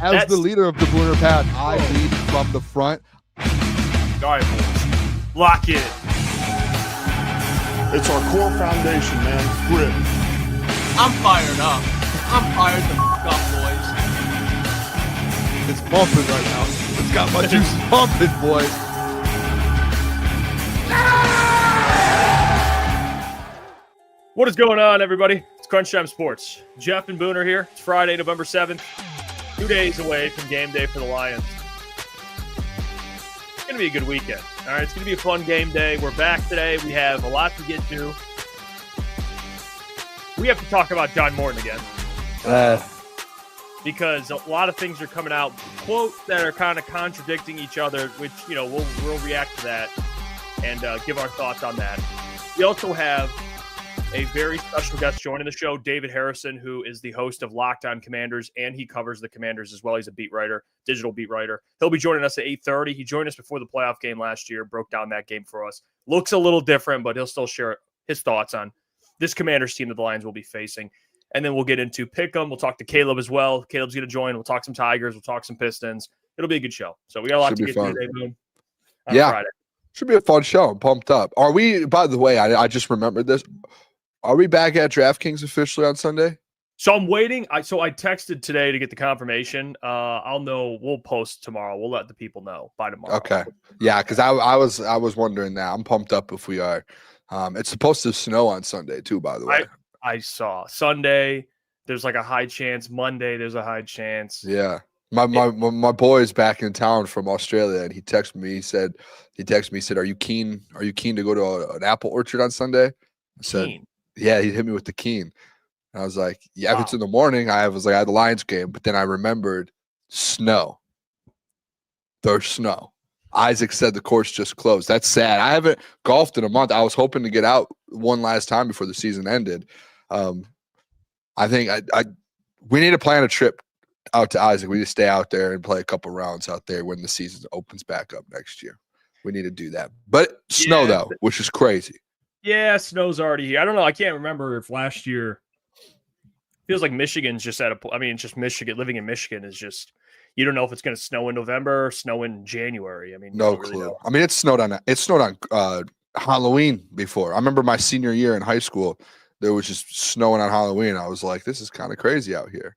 As the leader of the Booner Path, I lead from the front. All right, boys. Lock in. It's our core foundation, man. Grit. I'm fired up. I'm fired the f*** up, boys. It's pumping right now. It's got my juice pumping, boys. What is going on, everybody? It's Crunch Time Sports. Jeff and Booner here. It's Friday, November 7th. 2 days away from game day for the Lions. It's going to be a good weekend. All right, it's going to be a fun game day. We're back today. We have a lot to get to. We have to talk about John Morton again. Because a lot of things are coming out, quotes that are kind of contradicting each other, which, you know, we'll react to that and give our thoughts on that. We also have a very special guest joining the show, David Harrison, who is the host of Locked On Commanders, and he covers the Commanders as well. He's a beat writer, digital beat writer. He'll be joining us at 8:30. He joined us before the playoff game last year, broke down that game for us. Looks a little different, but he'll still share his thoughts on this Commanders team that the Lions will be facing. And then we'll get into Pick'em. We'll talk to Caleb as well. Caleb's going to join. We'll talk some Tigers. We'll talk some Pistons. It'll be a good show. So we got a lot to get to today, Boone. Friday. Should be a fun show. I'm pumped up. Are we, by the way, I just remembered this. Are we back at DraftKings officially on Sunday? So I'm waiting. I texted today to get the confirmation. I'll know. We'll post tomorrow. We'll let the people know by tomorrow. Okay. Yeah, because I was wondering that. I'm pumped up if we are. It's supposed to snow on Sunday too, by the way. I saw Sunday. There's like a high chance. Monday, there's a high chance. Yeah. My boy's back in town from Australia, and he texted me. He said, "Are you keen? Are you keen to go to an apple orchard on Sunday?" I said, Keen. "Yeah." He hit me with the keen. And I was like, "Yeah, Wow. If it's in the morning." I had the Lions game, but then I remembered snow. There's snow. Isaac said the course just closed. That's sad. I haven't golfed in a month. I was hoping to get out one last time before the season ended. I think we need to plan a trip out to Isaac. We need to stay out there and play a couple rounds out there when the season opens back up next year. We need to do that. But snow though, which is crazy. Yeah, snow's already here. I don't know. I can't remember if last year feels like Michigan's just just Michigan. Living in Michigan is just, you don't know if it's going to snow in November or snow in January. I mean, no clue. Really, I mean, it snowed on Halloween before. I remember my senior year in high school, there was just snowing on Halloween. I was like, this is kind of crazy out here.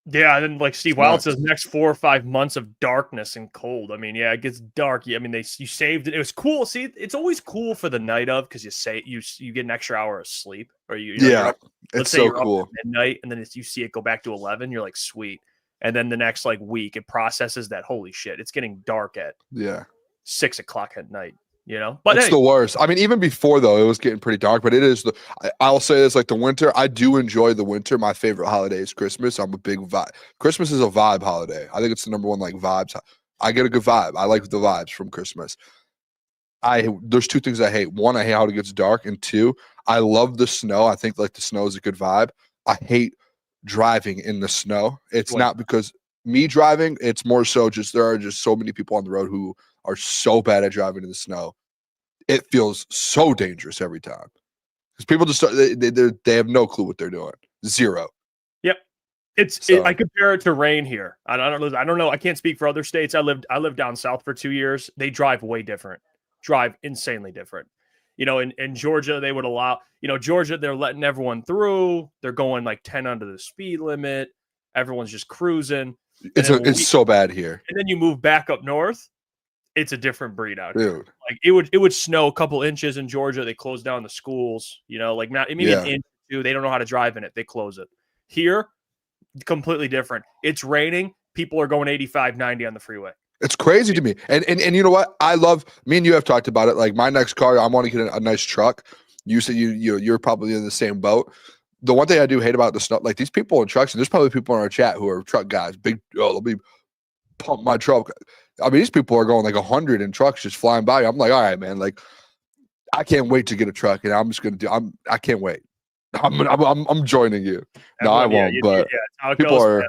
Yeah, and then like Steve Wild says, next 4 or 5 months of darkness and cold. I mean, yeah, it gets dark. I mean, you saved it. It was cool. See, it's always cool for the night of, because you get an extra hour of sleep, or it's so cool. At midnight, and then you see it go back to 11. You're like, sweet. And then the next week, it processes that, holy shit, it's getting dark at 6 o'clock at night. You know, but it's the worst. I mean, even before though, it was getting pretty dark. But it is I'll say this, like the winter. I do enjoy the winter. My favorite holiday is Christmas. I'm a big vibe. Christmas is a vibe holiday. I think it's the number one vibes. I get a good vibe. I like the vibes from Christmas. There's two things I hate. One, I hate how it gets dark, and two, I love the snow. I think the snow is a good vibe. I hate driving in the snow. It's not because me driving. It's more so just there are just so many people on the road who are so bad at driving in the snow. It feels so dangerous every time because people just they have no clue what they're doing. Zero. Yep. I compare it to rain here. I don't know. I can't speak for other states. I lived down south for 2 years. They drive way different. Drive insanely different. You know, in Georgia, they would allow, Georgia, they're letting everyone through. They're going 10 under the speed limit. Everyone's just cruising. It's so bad here. And then you move back up north. It's a different breed out here. Dude. It would snow a couple inches in Georgia. They close down the schools. An inch or two. They don't know how to drive in it. They close it. Here, completely different. It's raining. People are going 85, 90 on the freeway. It's crazy to me. And you know what? I love, me and you have talked about it. My next car, I want to get a nice truck. You said you're probably in the same boat. The one thing I do hate about the snow, these people in trucks, and there's probably people in our chat who are truck guys. They'll be pump my truck. I mean, these people are going 100 in trucks just flying by. I'm like, all right, man. I can't wait to get a truck, and I'm just gonna I can't wait. I'm joining you. No, I won't. But people are.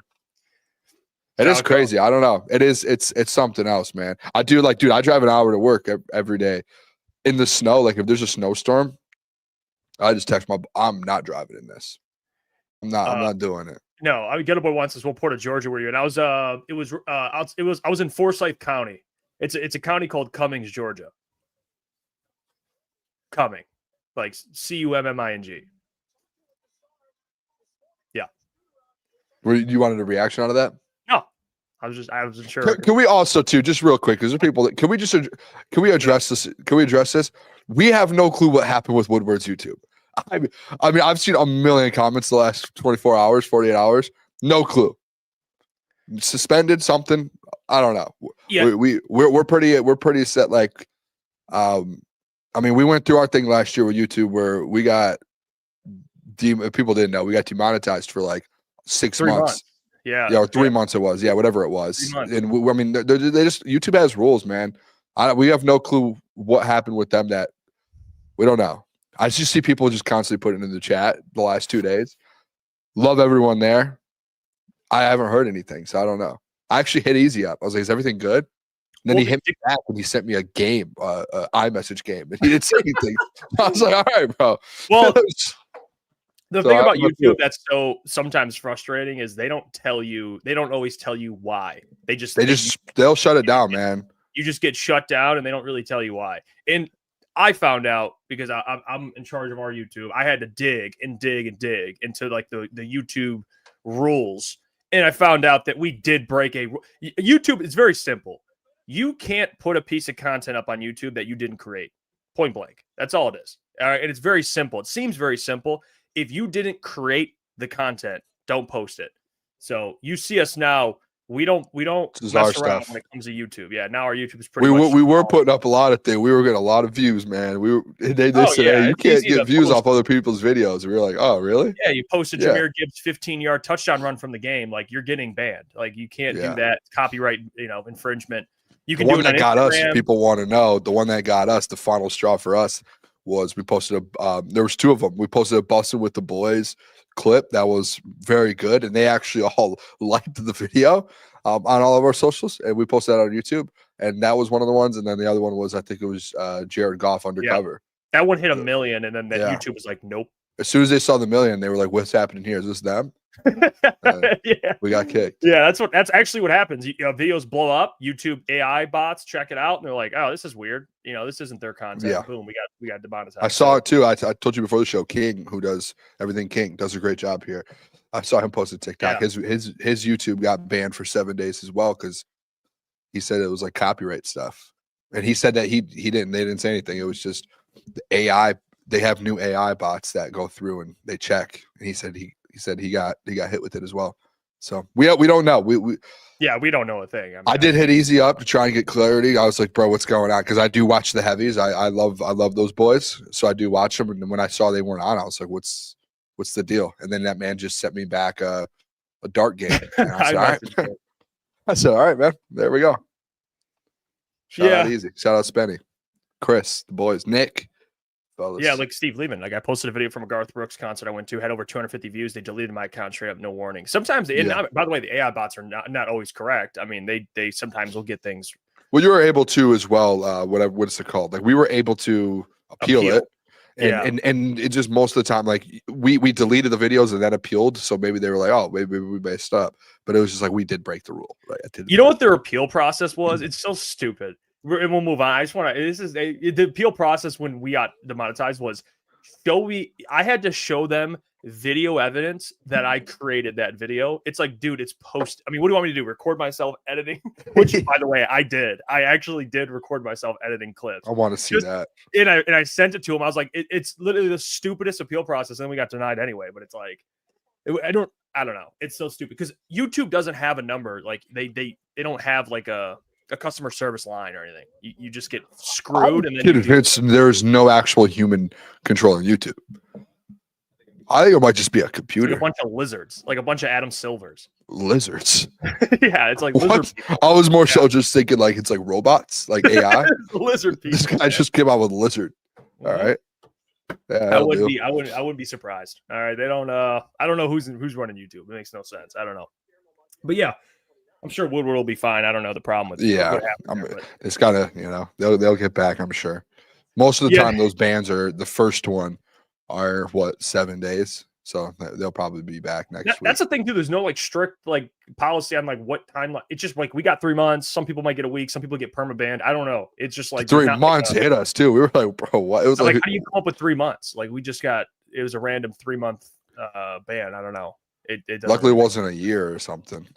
It is crazy. I don't know. It's something else, man. I do dude, I drive an hour to work every day in the snow. If there's a snowstorm, I just text I'm not driving in this. I'm not doing it. No, I Get Boy wants this. What port of Georgia were you? And I was I was in Forsyth County. It's a county called Cummings, Georgia. Cumming, like Cumming. Yeah. You wanted a reaction out of that? No, I wasn't sure. Can we also too, just real quick, because there's people that can we address this? Can we address this? We have no clue what happened with Woodward's YouTube. I mean, I've seen a million comments the last 24 hours, 48 hours. No clue. Suspended something. I don't know. Yeah. We're pretty set. Like, I mean, we went through our thing last year with YouTube where we got people didn't know we got demonetized for like 6 months. Yeah. Yeah, or 3 months it was. Yeah, whatever it was. And I mean, they just YouTube has rules, man. We have no clue what happened with them. That we don't know. I just see people just constantly putting in the chat the last 2 days. Love everyone there. I haven't heard anything, so I don't know. I actually hit easy up. I was like, "Is everything good?" And then he hit me back and he sent me a game, iMessage game, and he didn't say anything. I was like, "All right, bro." Well, the thing about YouTube that's so sometimes frustrating is they don't always tell you why. They'll shut it down, man. You just get shut down, and they don't really tell you why. And I found out because I'm in charge of our YouTube. I had to dig into like the YouTube rules, and I found out that we did break YouTube. It's very simple. You can't put a piece of content up on YouTube that you didn't create. Point blank. That's all it is. All right, and it's very simple. It seems very simple. If you didn't create the content, don't post it. So you see us now. We don't mess around when it comes to YouTube. Yeah, now our YouTube is pretty. We were putting up a lot of things. We were getting a lot of views, man. They said, "Hey, you can't get views off other people's videos." And we were like, "Oh, really?" Yeah, you posted Jahmyr Gibbs' 15-yard touchdown run from the game. Like you're getting banned. Like you can't do that. Copyright, infringement. You can do it on Instagram. The one that got us. If people want to know, the one that got us, the final straw for us was we posted there was 2 of them. We posted a Bussin' with the Boys clip that was very good, and they actually all liked the video on all of our socials, and we posted that on YouTube, and that was one of the ones. And then the other one was, I think it was Jared Goff undercover. Yeah. That one hit 1 million, and then YouTube was like, nope. As soon as they saw the 1 million, they were like, "What's happening here? Is this them?" We got kicked. Yeah, that's actually what happens. Videos blow up. YouTube AI bots check it out, and they're like, "Oh, this is weird. This isn't their content." Yeah. Boom, we got demonetized. I saw it too. I told you before the show. King, who does everything, King does a great job here. I saw him post a TikTok. Yeah. His YouTube got banned for 7 days as well because he said it was like copyright stuff, and he said that he didn't. They didn't say anything. It was just the AI. They have new AI bots that go through and they check. And he said he got hit with it as well. So we don't know. We don't know a thing. I did hit easy up to try and get clarity. I was like, "Bro, what's going on?" Because I do watch the heavies. I love those boys. So I do watch them. And when I saw they weren't on, I was like, "What's the deal?" And then that man just sent me back a dart game. And I said, "All right." I said, "All right, man. There we go." Shout out Easy. Shout out Spenny, Chris, the boys, Nick. Fellas. Yeah, like Steve Lehman. Like I posted a video from a Garth Brooks concert I went to, had over 250 views. They deleted my account straight up, no warning. Sometimes, by the way, the AI bots are not always correct. I mean, they sometimes will get things. Well, you were able to as well. What's it called? Like we were able to appeal it, and it just most of the time, like we deleted the videos and then appealed. So maybe they were like, "Oh, maybe we messed up," but it was just like we did break the rule. Right? You know what their appeal process was? It's so stupid. And we'll move on. I just want to. The appeal process when we got demonetized was I had to show them video evidence that I created that video. It's like, dude, it's post. I mean, what do you want me to do? Record myself editing? Which, by the way, I did. I actually did record myself editing clips. I want to see that. And I sent it to him. I was like, it's literally the stupidest appeal process. And then we got denied anyway. But it's like, I don't know. It's so stupid because YouTube doesn't have a number. Like they don't have like a customer service line or anything. You just get screwed. And then there's no actual human controlling YouTube. I think it might just be a computer. Like a bunch of lizards, like a bunch of Adam Silvers. Lizards. Yeah, it's like lizard people. I was more so just thinking like it's like robots, like AI. Lizard people. This guy just came out with lizard. All right. Yeah, I wouldn't be surprised. All right. They don't I don't know who's running YouTube. It makes no sense. I don't know. But yeah. I'm sure Woodward will be fine. I don't know the problem with it's gotta, they'll get back, I'm sure. Most of the time those bans are the first one are 7 days. So they'll probably be back next week. That's the thing too. There's no like strict like policy on like what time. It's just like we got 3 months. Some people might get a week. Some people get permabanned. I don't know. It's just like 3 months hit us too. We were like, bro, what? It was like how do you come up with 3 months? Like it was a random 3-month ban. I don't know. It luckily it wasn't a year or something.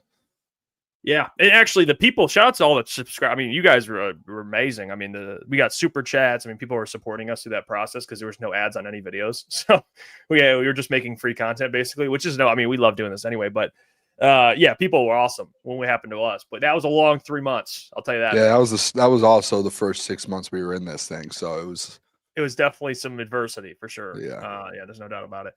Yeah, and actually, the people, shout out to all that subscribe. I mean, you guys were amazing. I mean, we got super chats. I mean, people were supporting us through that process because there was no ads on any videos. So, we were just making free content basically, which is I mean, we love doing this anyway. But yeah, people were awesome when it happened to us. But that was a long 3 months. I'll tell you that. Yeah, that was also the first 6 months we were in this thing. So it was definitely some adversity for sure. Yeah, yeah, there's no doubt about it.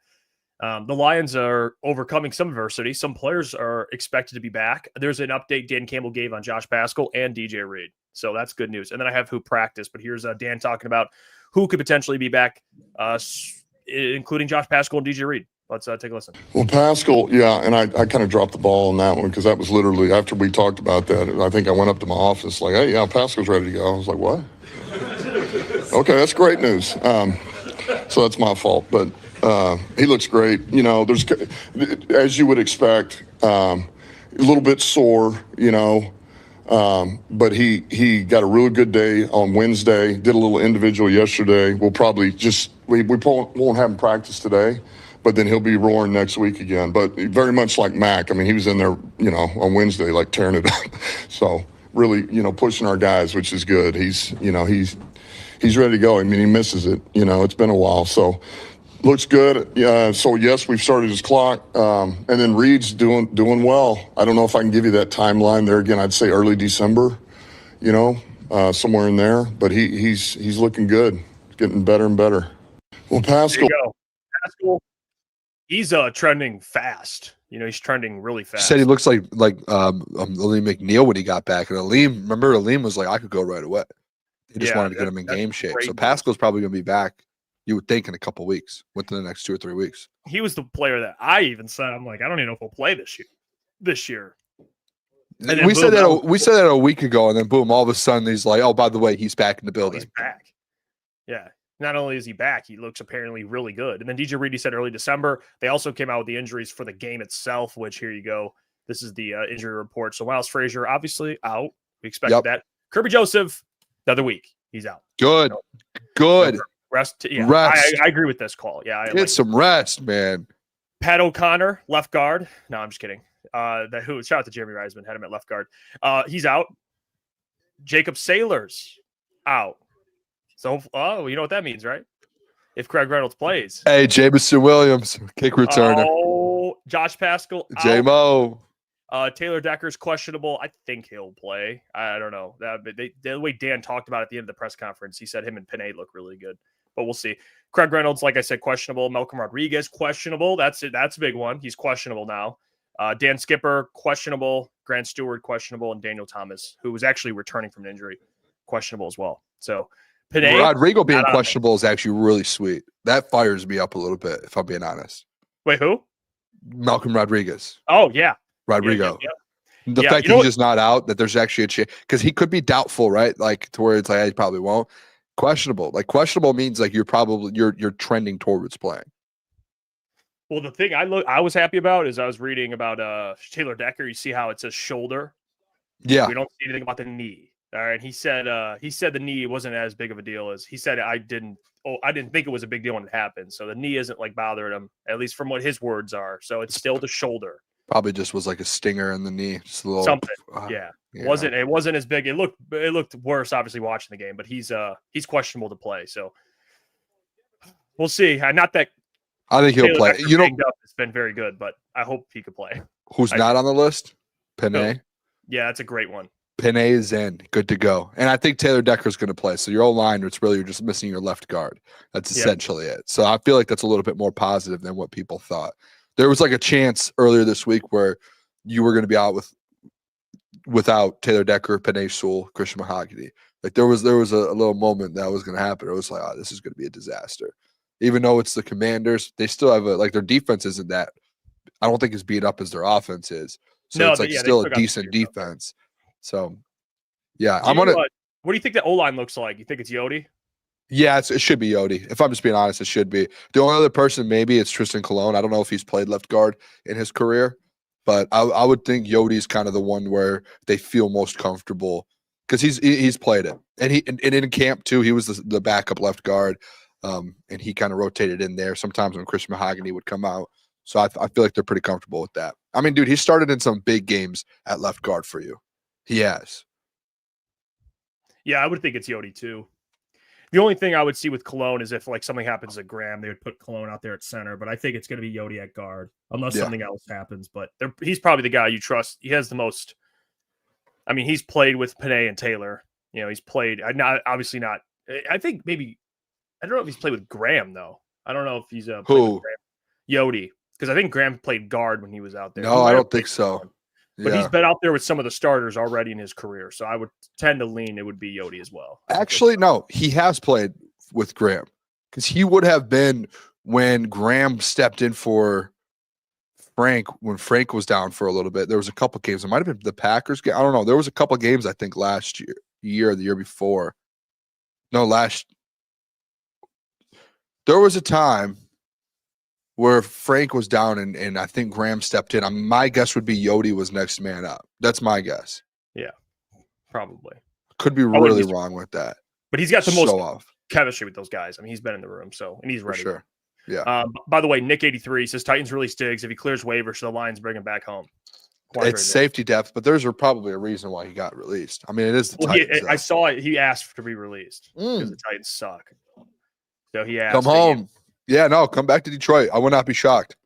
The Lions are overcoming some adversity. Some players are expected to be back. There's an update Dan Campbell gave on Josh Pascal and DJ Reed. So that's good news. And then I have who practiced, but here's Dan talking about who could potentially be back, including Josh Pascal and DJ Reed. Let's take a listen. Well, Pascal, yeah, and I kind of dropped the ball on that one because that was literally after we talked about that. I think I went up to my office like, hey, yeah, Pascal's ready to go. I was like, what? Okay, that's great news. So that's my fault, but he looks great. You know, there's, as you would expect, a little bit sore, you know, but he got a really good day on Wednesday, did a little individual yesterday. We'll probably we won't have him practice today, but then he'll be roaring next week again. But very much like Mac, I mean, he was in there, you know, on Wednesday, like tearing it up. So really, you know, pushing our guys, which is good. He's ready to go. I mean, he misses it, you know, it's been a while. So looks good. Yeah. So yes, we've started his clock, and then Reed's doing well. I don't know if I can give you that timeline there again. I'd say early December, you know, somewhere in there. But he's looking good, getting better and better. Well, Pascal. There you go. Pascal, he's trending fast. You know, he's trending really fast. Said he looks like Aleem McNeil when he got back, and Aleem was like, I could go right away. He just wanted to get him in game shape. So Pascal's probably going to be back. You would think in a couple weeks, within the next 2 or 3 weeks. He was the player that I even said, I'm like, I don't even know if he'll play this year. We said that a week ago, and then boom, all of a sudden he's like, oh, by the way, he's back in the building. He's back. Yeah. Not only is he back, he looks apparently really good. And then DJ Reed, he said early December. They also came out with the injuries for the game itself, which here you go. This is the injury report. So Miles Frazier, obviously out. We expected that. Kirby Joseph, the other week, he's out. Good. Rest. Yeah, rest. I agree with this call. Yeah, get some rest, man. Pat O'Connor, left guard. No, I'm just kidding. Shout out to Jeremy Reisman, had him at left guard. He's out. Jacob Saylor's out. So, you know what that means, right? If Craig Reynolds plays. Hey, Jameson Williams, kick returner. Oh, Josh Pascal. J-Mo. Taylor Decker's questionable. I think he'll play. I don't know. The way Dan talked about it at the end of the press conference, he said him and Panay look really good. But we'll see. Craig Reynolds, like I said, questionable. Malcolm Rodriguez, questionable. That's it. That's a big one. He's questionable now. Dan Skipper, questionable. Grant Stewart, questionable. And Daniel Thomas, who was actually returning from an injury, questionable as well. So, Panay. Rodrigo being questionable is actually really sweet. That fires me up a little bit, if I'm being honest. Wait, who? Malcolm Rodriguez. Oh, yeah. Rodrigo. Yeah. The fact that he's just not out, that there's actually a chance, because he could be doubtful, right? Like to where it's like, he probably won't. Questionable. Like questionable means like you're trending towards playing. Well, the thing I was happy about is I was reading about Taylor Decker. You see how it says shoulder? Yeah. We don't see anything about the knee. All right. He said the knee wasn't as big of a deal as he said. I didn't think it was a big deal when it happened. So the knee isn't like bothering him, at least from what his words are. So it's still the shoulder. Probably just was like a stinger in the knee, just a little something. It wasn't as big. It looked worse, obviously, watching the game, but he's questionable to play. So we'll see. Not that I think he'll play. You know, it's been very good, but I hope he could play. Who's not on the list? Panay. Yeah, that's a great one. Panay is in, good to go, and I think Taylor Decker's going to play. So your O-line, it's really you're just missing your left guard. That's essentially it. So I feel like that's a little bit more positive than what people thought. There was like a chance earlier this week where you were going to be out without Taylor Decker, Panay Sewell, Christian Mahogany. Like there was a little moment that was going to happen. It was like, oh, this is going to be a disaster. Even though it's the Commanders, they still have their defense isn't that. I don't think as beat up as their offense is. So it's like still a decent defense. So yeah, what do you think the O-line looks like? You think it's Yodi? Yeah, it should be Yodi. If I'm just being honest, it should be. The only other person, maybe it's Tristan Colon. I don't know if he's played left guard in his career, but I would think Yodi's kind of the one where they feel most comfortable because he's played it. And in camp too, he was the backup left guard, and he kind of rotated in there sometimes when Chris Mahogany would come out. So I feel like they're pretty comfortable with that. I mean, dude, he started in some big games at left guard for you. He has. Yeah, I would think it's Yodi too. The only thing I would see with Cologne is if like something happens to Graham, they would put Cologne out there at center. But I think it's going to be Yodi at guard unless something else happens. But he's probably the guy you trust. He has the most. I mean, he's played with Panay and Taylor. You know, he's played. Obviously not. I think maybe. I don't know if he's played with Graham though. I don't know if he's played with Graham. Yodi, because I think Graham played guard when he was out there. No, I don't think so. But he's been out there with some of the starters already in his career. So I would tend to lean it would be Yodi as well. Actually, no, he has played with Graham because he would have been when Graham stepped in for Frank when Frank was down for a little bit. There was a couple games. It might have been the Packers game. I don't know. There was a couple games, I think, last year or the year before. No, there was a time where Frank was down and I think Graham stepped in. My guess would be Yodi was next man up. That's my guess. Yeah, probably. Could be really wrong with that. But he's got the most off. chemistry with those guys. I mean, he's been in the room, and he's ready. For sure. Yeah. By the way, Nick83 says Titans release Diggs if he clears waivers, so the Lions bring him back home. It's safety depth, but there's probably a reason why he got released. I mean, it is the Titans. I saw it. He asked to be released because the Titans suck. So he asked. Come home. Yeah, no, come back to Detroit. I would not be shocked.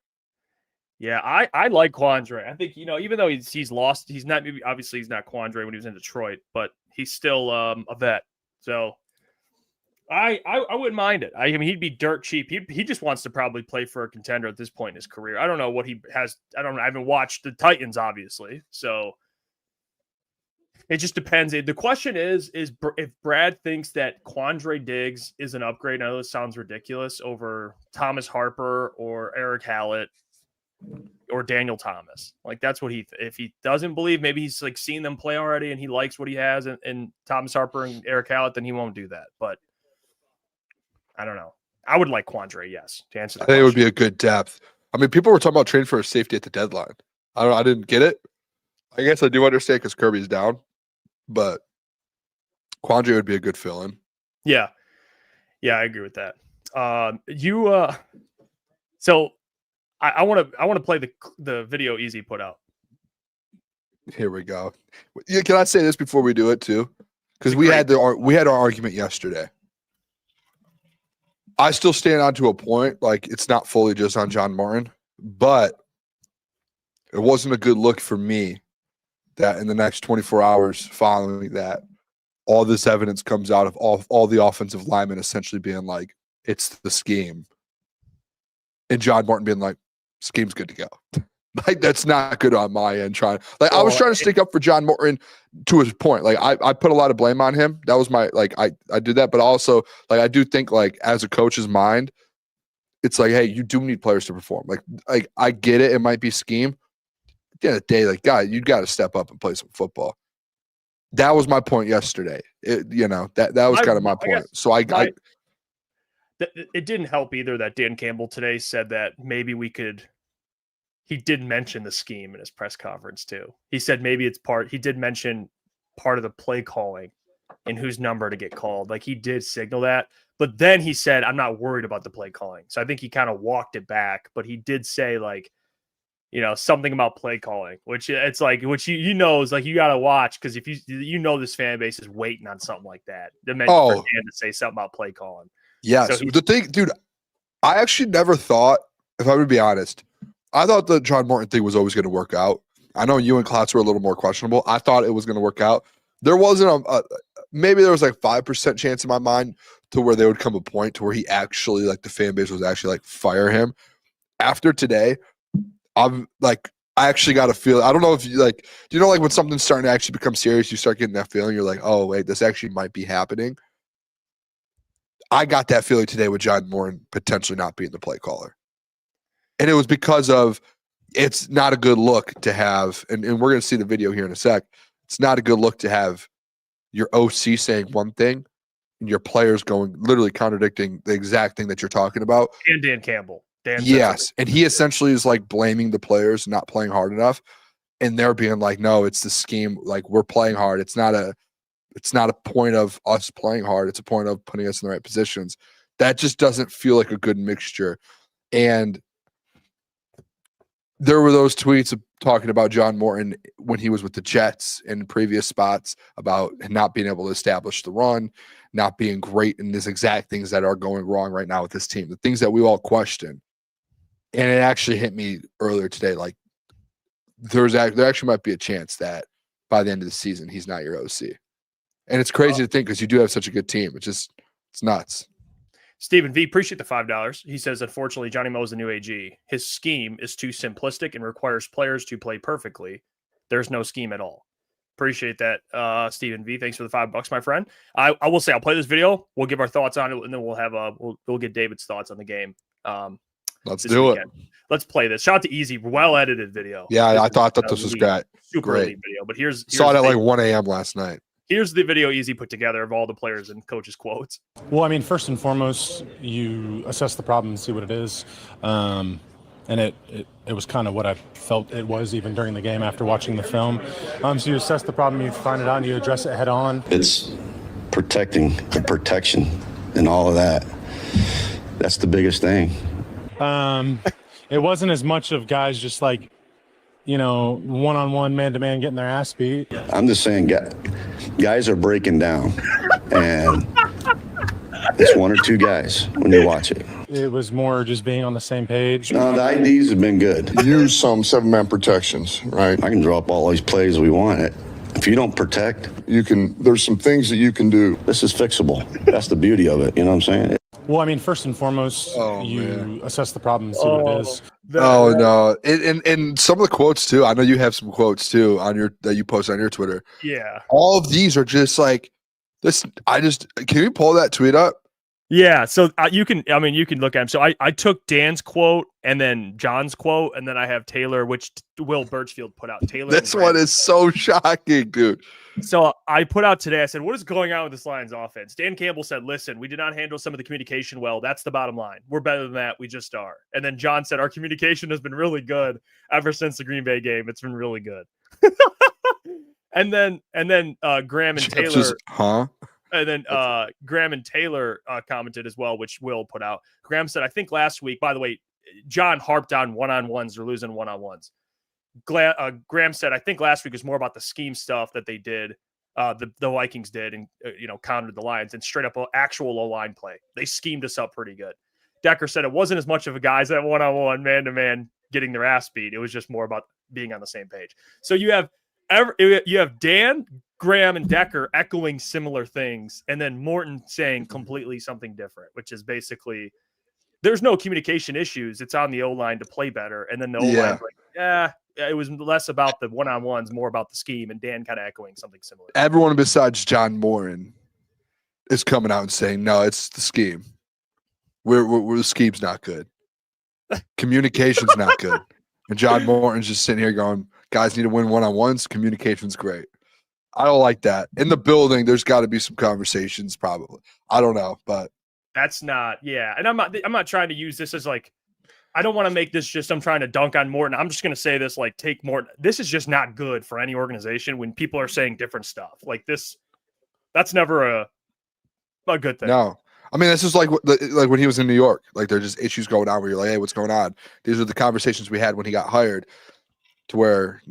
Yeah, I like Quandre. I think, even though he's lost, he's not Quandre when he was in Detroit, but he's still a vet. So I wouldn't mind it. I mean, he'd be dirt cheap. He just wants to probably play for a contender at this point in his career. I don't know what he has. I haven't watched the Titans, obviously. So it just depends. The question is if Brad thinks that Quandre Diggs is an upgrade. I know this sounds ridiculous over Thomas Harper or Eric Hallett or Daniel Thomas. Like that's what if he doesn't believe, maybe he's like seen them play already and he likes what he has in Thomas Harper and Eric Hallett, then he won't do that. But I don't know. I would like Quandre, yes, to answer that. I think it would be a good depth. I mean, people were talking about trading for a safety at the deadline. I didn't get it. I guess I do understand because Kirby's down. But Quandre would be a good fill-in. Yeah, I agree with that. So I want to play the video Easy put out. Here we go. Yeah, can I say this before we do it too? Because we had our argument yesterday. I still stand on to a point, like it's not fully just on John Morton, but it wasn't a good look for me that in the next 24 hours following that, all this evidence comes out of all the offensive linemen essentially being like, it's the scheme. And John Morton being like, scheme's good to go. Like, that's not good on my end. I was trying to stick up for John Morton to his point. Like, I put a lot of blame on him. That was my, I did that. But also, like, I do think, like, as a coach's mind, it's like, hey, you do need players to perform. Like I get it. It might be scheme. At the end of the day, like, God, you got to step up and play some football. That was my point yesterday. That was kind of my point. So it didn't help either that Dan Campbell today said that maybe he did mention the scheme in his press conference too. He said maybe he did mention part of the play calling and whose number to get called. Like he did signal that, but then he said, I'm not worried about the play calling. So I think he kind of walked it back, but he did say like, something about play calling, which it's like, which is like, you got to watch. Cause if this fan base is waiting on something like that, they're meant for Dan to say something about play calling. Yes. So the thing, dude, I actually never thought, if I would be honest, I thought the John Morton thing was always going to work out. I know you and Klotz were a little more questionable. I thought it was going to work out. There wasn't maybe there was like 5% chance in my mind to where there would come a point to where he actually, like the fan base was actually like fire him. After today, I'm like, I actually got a feel. I don't know if you like, do you know, like when something's starting to actually become serious, you start getting that feeling. You're like, oh, wait, this actually might be happening. I got that feeling today with John Morton potentially not being the play caller. And it was because of it's not a good look to have, and we're going to see the video here in a sec. It's not a good look to have your OC saying one thing, and your players going literally contradicting the exact thing that you're talking about. And Dan Campbell. Yes. And he essentially is like blaming the players not playing hard enough. And they're being like, no, it's the scheme. Like, we're playing hard. It's not a point of us playing hard. It's a point of putting us in the right positions. That just doesn't feel like a good mixture. And there were those tweets of talking about John Morton when he was with the Jets in previous spots about not being able to establish the run, not being great in these exact things that are going wrong right now with this team, the things that we all question. And it actually hit me earlier today. Like, there actually might be a chance that by the end of the season, he's not your OC. And it's crazy to think because you do have such a good team. It's nuts. Stephen V, appreciate the $5. He says, unfortunately, Johnny Moe is the new AG. His scheme is too simplistic and requires players to play perfectly. There's no scheme at all. Appreciate that, Stephen V. Thanks for the $5, my friend. I will say I'll play this video. We'll give our thoughts on it, and then we'll have we'll get David's thoughts on the game. Let's do it. Let's play this. Shout out to Easy, well edited video. Yeah, I thought that this was great. Super elite video. But here's saw it at like 1 a.m. last night. Here's the video Easy put together of all the players and coaches' quotes. Well, I mean, first and foremost, you assess the problem and see what it is. And it was kind of what I felt it was even during the game after watching the film. So you assess the problem, you find it out, and you address it head on. It's protecting the protection and all of that. That's the biggest thing. It wasn't as much of guys just like, one-on-one, man-to-man getting their ass beat. I'm just saying, guys are breaking down, and it's one or two guys when you watch it. It was more just being on the same page. No, the IDs have been good. Use some 7-man protections, right? I can draw up all these plays we want. If you don't protect, there's some things that you can do. this is fixable. That's the beauty of it. You know what I'm saying? Well, I mean, first and foremost, you assess the problem and see what it is. No. And some of the quotes too. I know you have some quotes too that you post on your Twitter. Yeah. All of these are just like this. Can you pull that tweet up? Yeah, so you can look at them. So I took Dan's quote and then John's quote, and then I have Taylor, which Will Birchfield put out. Taylor. This one is so shocking, dude. So I put out today, I said, what is going on with this Lions offense? Dan Campbell said, listen, we did not handle some of the communication well. That's the bottom line. We're better than that. We just are. And then John said, our communication has been really good ever since the Green Bay game. It's been really good. and then Graham and Taylor. And then Graham and Taylor commented as well, which Will put out. Graham said, I think last week, by the way, John harped on one-on-ones or losing one-on-ones. Graham said, I think last week was more about the scheme stuff that they did, the Vikings did, and countered the Lions and straight up actual O-line play. They schemed us up pretty good. Decker said it wasn't as much of a guys that one-on-one, man-to-man getting their ass beat. It was just more about being on the same page. So you have Dan, Graham, and Decker echoing similar things, and then Morton saying completely something different, which is basically there's no communication issues. It's on the O-line to play better. And then the O-line's it was less about the one-on-ones, more about the scheme, and Dan kind of echoing something similar. Everyone besides John Morton is coming out and saying, no, it's the scheme. We're the scheme's not good. Communication's not good. And John Morton's just sitting here going, guys need to win one-on-ones. Communication's great. I don't like that. In the building, there's got to be some conversations probably. I don't know, but. That's not, And I'm not trying to use this as like, I don't want to make this just I'm trying to dunk on Morton. I'm just going to say this, like, take Morton. This is just not good for any organization when people are saying different stuff like this. That's never a good thing. No. I mean, this is like when he was in New York. Like, there's just issues going on where you're like, hey, what's going on? These are the conversations we had when he got hired to where,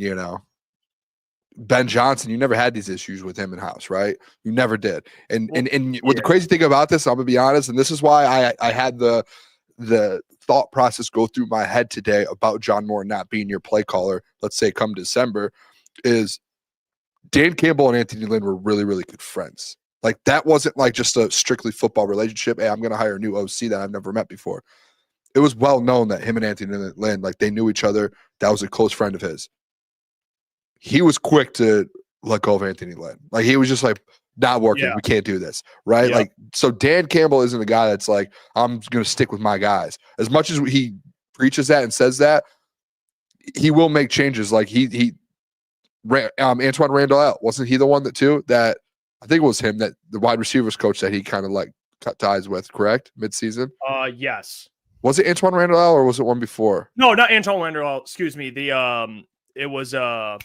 Ben Johnson, you never had these issues with him in-house, right? You never did. And what the crazy thing about this, I'm going to be honest, and this is why I had the thought process go through my head today about John Moore not being your play caller, let's say come December, is Dan Campbell and Anthony Lynn were really, really good friends. Like, that wasn't like just a strictly football relationship. Hey, I'm going to hire a new OC that I've never met before. It was well known that him and Anthony Lynn, like, they knew each other. That was a close friend of his. He was quick to let go of Anthony Lynn. Like, he was just like, not working. We can't do this. Right. Yeah. Like, so Dan Campbell isn't a guy that's like, I'm going to stick with my guys. As much as he preaches that and says that, he will make changes. Like Antoine Randall, wasn't he the one that I think it was him, that the wide receivers coach that he kind of like cut ties with, correct? Mid-season? Yes. Was it Antoine Randall or was it one before? No, not Antoine Randall. Excuse me. It was a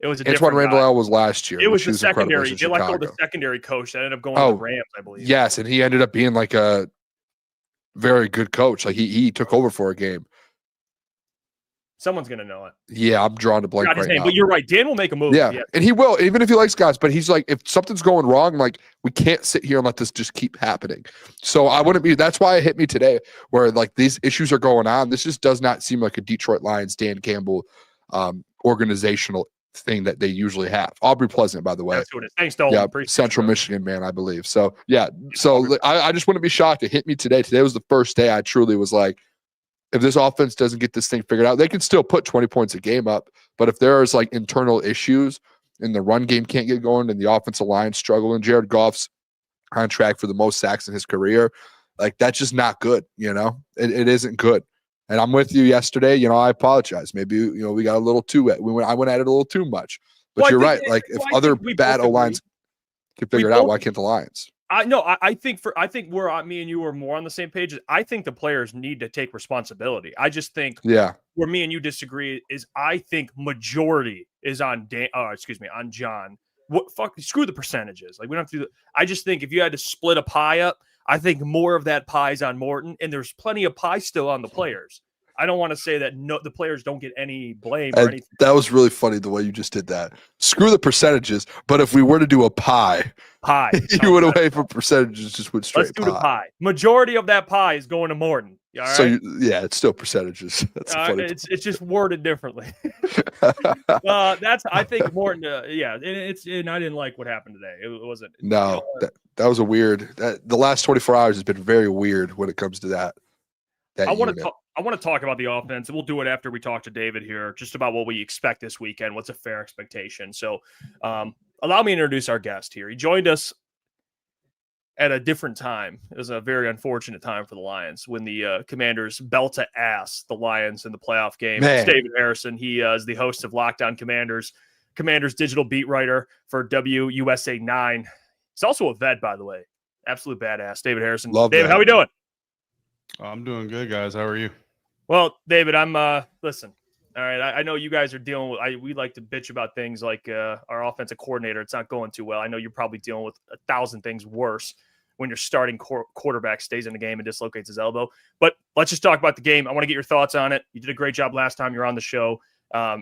Antoine Randall was last year. It was the was incredible secondary. in They let go of Chicago. the secondary coach that ended up going to the Rams, I believe. Yes, and he ended up being like a very good coach. Like he took over for a game. Someone's gonna know it. Yeah, I'm drawing a blank Not his right name, now. but you're right. Dan will make a move. Yeah, and he will, even if he likes guys. But he's like, if something's going wrong, like we can't sit here and let this just keep happening. So I wouldn't be. That's why it hit me today, where like these issues are going on. This just does not seem like a Detroit Lions Dan Campbell organizational thing that they usually have. Aubrey Pleasant, by the way. That's what it is. Thanks, Dalton. Yeah, Appreciate Central it, Michigan man, I believe. So yeah, so I just wouldn't be shocked. It hit me today. Today was the first day I truly was like, if this offense doesn't get this thing figured out, they can still put 20 points a game up. But if there's like internal issues and the run game can't get going and the offensive line struggling, Jared Goff's on track for the most sacks in his career, like that's just not good. It isn't good. And I'm with you yesterday. I apologize. Maybe, we got a little too, I went at it a little too much. But you're right. Like if other bad O-lines can figure it out, why can't the Lions? I think where me and you are more on the same page. I think the players need to take responsibility. I just think where me and you disagree is I think majority is on on John. Screw the percentages. Like we don't have to do that. I just think if you had to split a pie up, I think more of that pie is on Morton, and there's plenty of pie still on the players. I don't want to say that the players don't get any blame or anything. That was really funny the way you just did that. Screw the percentages, but if we were to do a pie, you would away from percentages, just went straight. Let's do the pie. Majority of that pie is going to Morton. All right? So it's still percentage. That's funny. It's just worded differently. I think Morton. And I didn't like what happened today. It wasn't. No, that was a weird. The last 24 hours has been very weird when it comes to that. I want to talk about the offense, and we'll do it after we talk to David here, just about what we expect this weekend. What's a fair expectation? So, allow me to introduce our guest here. He joined us at a different time. It was a very unfortunate time for the Lions when the Commanders belt to ass the Lions in the playoff game. It's David Harrison. He is the host of Locked On Commanders, Commanders digital beat writer for WUSA 9. He's also a vet, by the way. Absolute badass. David Harrison. David, how we doing? I'm doing good, guys. How are you? Well, David, I'm listen. All right, I know you guys are dealing with. We like to bitch about things like our offensive coordinator. It's not going too well. I know you're probably dealing with 1,000 things worse when your starting quarterback stays in the game and dislocates his elbow. But let's just talk about the game. I want to get your thoughts on it. You did a great job last time you were on the show. I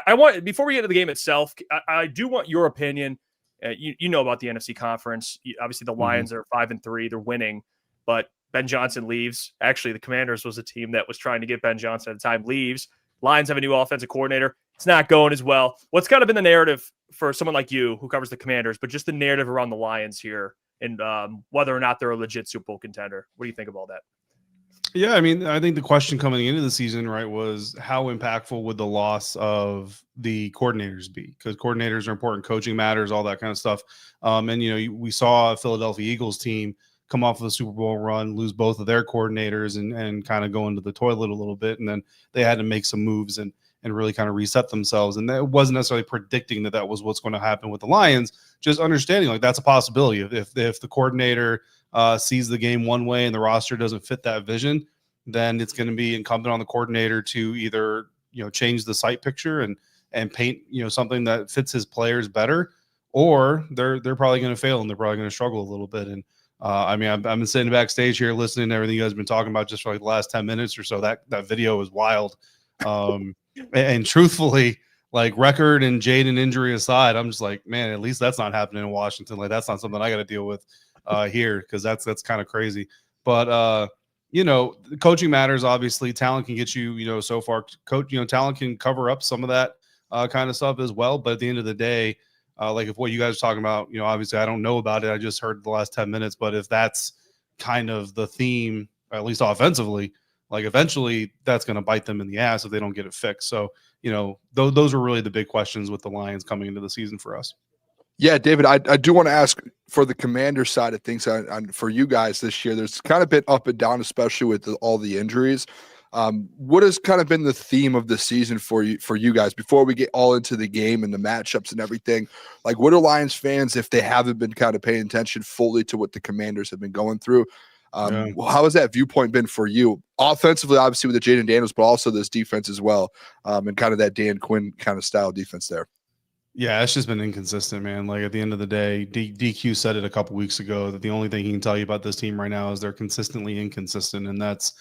want, before we get to the game itself, I do want your opinion. You know about the NFC conference. Obviously, the Lions are 5-3. They're winning, but Ben Johnson leaves. Actually, the Commanders was a team that was trying to get Ben Johnson at the time, leaves. Lions have a new offensive coordinator. It's not going as well. What's kind of been the narrative for someone like you who covers the Commanders, but just the narrative around the Lions here and whether or not they're a legit Super Bowl contender? What do you think of all that? Yeah, I mean, I think the question coming into the season, right, was how impactful would the loss of the coordinators be? Because coordinators are important, coaching matters, all that kind of stuff. We saw a Philadelphia Eagles team come off of a Super Bowl run, lose both of their coordinators and kind of go into the toilet a little bit. And then they had to make some moves and really kind of reset themselves. And that wasn't necessarily predicting that was what's going to happen with the Lions, just understanding like that's a possibility. If the coordinator sees the game one way and the roster doesn't fit that vision, then it's going to be incumbent on the coordinator to either, change the sight picture and paint, something that fits his players better, or they're probably going to fail and they're probably going to struggle a little bit. And I've been sitting backstage here listening to everything you guys have been talking about just for like the last 10 minutes or so. That video is wild. And truthfully, like record and Jaden injury aside, I'm just like, man, at least that's not happening in Washington. Like that's not something I got to deal with here, because that's kind of crazy. But coaching matters. Obviously, talent can get you, so far. Talent can cover up some of that kind of stuff as well. But at the end of the day, like if what you guys are talking about, obviously I don't know about it. I just heard the last 10 minutes. But if that's kind of the theme, at least offensively, like eventually that's going to bite them in the ass if they don't get it fixed. So, those are really the big questions with the Lions coming into the season for us. Yeah, David, I do want to ask for the Commander side of things for you guys this year. There's kind of been up and down, especially with all the injuries. What has kind of been the theme of the season for you guys before we get all into the game and the matchups and everything? Like, what are Lions fans, if they haven't been kind of paying attention fully to what the Commanders have been going through? How has that viewpoint been for you offensively, obviously with the Jaden Daniels, but also this defense as well, and kind of that Dan Quinn kind of style defense there? Yeah, it's just been inconsistent, man. Like, at the end of the day, DQ said it a couple weeks ago that the only thing he can tell you about this team right now is they're consistently inconsistent, and that's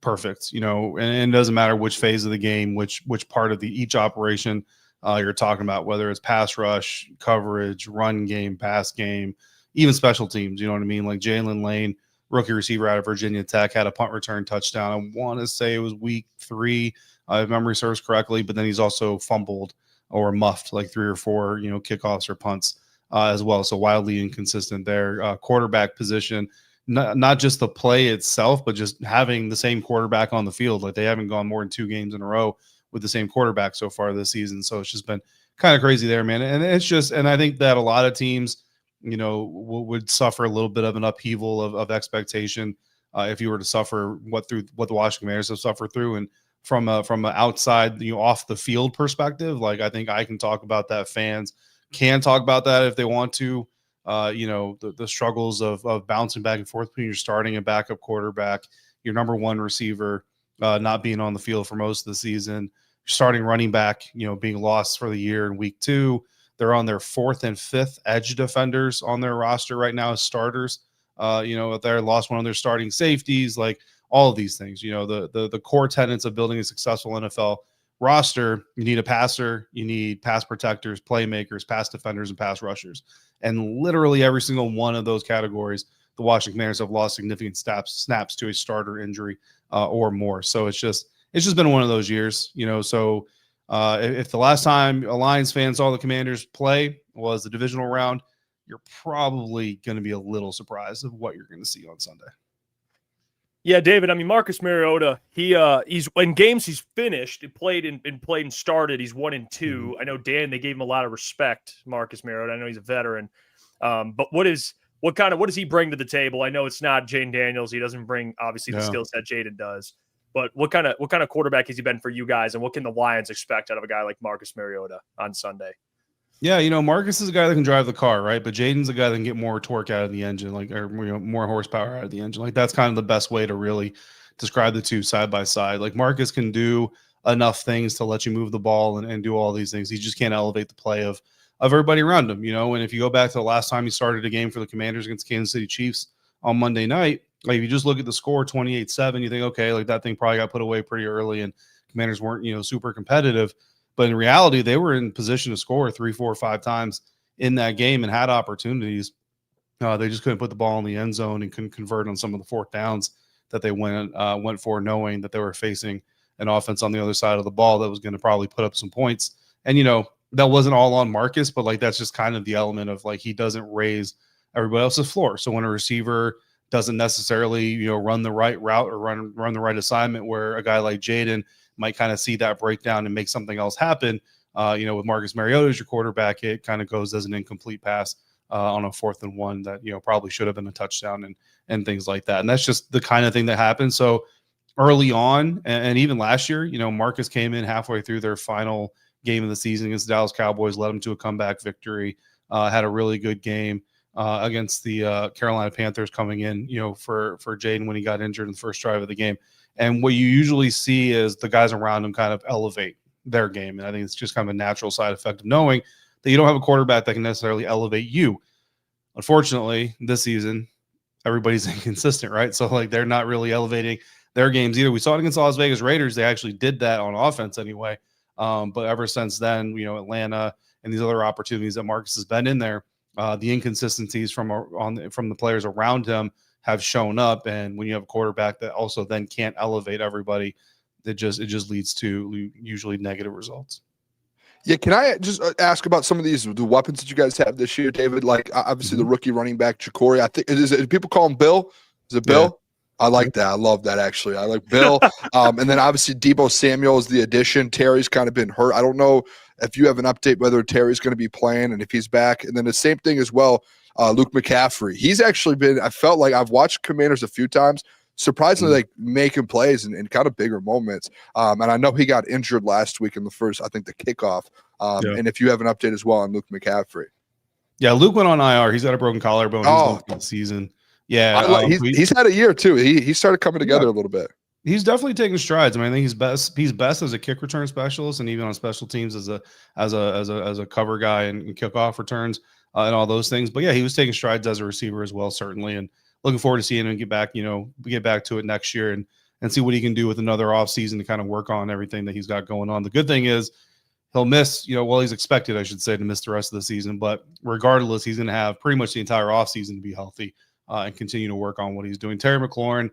perfect. And it doesn't matter which phase of the game, which part of each operation you're talking about, whether it's pass rush, coverage, run game, pass game, even special teams. You know what I mean? Like Jalen Lane, rookie receiver out of Virginia Tech, had a punt return touchdown. I want to say it was week 3, if memory serves correctly, but then he's also fumbled or muffed like 3 or 4, kickoffs or punts as well. So wildly inconsistent there. Quarterback position, not just the play itself, but just having the same quarterback on the field. Like, they haven't gone more than 2 games in a row with the same quarterback so far this season. So it's just been kind of crazy there, man. And I think that a lot of teams, would suffer a little bit of an upheaval of expectation if you were to suffer what the Washington Commanders have suffered through. And from an outside, off the field perspective, like, I think I can talk about that. Fans can talk about that if they want to. The struggles of bouncing back and forth between your starting and backup quarterback, your number 1 receiver not being on the field for most of the season, starting running back, being lost for the year in week 2. They're on their 4th and 5th edge defenders on their roster right now as starters. They lost one of their starting safeties, like all of these things. The core tenets of building a successful NFL roster: you need a passer, you need pass protectors, playmakers, pass defenders, and pass rushers. And literally every single one of those categories, the Washington Commanders have lost significant snaps to a starter injury or more. So it's just been one of those years, So if the last time a Lions fan saw the Commanders play was the divisional round, you're probably going to be a little surprised of what you're going to see on Sunday. Yeah, David. I mean, Marcus Mariota, he's in games he's finished, played and started. He's 1-2. Mm-hmm. I know they gave him a lot of respect, Marcus Mariota. I know he's a veteran. But what does he bring to the table? I know it's not Jaden Daniels. He doesn't bring obviously the skill set Jaden does. But what kind of quarterback has he been for you guys, and what can the Lions expect out of a guy like Marcus Mariota on Sunday? Yeah, Marcus is a guy that can drive the car, right? But Jaden's a guy that can get more torque out of the engine, more horsepower out of the engine. Like, that's kind of the best way to really describe the two side by side. Like, Marcus can do enough things to let you move the ball and do all these things. He just can't elevate the play of everybody around him, And if you go back to the last time he started a game for the Commanders against Kansas City Chiefs on Monday night, like, if you just look at the score, 28-7, you think, okay, like, that thing probably got put away pretty early and Commanders weren't, super competitive. But in reality, they were in position to score 3, 4, 5 times in that game and had opportunities. They just couldn't put the ball in the end zone and couldn't convert on some of the 4th downs that they went for, knowing that they were facing an offense on the other side of the ball that was going to probably put up some points. And, that wasn't all on Marcus, but, like, that's just kind of the element of, like, he doesn't raise everybody else's floor. So when a receiver doesn't necessarily, run the right route or run the right assignment, where a guy like Jaden might kind of see that breakdown and make something else happen. With Marcus Mariota as your quarterback, it kind of goes as an incomplete pass on a 4th and 1 that, probably should have been a touchdown and things like that. And that's just the kind of thing that happens. So early on, and even last year, Marcus came in halfway through their final game of the season against the Dallas Cowboys, led them to a comeback victory, had a really good game against the Carolina Panthers coming in, for Jaden when he got injured in the first drive of the game. And what you usually see is the guys around him kind of elevate their game. And I think it's just kind of a natural side effect of knowing that you don't have a quarterback that can necessarily elevate you. Unfortunately, this season, everybody's inconsistent, right? So, like, they're not really elevating their games either. We saw it against the Las Vegas Raiders. They actually did that on offense anyway. But ever since then, Atlanta and these other opportunities that Marcus has been in there, the inconsistencies from the players around him have shown up. And when you have a quarterback that also then can't elevate everybody, it just leads to usually negative results. Yeah, can I just ask about some of the weapons that you guys have this year, David? Like, obviously the rookie running back Ja'Cory. I think people call him Bill. Is it Bill? Yeah. I like that. I love that, actually. I like Bill. And then obviously Deebo Samuel is the addition. Terry's kind of been hurt. I don't know if you have an update whether Terry's going to be playing and if he's back. And then the same thing as well, Luke McCaffrey. He's actually been – I felt like I've watched Commanders a few times. surprisingly like making plays in kind of bigger moments. And I know he got injured last week in the first, I think the kickoff. And if you have an update as well on Luke McCaffrey. Yeah, Luke went on IR. He's got a broken collarbone. He's done for the season. Yeah, he's had a year too. He started coming together a little bit. He's definitely taking strides. I mean, I think he's best as a kick return specialist, and even on special teams as a cover guy and kickoff returns and all those things. But yeah, he was taking strides as a receiver as well, certainly. And looking forward to seeing him get back to it next year and see what he can do with another offseason to kind of work on everything that he's got going on. The good thing is he'll miss, he's expected, I should say, to miss the rest of the season. But regardless, he's going to have pretty much the entire offseason to be healthy and continue to work on what he's doing. Terry McLaurin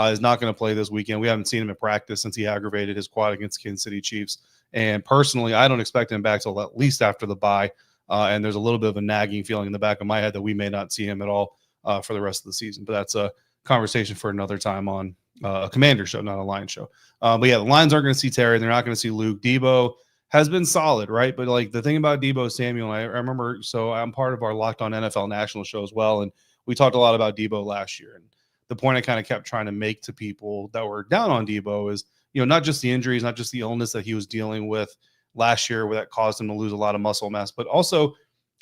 is not going to play this weekend. We haven't seen him at practice since he aggravated his quad against Kansas City Chiefs. And personally, I don't expect him back till at least after the bye. And there's a little bit of a nagging feeling in the back of my head that we may not see him at all for the rest of the season. But that's a conversation for another time on a Commander show, not a Lions show. But yeah, the Lions aren't going to see Terry. They're not going to see Luke. Debo has been solid, right? But like the thing about Debo Samuel, I remember, so I'm part of our Locked On NFL National show as well. And we talked a lot about Debo last year. And the point I kind of kept trying to make to people that were down on Debo is, not just the injuries, not just the illness that he was dealing with last year where that caused him to lose a lot of muscle mass, but also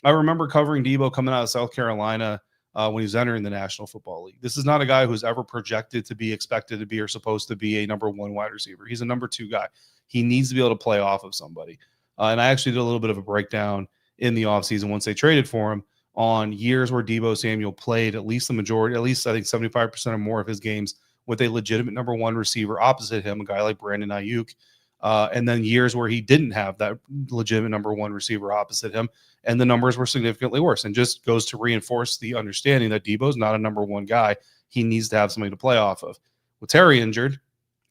I remember covering Debo coming out of South Carolina when he was entering the National Football League. This is not a guy who's ever projected to be, expected to be, or supposed to be a number one wide receiver. He's a number two guy. He needs to be able to play off of somebody. And I actually did a little bit of a breakdown in the offseason once they traded for him on years where Debo Samuel played at least the majority, at least I think 75% or more of his games with a legitimate number one receiver opposite him, a guy like Brandon Ayuk. And then years where he didn't have that legitimate number one receiver opposite him, and the numbers were significantly worse. And just goes to reinforce the understanding that Debo's not a number one guy. He needs to have somebody to play off of. With Terry injured,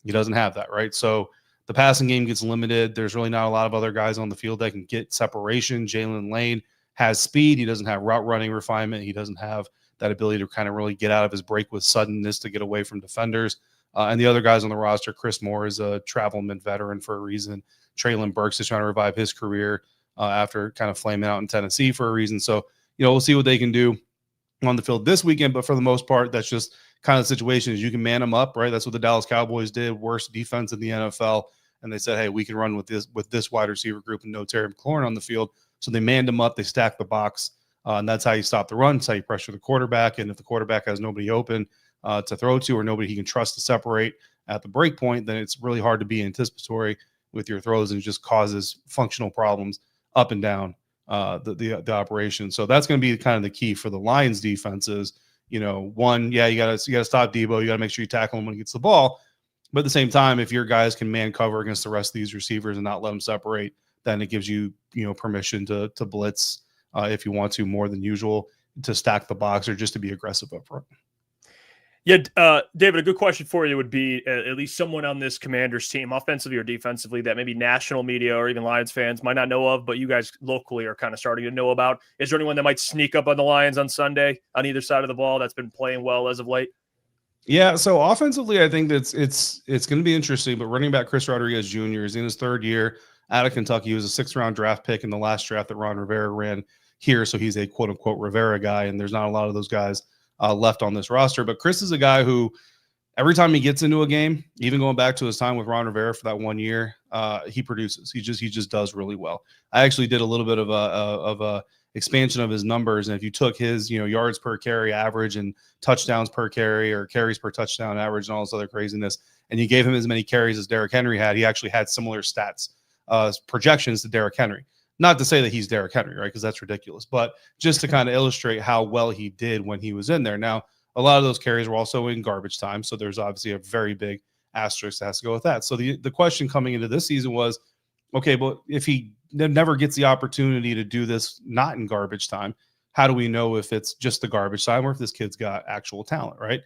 he doesn't have that, right? So the passing game gets limited. There's really not a lot of other guys on the field that can get separation. Jalen Lane has speed. He doesn't have route running refinement. He doesn't have that ability to kind of really get out of his break with suddenness to get away from defenders. And the other guys on the roster, Chris Moore is a travel mid veteran for a reason. Traylon Burks is trying to revive his career after kind of flaming out in Tennessee for a reason. So, we'll see what they can do on the field this weekend. But for the most part, that's just kind of the situation is you can man them up, right? That's what the Dallas Cowboys did. Worst defense in the NFL. And they said, hey, we can run with this wide receiver group and no Terry McLaurin on the field. So they manned them up. They stacked the box. And that's how you stop the run. That's how you pressure the quarterback. And if the quarterback has nobody open to throw to or nobody he can trust to separate at the break point, then it's really hard to be anticipatory with your throws, and it just causes functional problems up and down the operation. So that's going to be kind of the key for the Lions defenses. One, you got to stop Debo. You got to make sure you tackle him when he gets the ball. But at the same time, if your guys can man cover against the rest of these receivers and not let them separate, then it gives you permission to blitz if you want to more than usual, to stack the box or just to be aggressive up front. Yeah, David, a good question for you would be at least someone on this Commanders team, offensively or defensively, that maybe national media or even Lions fans might not know of, but you guys locally are kind of starting to know about. Is there anyone that might sneak up on the Lions on Sunday on either side of the ball that's been playing well as of late? Yeah, so offensively, I think that's it's going to be interesting. But running back Chris Rodriguez Jr. is in his third year out of Kentucky. He was a 6th round draft pick in the last draft that Ron Rivera ran here, so he's a quote unquote Rivera guy, and there's not a lot of those guys left on this roster. But Chris is a guy who every time he gets into a game, even going back to his time with Ron Rivera for that 1 year, he produces. He just does really well. I actually did a little bit of a expansion of his numbers, and if you took his yards per carry average and touchdowns per carry or carries per touchdown average and all this other craziness, and you gave him as many carries as Derrick Henry had, he actually had similar stats projections to Derrick Henry. Not to say that he's Derrick Henry, right? Because that's ridiculous. But just to kind of illustrate how well he did when he was in there. Now, a lot of those carries were also in garbage time. So there's obviously a very big asterisk that has to go with that. So the question coming into this season was, okay, but if he never gets the opportunity to do this not in garbage time, how do we know if it's just the garbage time or if this kid's got actual talent, right?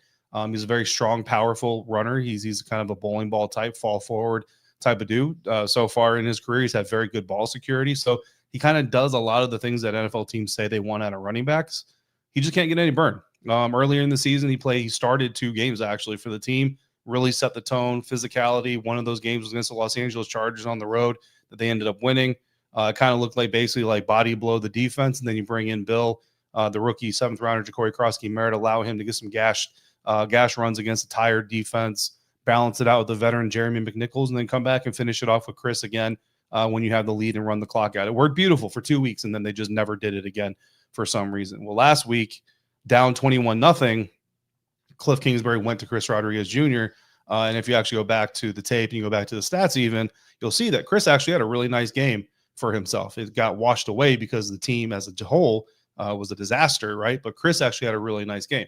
He's a very strong, powerful runner. He's kind of a bowling ball type, fall forward type of dude. So far in his career, he's had very good ball security. So he kind of does a lot of the things that NFL teams say they want out of running backs. He just can't get any burn. Earlier in the season, he started 2 games actually for the team, really set the tone, physicality. One of those games was against the Los Angeles Chargers on the road that they ended up winning. It kind of looked like basically like body blow the defense. And then you bring in Bill, the rookie 7th rounder, Ja'Cory Krosky Merritt, allow him to get some gash gash runs against a tired defense, balance it out with the veteran Jeremy McNichols, and then come back and finish it off with Chris again when you have the lead and run the clock out. It worked beautiful for 2 weeks, and then they just never did it again for some reason. Well, last week, down 21-0, Cliff Kingsbury went to Chris Rodriguez Jr., and if you actually go back to the tape and you go back to the stats even, you'll see that Chris actually had a really nice game for himself. It got washed away because the team as a whole was a disaster, right? But Chris actually had a really nice game.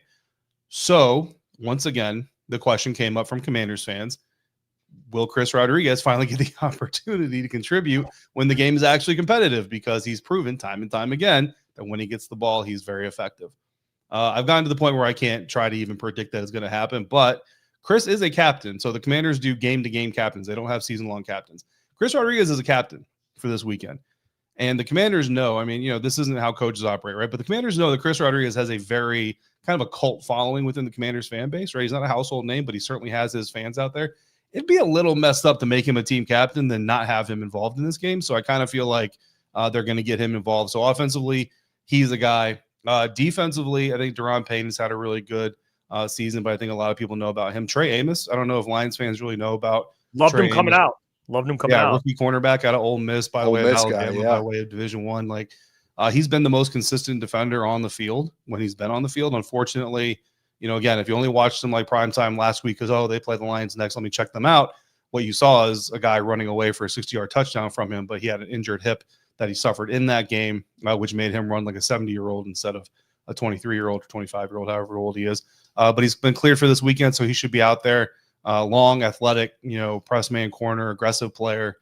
So, once again, the question came up from Commanders fans. Will Chris Rodriguez finally get the opportunity to contribute when the game is actually competitive? Because he's proven time and time again that when he gets the ball, he's very effective. I've gotten to the point where I can't try to even predict that it's going to happen, but Chris is a captain. So the Commanders do game-to-game captains. They don't have season-long captains. Chris Rodriguez is a captain for this weekend. And the Commanders know, I mean, this isn't how coaches operate, right? But the Commanders know that Chris Rodriguez has a very kind of a cult following within the Commanders fan base, right? He's not a household name, but he certainly has his fans out there. It'd be a little messed up to make him a team captain than not have him involved in this game. So I kind of feel like they're going to get him involved. So offensively, he's a guy. Defensively, I think Deron Payne has had a really good season, but I think a lot of people know about him. Trey Amos, I don't know if Lions fans really know about. Loved him coming out. Rookie cornerback out of Ole Miss by way of Alabama, by way of Division I. Like he's been the most consistent defender on the field when he's been on the field. Unfortunately, again, if you only watched them like prime time last week because they play the Lions next, let me check them out. What you saw is a guy running away for a 60-yard touchdown from him, but he had an injured hip that he suffered in that game, which made him run like a 70-year-old instead of a 23-year-old or 25-year-old, however old he is. But he's been cleared for this weekend, so he should be out there. Long, athletic, press man corner, aggressive player.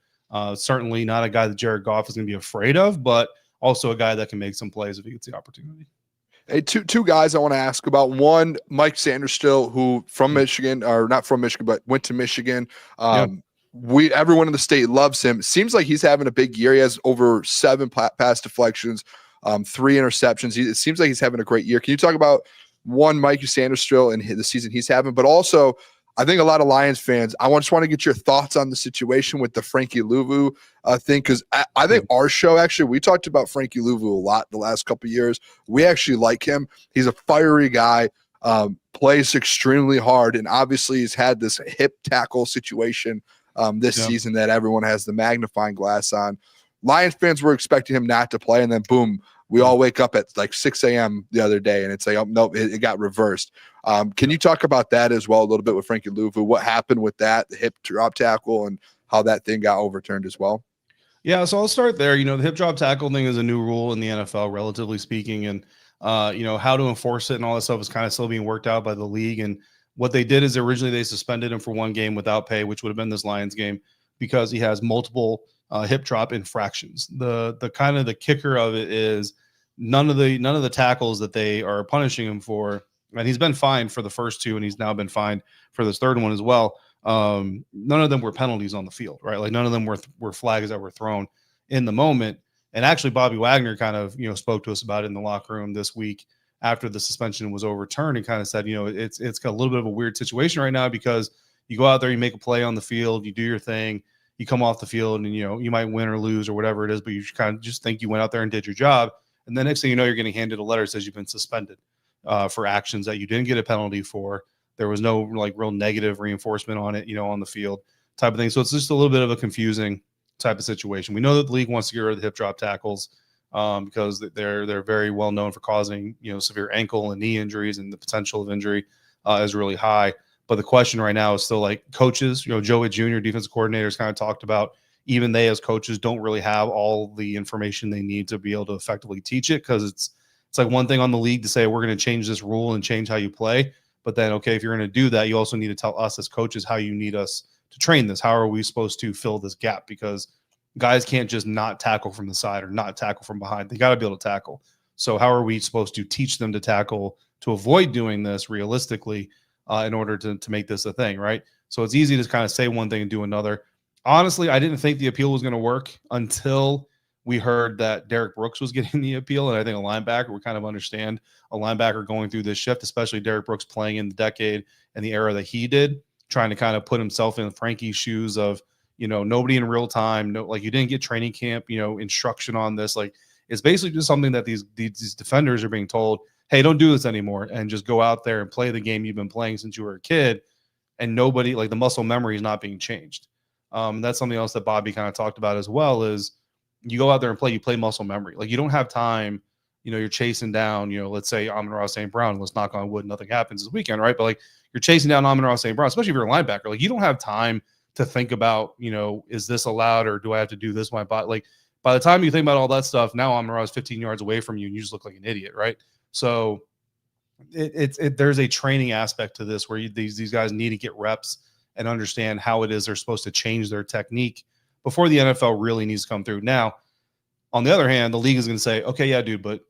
Certainly not a guy that Jared Goff is going to be afraid of, but also a guy that can make some plays if he gets the opportunity. Hey, two guys I want to ask about. One, Mike Sainristil, who from Michigan, or not from Michigan, but went to Michigan. Everyone in the state loves him. Seems like he's having a big year. He has over 7 pass deflections, 3 interceptions. It seems like he's having a great year. Can you talk about one, Mikey Sainristil and the season he's having, but also I think a lot of Lions fans, I just want to get your thoughts on the situation with the Frankie Luvu thing, because I think our show, actually, we talked about Frankie Luvu a lot the last couple of years. We actually like him. He's a fiery guy, plays extremely hard, and obviously he's had this hip tackle situation this season that everyone has the magnifying glass on. Lions fans were expecting him not to play, and then boom, we all wake up at like 6 a.m. the other day, and it's like, oh, no, it got reversed. Can you talk about that as well a little bit with Frankie Luvu? What happened with that, the hip drop tackle, and how that thing got overturned as well? Yeah, so I'll start there. The hip drop tackle thing is a new rule in the NFL, relatively speaking, and how to enforce it and all that stuff is kind of still being worked out by the league. And what they did is originally they suspended him for 1 game without pay, which would have been this Lions game, because he has multiple hip drop infractions. The kind of the kicker of it is none of the tackles that they are punishing him for, and he's been fined for the first 2, and he's now been fined for this 3rd one as well. None of them were penalties on the field, right? Like none of them were flags that were thrown in the moment. And actually, Bobby Wagner kind of spoke to us about it in the locker room this week after the suspension was overturned, and kind of said, it's got a little bit of a weird situation right now, because you go out there, you make a play on the field, you do your thing, you come off the field, and you might win or lose or whatever it is, but you kind of just think you went out there and did your job. And the next thing you know, you're getting handed a letter that says you've been suspended for actions that you didn't get a penalty for. There was no real negative reinforcement on it, on the field type of thing. So it's just a little bit of a confusing type of situation. We know that the league wants to get rid of the hip drop tackles because they're very well known for causing, severe ankle and knee injuries, and the potential of injury is really high. But the question right now is still like coaches, Joe Witt Jr., defensive coordinators, kind of talked about, even they as coaches don't really have all the information they need to be able to effectively teach it, because it's like one thing on the league to say we're going to change this rule and change how you play, but then okay, if you're going to do that, you also need to tell us as coaches how you need us to train this. How are we supposed to fill this gap? Because guys can't just not tackle from the side or not tackle from behind. They got to be able to tackle. So how are we supposed to teach them to tackle to avoid doing this realistically in order to make this a thing, right? So it's easy to kind of say one thing and do another. Honestly, I didn't think the appeal was going to work until we heard that Derek Brooks was getting the appeal. And I think a linebacker would kind of understand a linebacker going through this shift, especially Derek Brooks playing in the decade and the era that he did, trying to kind of put himself in Frankie's shoes of, nobody in real time. No, like you didn't get training camp, instruction on this. Like It's basically just something that these defenders are being told, hey, don't do this anymore, and just go out there and play the game you've been playing since you were a kid. And nobody, like, the muscle memory is not being changed. That's something else that Bobby kind of talked about as well, is you go out there and play, you play muscle memory. Like, you don't have time, you're chasing down, let's say Amon-Ra St. Brown, let's knock on wood, nothing happens this weekend, right? But like, you're chasing down Amon-Ra St. Brown, especially if you're a linebacker. Like, you don't have time to think about, is this allowed, or do I have to do this? My body, like, by the time you think about all that stuff, now Amon-Ra is 15 yards away from you and you just look like an idiot, right? So there's a training aspect to this where these guys need to get reps and understand how it is they're supposed to change their technique before the NFL really needs to come through. Now, on the other hand, the league is going to say, okay, yeah, dude, but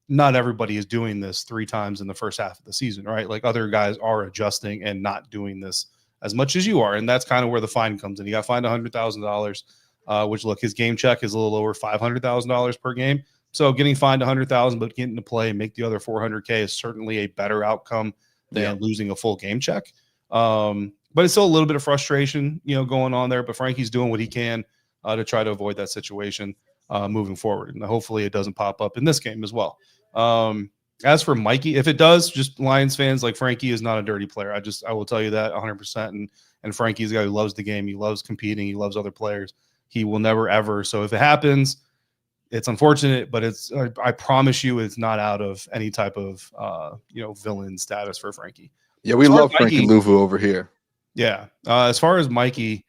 not everybody is doing this 3 times in the first half of the season, right? Like, other guys are adjusting and not doing this as much as you are. And that's kind of where the fine comes in. You got fined $100,000, which, look, his game check is a little over $500,000 per game. So getting fined $100,000, but getting to play and make the other $400K is certainly a better outcome than losing a full game check. But it's still a little bit of frustration, going on there. But Frankie's doing what he can to try to avoid that situation moving forward. And hopefully it doesn't pop up in this game as well. As for Mikey, if it does, just Lions fans, like, Frankie is not a dirty player. I will tell you that 100%. And Frankie's a guy who loves the game. He loves competing. He loves other players. He will never, ever. So if it happens, it's unfortunate, but I promise you, it's not out of any type of, villain status for Frankie. Yeah, we love Frankie Luvu over here. Yeah. As far as Mikey's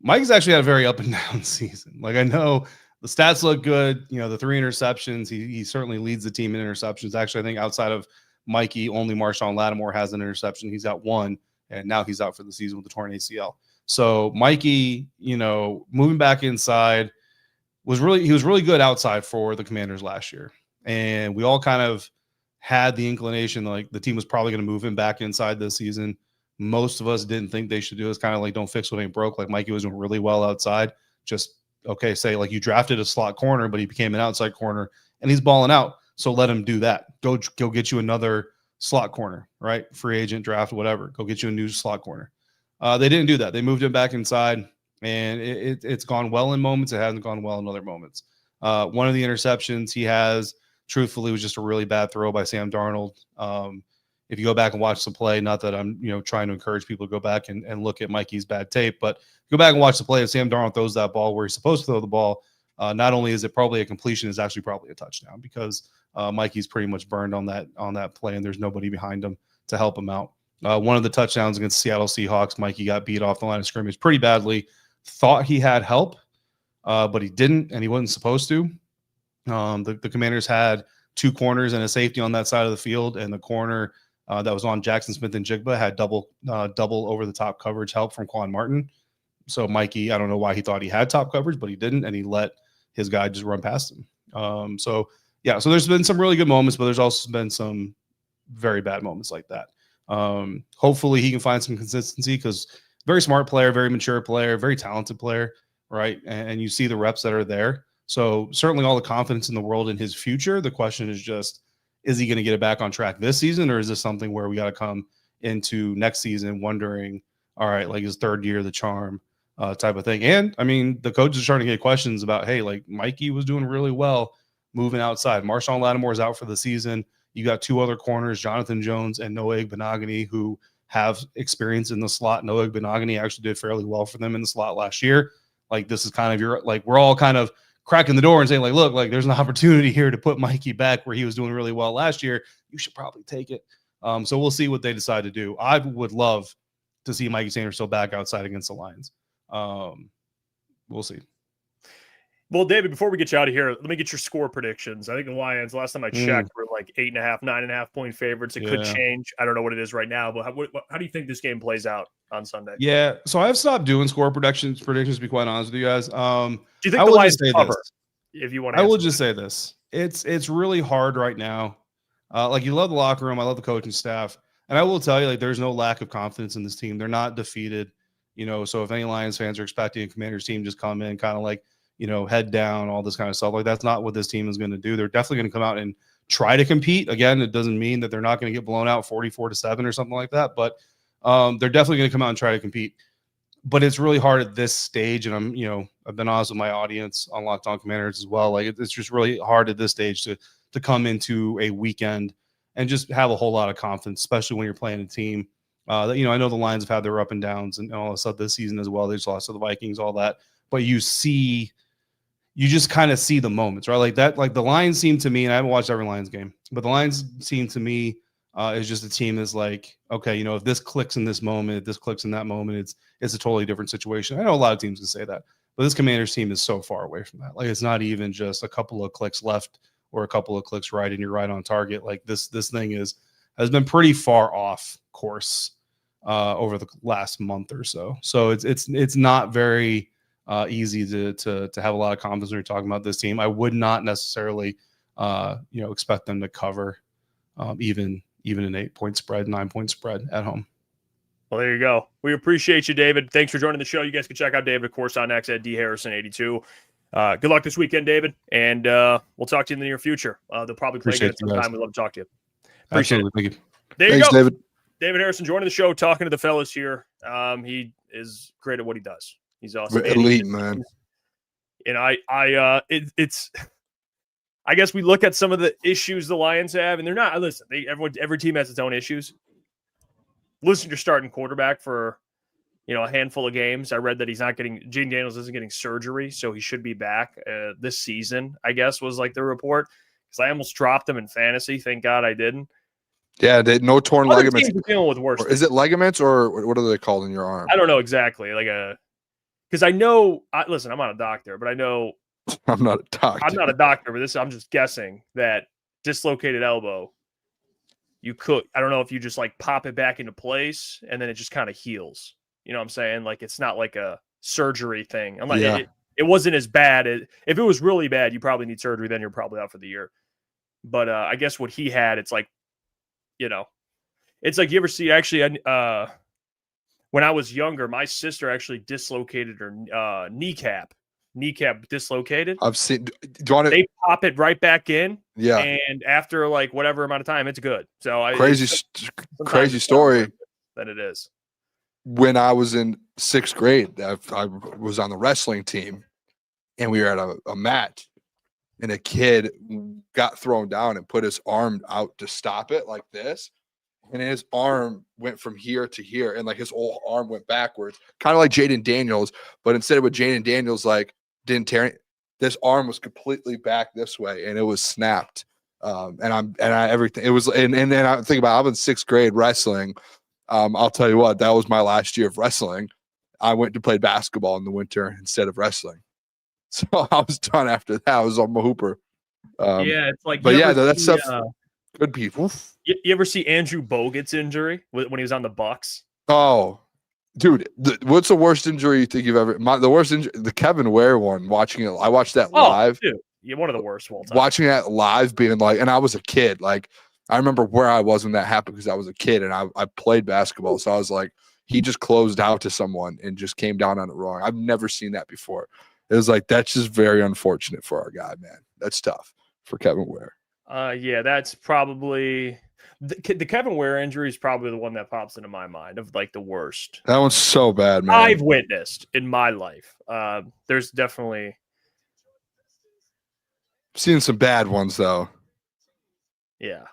actually had a very up and down season. Like, I know the stats look good. The 3 interceptions, he certainly leads the team in interceptions. Actually, I think outside of Mikey, only Marshawn Lattimore has an interception. He's got 1, and now he's out for the season with the torn ACL. So Mikey, moving back inside, he was really good outside for the Commanders last year. And we all kind of had the inclination, like, the team was probably going to move him back inside this season. Most of us didn't think they should do it. It's kind of like, don't fix what ain't broke. Like, Mikey was doing really well outside. Just, okay, say, like, you drafted a slot corner, but he became an outside corner and he's balling out. So let him do that. Go get you another slot corner, right? Free agent, draft, whatever. Go get you a new slot corner. They didn't do that. They moved him back inside. And it's gone well in moments. It hasn't gone well in other moments. One of the interceptions he has, truthfully, was just a really bad throw by Sam Darnold. If you go back and watch the play, not that I'm trying to encourage people to go back and look at Mikey's bad tape, but go back and watch the play. If Sam Darnold throws that ball where he's supposed to throw the ball, not only is it probably a completion, it's actually probably a touchdown, because Mikey's pretty much burned on that play, and there's nobody behind him to help him out. One of the touchdowns against Seattle Seahawks, Mikey got beat off the line of scrimmage pretty badly. Thought he had help, but he didn't, and he wasn't supposed to. The Commanders had 2 corners and a safety on that side of the field, and the corner that was on Jackson Smith and Jigba had double over the top coverage help from Quan Martin. So Mikey, I don't know why he thought he had top coverage, but he didn't, and he let his guy just run past him. So there's been some really good moments, but there's also been some very bad moments like that. Hopefully he can find some consistency, because very smart player, very mature player, very talented player, right? And you see the reps that are there. So certainly all the confidence in the world in his future. The question is just, is he going to get it back on track this season, or is this something where we got to come into next season wondering, all right, like, his 3rd year, the charm type of thing? And, I mean, the coach is starting to get questions about, hey, like, Mikey was doing really well moving outside. Marshawn Lattimore is out for the season. You got 2 other corners, Jonathan Jones and Noah Igbenogany, who have experience in the slot. Noah Igbenogany actually did fairly well for them in the slot last year. Like, this is kind of we're all kind of cracking the door and saying, like, look, like, there's an opportunity here to put Mikey back where he was doing really well last year. You should probably take it. So we'll see what they decide to do. I would love to see Mikey Sainristil back outside against the Lions. We'll see. Well, David, before we get you out of here, let me get your score predictions. I think the Lions, last time I checked, were like 8.5, 9.5 point favorites. It could change. I don't know what it is right now, but how do you think this game plays out on Sunday? Yeah, so I've stopped doing score predictions, to be quite honest with you guys. Do you think the Lions cover? If you want to, I will just say this: it's really hard right now. Like, you love the locker room, I love the coaching staff, and I will tell you, like, there's no lack of confidence in this team. They're not defeated, So if any Lions fans are expecting a Commanders team just come in kind of like, head down, all this kind of stuff, like, that's not what this team is going to do. They're definitely going to come out and try to compete. Again, it doesn't mean that they're not going to get blown out 44-7 or something like that, but they're definitely going to come out and try to compete. but it's really hard at this stage. And I've been honest with my audience on Locked On Commanders as well. Like it's just really hard at this stage to come into a weekend and just have a whole lot of confidence, especially when you're playing a team that, I know the Lions have had their up and downs and all that stuff this season as well. They just lost to the Vikings, all that. But you just kind of see the moments, right? Like that, like the Lions seem to me, and I haven't watched every Lions game, but the Lions seem to me is just a team that's like, okay, if this clicks in this moment, if this clicks in that moment, it's a totally different situation. I know a lot of teams can say that, but this Commanders team is so far away from that. Like it's not even just a couple of clicks left or a couple of clicks right and you're right on target. Like this thing has been pretty far off course over the last month or so. So it's not very easy to have a lot of confidence when you're talking about this team. I would not necessarily expect them to cover even an 8-point spread, 9-point spread at home. Well, there you go. We appreciate you, David. Thanks for joining the show. You guys can check out David, of course, on X at DHarrison82. Good luck this weekend, David, and we'll talk to you in the near future. They'll probably play again sometime. We'd love to talk to you. Appreciate it. Thank you. There you Thanks, go. David. David Harrison joining the show, talking to the fellas here. He is great at what he does. He's awesome. Elite, man. And it's I guess we look at some of the issues the Lions have, and they're not. Listen, every team has its own issues. Listen, you're starting quarterback for a handful of games. I read that Gene Daniels isn't getting surgery, so he should be back this season, I guess was like the report. Because I almost dropped him in fantasy. Thank God I didn't. Yeah, no torn Other ligaments. teams are dealing with worse. Is it ligaments or what are they called in your arm? I don't know exactly. Because I know. Listen, I'm not a doctor, but I know. I'm not a doctor. I'm not a doctor, but I'm just guessing that dislocated elbow. You could. I don't know if you just like pop it back into place and then it just kind of heals. You know what I'm saying? Like it's not like a surgery thing. It wasn't as bad. If it was really bad, you probably need surgery. Then you're probably out for the year. But I guess what he had, it's like, it's like you ever see actually. When I was younger, my sister actually dislocated her kneecap. Kneecap dislocated. I've seen. Do you want to? They pop it right back in. Yeah. And after like whatever amount of time, it's good. So crazy story. Than it is. When I was in 6th grade, I was on the wrestling team, and we were at a match, and a kid got thrown down and put his arm out to stop it like this. And his arm went from here to here, and like his whole arm went backwards, kind of like Jaden Daniels. But instead of what Jaden Daniels like didn't tear it, this arm was completely back this way, and it was snapped. Everything. It was, and then I think about I'm in 6th grade wrestling. I'll tell you what, that was my last year of wrestling. I went to play basketball in the winter instead of wrestling, so I was done after that. I was on my hooper. It's like, but yeah, that stuff. Good people. You ever see Andrew Bogut's injury when he was on the Bucs? Oh, dude, what's the worst injury you think you've ever? The worst injury, the Kevin Ware one. Watching it, I watched that live. Dude, you're one of the worst of all time. Watching that live, being like, and I was a kid. Like, I remember where I was when that happened because I was a kid and I played basketball. So I was like, he just closed out to someone and just came down on it wrong. I've never seen that before. It was like, that's just very unfortunate for our guy, man. That's tough for Kevin Ware. Yeah, that's probably the Kevin Ware injury is probably the one that pops into my mind of like the worst. That one's so bad, man. I've witnessed in my life. There's definitely seen some bad ones though. Yeah,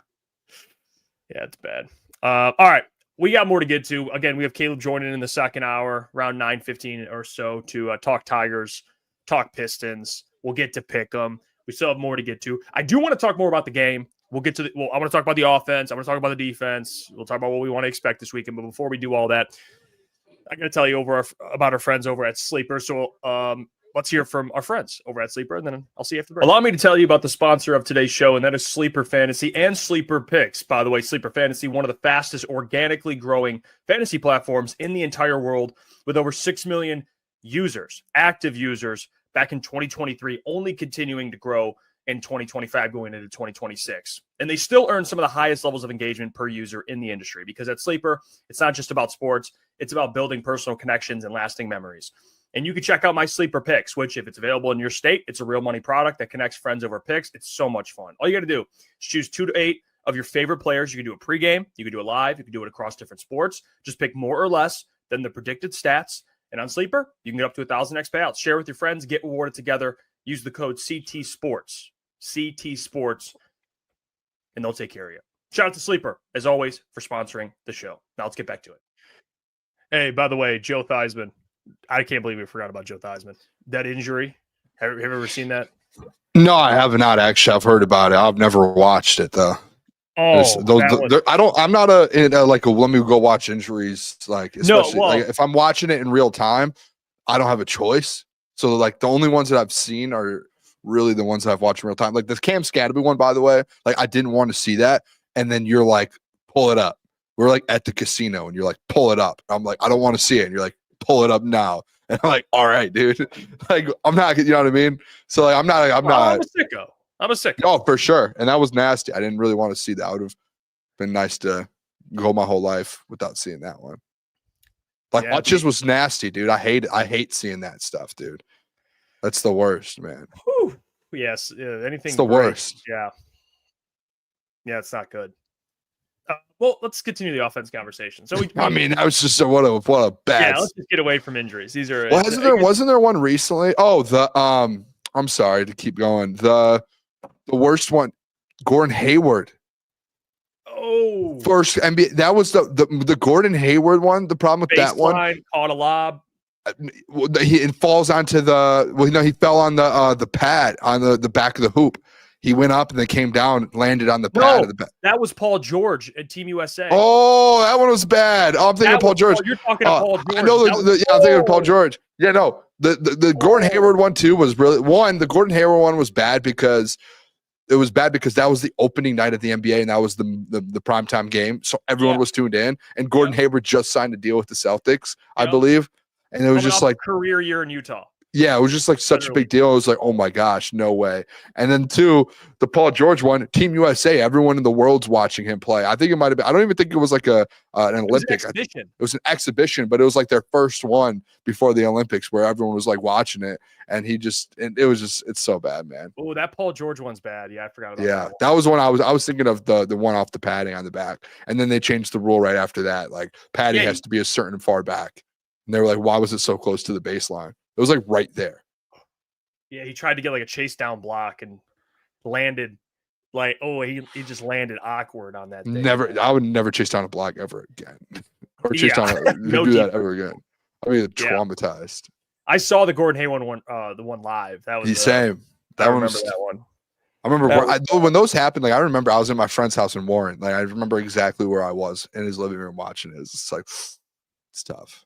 it's bad. All right, we got more to get to. Again, we have Caleb joining in the second hour, around 9:15 or so, to talk Tigers, talk Pistons. We'll get to pick them. We still have more to get to. I do want to talk more about the game. We'll get to I want to talk about the offense. I want to talk about the defense. We'll talk about what we want to expect this weekend. But before we do all that, I'm going to tell you about our friends over at Sleeper. So let's hear from our friends over at Sleeper, and then I'll see you after the break. Allow me to tell you about the sponsor of today's show, and that is Sleeper Fantasy and Sleeper Picks. By the way, Sleeper Fantasy, one of the fastest organically growing fantasy platforms in the entire world, with over 6 million users, active users, back in 2023, only continuing to grow in 2025 going into 2026. And they still earn some of the highest levels of engagement per user in the industry, because at Sleeper, it's not just about sports, it's about building personal connections and lasting memories. And you can check out my Sleeper Picks, which if it's available in your state, it's a real money product that connects friends over picks. It's so much fun. All you got to do is choose 2 to 8 of your favorite players. You can do a pregame, you can do it live, you can do it across different sports. Just pick more or less than the predicted stats, And on Sleeper, you can get up to 1,000x payouts. Share with your friends, get rewarded together. Use the code CT Sports, and they'll take care of you. Shout out to Sleeper, as always, for sponsoring the show. Now let's get back to it. Hey, by the way, Joe Theismann. I can't believe we forgot about Joe Theismann. That injury. Have you ever seen that? No, I have not actually. I've heard about it. I've never watched it though. I'm not like a let me go watch injuries. Like, especially like if I'm watching it in real time, I don't have a choice. So like the only ones that I've seen are really the ones that I've watched in real time. Like the Cam Scadby one, by the way, like I didn't want to see that. And then you're like, pull it up. We're like at the casino and you're like, pull it up. I'm like, I don't want to see it. And you're like, pull it up now. And I'm like, all right, dude. Like, I'm not, you know what I mean? So like, I'm not. I'm a sicko. Oh, for sure. And that was nasty. I didn't really want to see that. Would have been nice to go my whole life without seeing that one. Like, Hutches was nasty, dude. I hate seeing that stuff, dude. That's the worst, man. Whew. Yes. Anything. It's the worst. Yeah. Yeah, it's not good. Well, let's continue the offense conversation. So I mean, that was just what a bad. Yeah, let's just get away from injuries. These are. Well, wasn't there one recently? Oh, I'm sorry to keep going. The worst one, Gordon Hayward. Oh, first NBA. That was the Gordon Hayward one. The problem with that one, caught a lob. He falls onto he fell on the pad on the back of the hoop. He went up and then came down, landed on the pad of the back. That was Paul George at Team USA. Oh, that one was bad. Oh, I'm thinking of Paul George. You're talking about Paul George. I know I'm thinking of Paul George. Yeah, no. The Gordon Hayward one too was really the Gordon Hayward one was bad because that was the opening night of the NBA and that was the primetime game. So everyone was tuned in. And Gordon Hayward just signed a deal with the Celtics, I believe. And it was just like career year in Utah. Yeah, it was just like such a big deal. It was like, oh my gosh, no way. And then two, the Paul George one, Team USA, everyone in the world's watching him play. I think it might have been. I don't even think it was like an Olympic. It was an exhibition, but it was like their first one before the Olympics, where everyone was like watching it, and it's so bad, man. Oh, that Paul George one's bad. Yeah, I forgot about that. Yeah, that was one I was thinking of the one off the padding on the back, and then they changed the rule right after that. Like padding has to be a certain far back, and they were like, why was it so close to the baseline? It was like right there. Yeah, he tried to get like a chase down block and landed like, he just landed awkward on that thing. I would never chase down a block ever again. Or chase down do that ever again. I mean, traumatized. I saw the Gordon Hayward one, the one live. That was the same. I remember that one. I remember when those happened. Like I remember I was in my friend's house in Morton. Like I remember exactly where I was in his living room watching it. It's like it's tough.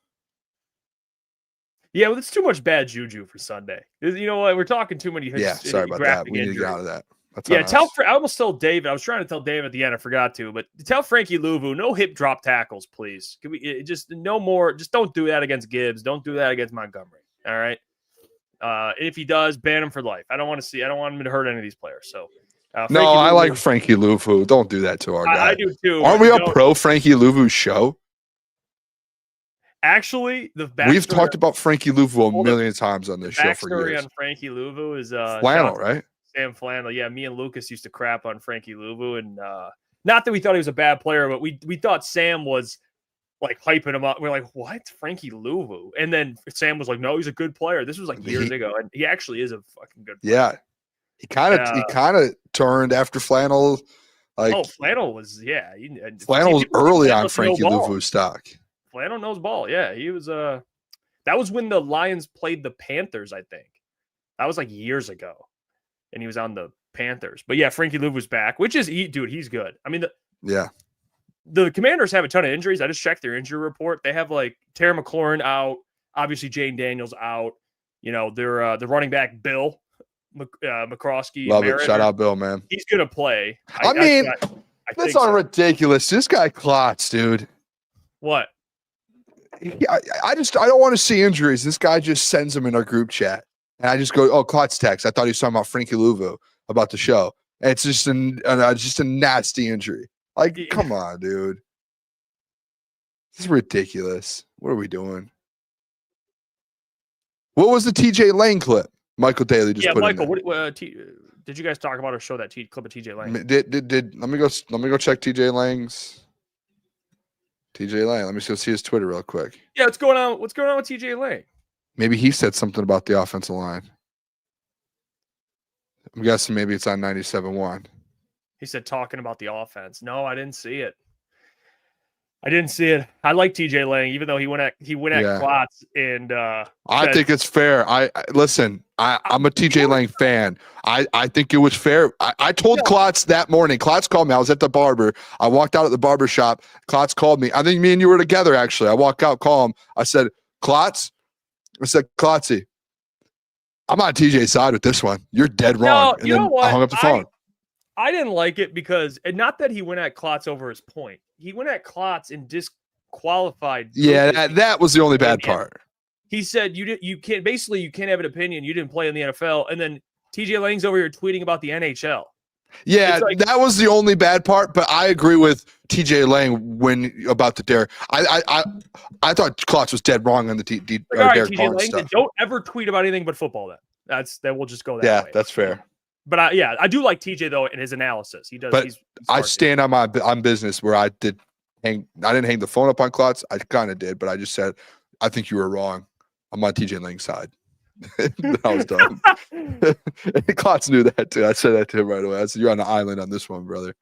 Yeah, well, it's too much bad juju for Sunday. You know what? We're talking too many. Yeah, sorry about that. We need to get out of that. I almost told David. I was trying to tell David at the end. I forgot to, but tell Frankie Luvu no hip drop tackles, please. Can we just no more? Just don't do that against Gibbs. Don't do that against Montgomery. All right. If he does, ban him for life. I don't want him to hurt any of these players. So. No, I like Frankie Luvu. Don't do that to our guy. I do too. Aren't we a pro Frankie Luvu show? Actually, we've talked about Frankie Luvu a million times on this show for years. Backstory on Frankie Luvu is Flannel, right? Sam Flannel. Yeah, me and Lukas used to crap on Frankie Luvu, and not that we thought he was a bad player, but we thought Sam was like hyping him up. We're like, what, Frankie Luvu? And then Sam was like, no, he's a good player. This was like years ago, and he actually is a fucking good player. Yeah, he kind of turned after Flannel. Like, Flannel was Flannel was early on Frankie Luvu's stock. Flannel knows ball. Yeah, he was. That was when the Lions played the Panthers, I think. That was like years ago, and he was on the Panthers. But yeah, Frankie Luvu was back, which is, dude, he's good. I mean, the Commanders have a ton of injuries. I just checked their injury report. They have like Terry McLaurin out, obviously Jane Daniels out. You know, they're the running back Bill McCroskey. Love it. Shout out Bill, man. He's gonna play. I mean, that's all ridiculous. This guy Klotz, dude. What? I don't want to see injuries. This guy just sends them in our group chat. And I just go, oh, Klotz text. I thought he was talking about Frankie Luvu about the show. And it's just a nasty injury. Like, come on, dude. This is ridiculous. What are we doing? What was the TJ Lane clip? Michael Daly just put Michael, did you guys talk about or show that clip of TJ Lane? Let me go check TJ TJ Lang. Let me go see his Twitter real quick. Yeah, what's going on? What's going on with TJ Lang? Maybe he said something about the offensive line. I'm guessing maybe it's on 97.1. He said talking about the offense. No, I didn't see it. I like TJ Lang, even though he went at Klotz and I think it's fair. Listen. I'm a TJ Lang fan. I think it was fair. I told Klotz that morning. Klotz called me. I was at the barber. I walked out at the barber shop. Klotz called me. I think me and you were together, actually. I walked out, call him. I said, Klotz? I said, Klotzy, I'm on TJ's side with this one. You're dead wrong. No, you know what? I hung up the phone. I didn't like it because, and not that he went at Klotz over his point. He went at Klotz and disqualified. Yeah, that was the only bad part. He said you can't have an opinion. You didn't play in the NFL, and then TJ Lang's over here tweeting about the NHL. Yeah, that was the only bad part. But I agree with TJ Lang about the Derek. I thought Klotz was dead wrong on the Derek Barnes stuff. Don't ever tweet about anything but football. Then we'll just go that way. Yeah, that's fair. But I do like TJ though in his analysis. He does. But I stand on business where I didn't hang the phone up on Klotz. I kind of did, but I just said I think you were wrong. I'm on TJ Lang's side. I was done. Klotz knew that too. I said that to him right away. I said, "You're on the island on this one, brother."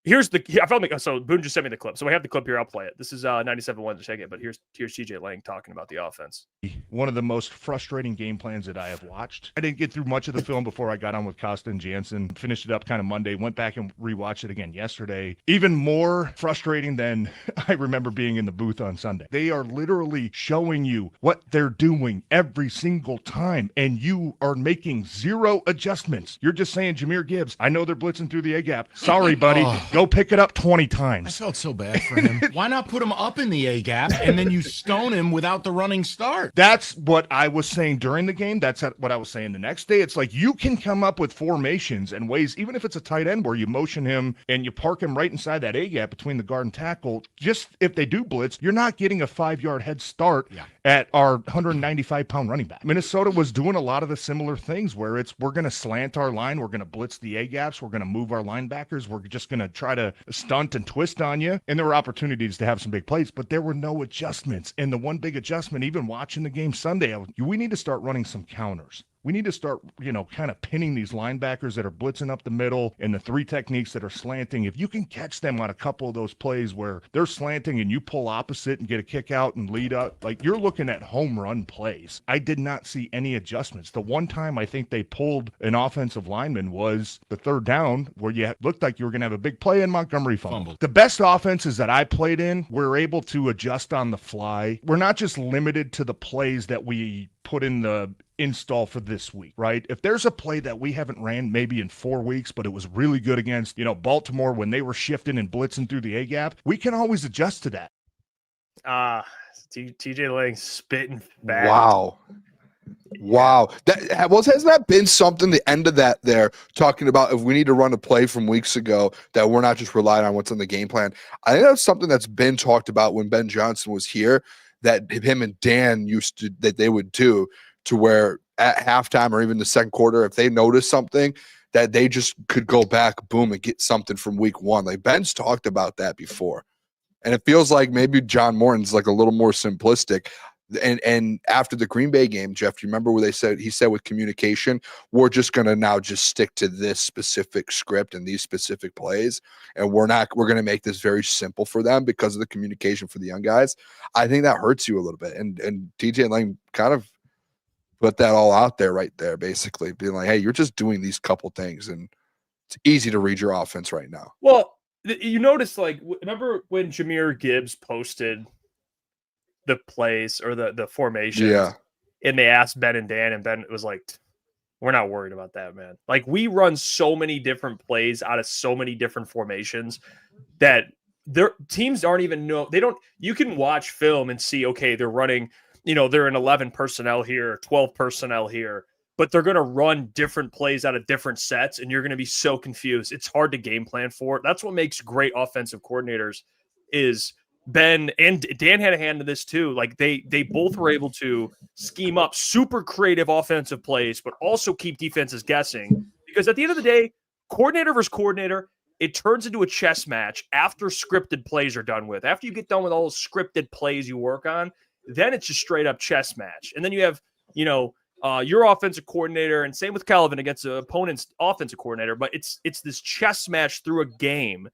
So Boone just sent me the clip. So we have the clip here. I'll play it. This is 97.1 to check it. But here's TJ Lang talking about the offense. One of the most frustrating game plans that I have watched. I didn't get through much of the film before I got on with Costa and Jansen. Finished it up kind of Monday. Went back and rewatched it again yesterday. Even more frustrating than I remember being in the booth on Sunday. They are literally showing you what they're doing every single time, and you are making zero adjustments. You're just saying, Jahmyr Gibbs, I know they're blitzing through the A-gap. Sorry, buddy. Go pick it up 20 times. I felt so bad for him. Why not put him up in the A-gap and then you stone him without the running start? That's what I was saying during the game. That's what I was saying the next day. It's like you can come up with formations and ways, even if it's a tight end where you motion him and you park him right inside that A-gap between the guard and tackle. Just if they do blitz, you're not getting a 5-yard head start at our 195-pound running back. Minnesota was doing a lot of the similar things where we're going to slant our line, we're going to blitz the A-gaps, we're going to move our linebackers, we're just going to try to stunt and twist on you. And there were opportunities to have some big plays, but there were no adjustments. And the one big adjustment, even watching the game Sunday, we need to start running some counters. We need to start, kind of pinning these linebackers that are blitzing up the middle and the three techniques that are slanting. If you can catch them on a couple of those plays where they're slanting and you pull opposite and get a kick out and lead up, like you're looking at home run plays. I did not see any adjustments. The one time I think they pulled an offensive lineman was the third down where you looked like you were going to have a big play and Montgomery fumbled. The best offenses that I played in, we're able to adjust on the fly. We're not just limited to the plays that we put in the install for this week, right? If there's a play that we haven't ran maybe in 4 weeks, but it was really good against, Baltimore when they were shifting and blitzing through the A-gap, we can always adjust to that. TJ Lang spitting back. Wow. Hasn't that been something, the end of that there, talking about if we need to run a play from weeks ago, that we're not just relying on what's in the game plan? I think that's something that's been talked about when Ben Johnson was here, that him and Dan that they would do, to where at halftime or even the second quarter, if they notice something, that they just could go back, boom, and get something from week one. Like Ben's talked about that before. And it feels like maybe John Morton's like a little more simplistic. And after the Green Bay game, Jeff, you remember where he said with communication, we're just going to now just stick to this specific script and these specific plays. And we're going to make this very simple for them because of the communication for the young guys. I think that hurts you a little bit. And TJ Lang kind of put that all out there right there, basically being like, hey, you're just doing these couple things and it's easy to read your offense right now. Well, you notice, like, remember when Jahmyr Gibbs posted the plays or the formations, and they asked Ben and Dan, and Ben was like, we're not worried about that, man. Like, we run so many different plays out of so many different formations that their teams aren't even you can watch film and see, okay, they're running, they're in 11 personnel here, 12 personnel here, but they're going to run different plays out of different sets, and you're going to be so confused. It's hard to game plan for it. That's what makes great offensive coordinators. Is Ben and Dan had a hand in this too. Like they both were able to scheme up super creative offensive plays, but also keep defenses guessing. Because at the end of the day, coordinator versus coordinator, it turns into a chess match after scripted plays are done with. After you get done with all those scripted plays you work on, then it's just straight up chess match. And then you have, your offensive coordinator, and same with Calvin against the opponent's offensive coordinator. But it's this chess match through a game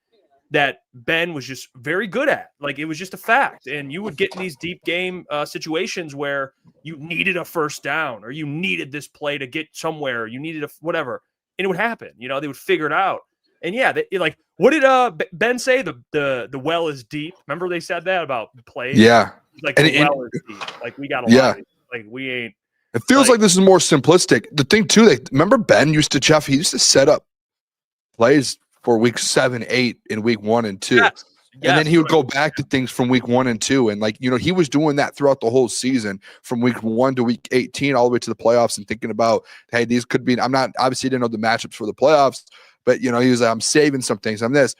that Ben was just very good at. Like, it was just a fact. And you would get in these deep game situations where you needed a first down, or you needed this play to get somewhere, you needed whatever, and it would happen. They would figure it out. And yeah, what did Ben say? The well is deep. Remember they said that about plays? Yeah. Like, the well is deep. Like, we got a lot. Like, we ain't. It feels like this is more simplistic. The thing too, remember Ben used to set up plays for week 7, 8 in week 1 and 2. Yes. And then he would go back to things from week 1 and 2. And he was doing that throughout the whole season from week 1 to week 18, all the way to the playoffs, and thinking about, hey, these could be, I'm not, obviously didn't know the matchups for the playoffs, but he was like, I'm saving some things. I'm this.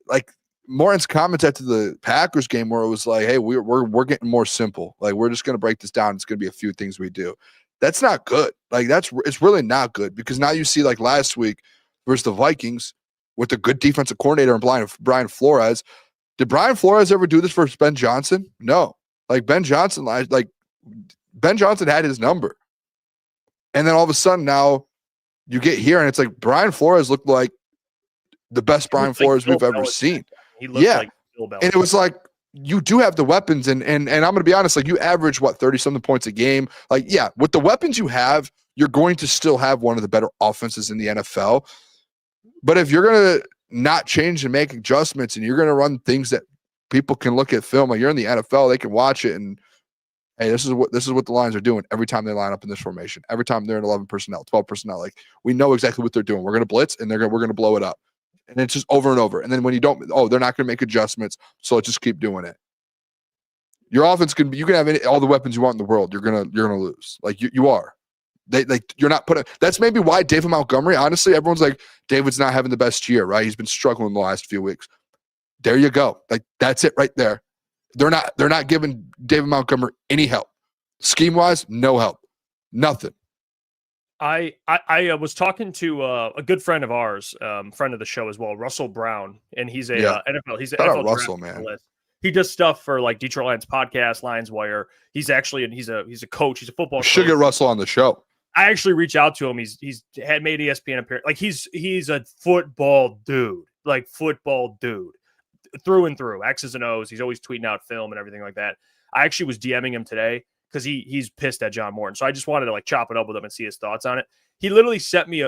Like, Morton's comments after the Packers game, where it was like, hey, we're getting more simple. Like, we're just going to break this down. It's going to be a few things we do. That's not good. Like, it's really not good, because now you see, like last week versus the Vikings with a good defensive coordinator and Brian Flores. Did Brian Flores ever do this versus Ben Johnson? No. Like, Ben Johnson had his number. And then all of a sudden now you get here and it's like Brian Flores looked like the best Brian Flores we've ever seen. He looked like Bill Belichick. And it was like, you do have the weapons, and I'm going to be honest, like, you average 30-something points a game. Like, yeah, with the weapons you have, you're going to still have one of the better offenses in the NFL. But if you're going to not change and make adjustments, and you're going to run things that people can look at film, like, you're in the NFL, they can watch it, and hey, this is what the Lions are doing every time they line up in this formation. Every time they're in 11 personnel, 12 personnel, like, we know exactly what they're doing. We're going to blitz, and we're going to blow it up. And it's just over and over. And then when you don't, they're not going to make adjustments, so let's just keep doing it. Your offense you can have all the weapons you want in the world. You're gonna lose. Like, you are. You're not putting. That's maybe why David Montgomery. Honestly, everyone's like, David's not having the best year, right? He's been struggling the last few weeks. There you go. Like, that's it right there. They're not giving David Montgomery any help. Scheme wise, no help. Nothing. I was talking to a good friend of ours, friend of the show as well, Russell Brown, and he's a NFL. He's an NFL Russell, man. He does stuff for, like, Detroit Lions podcast, Lions Wire. He's actually he's a coach. He's a football coach. Should get Russell on the show. I actually reached out to him. He's had made ESPN appearance. Like, he's a football dude, like, football dude through and through, X's and O's. He's always tweeting out film and everything like that. I actually was DMing him today because he's pissed at John Morton. So I just wanted to, like, chop it up with him and see his thoughts on it. He literally sent me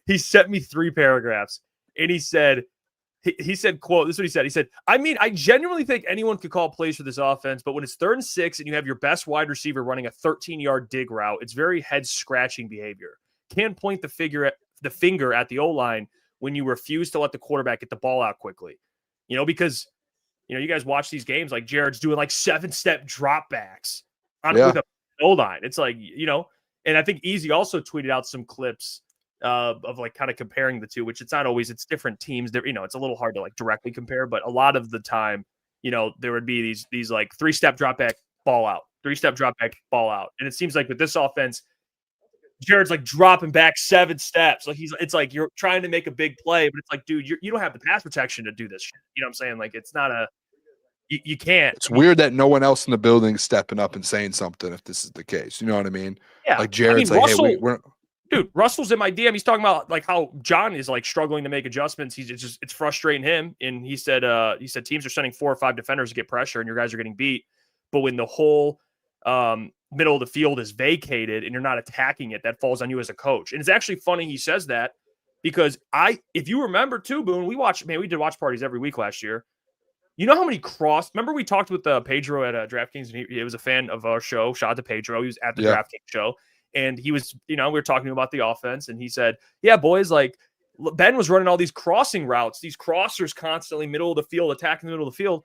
he sent me 3 paragraphs, and he said, quote, this is what he said. He said, I genuinely think anyone could call plays for this offense, but when it's 3rd and 6 and you have your best wide receiver running a 13-yard dig route, it's very head-scratching behavior. Can't point the finger at the O-line when you refuse to let the quarterback get the ball out quickly. Because, you guys watch these games, like, Jared's doing, like, 7-step dropbacks with an O-line. It's like, and I think Easy also tweeted out some clips of, like, kind of comparing the two, which it's not always, it's different teams. It's a little hard to, like, directly compare, but a lot of the time, there would be these like 3-step drop back, ball out, 3-step drop back, ball out. And it seems like with this offense, Jared's, like, dropping back 7 steps. Like, it's like you're trying to make a big play, but it's like, dude, you don't have the pass protection to do this shit. You know what I'm saying? Like, it's not you can't. It's weird that no one else in the building is stepping up and saying something if this is the case. You know what I mean? Yeah. Like, Jared's Russell, hey, we're dude, Russell's in my DM. He's talking about, like, how John is, like, struggling to make adjustments. It's frustrating him. And he said teams are sending 4 or 5 defenders to get pressure, and your guys are getting beat. But when the whole middle of the field is vacated and you're not attacking it, that falls on you as a coach. And it's actually funny he says that, because if you remember too, Boone, we did watch parties every week last year. You know how many remember we talked with Pedro at DraftKings, and he was a fan of our show. Shout out to Pedro. He was at the DraftKings show. And he was, we were talking about the offense, and he said, yeah, boys, like, Ben was running all these crossing routes, these crossers constantly middle of the field, attacking the middle of the field.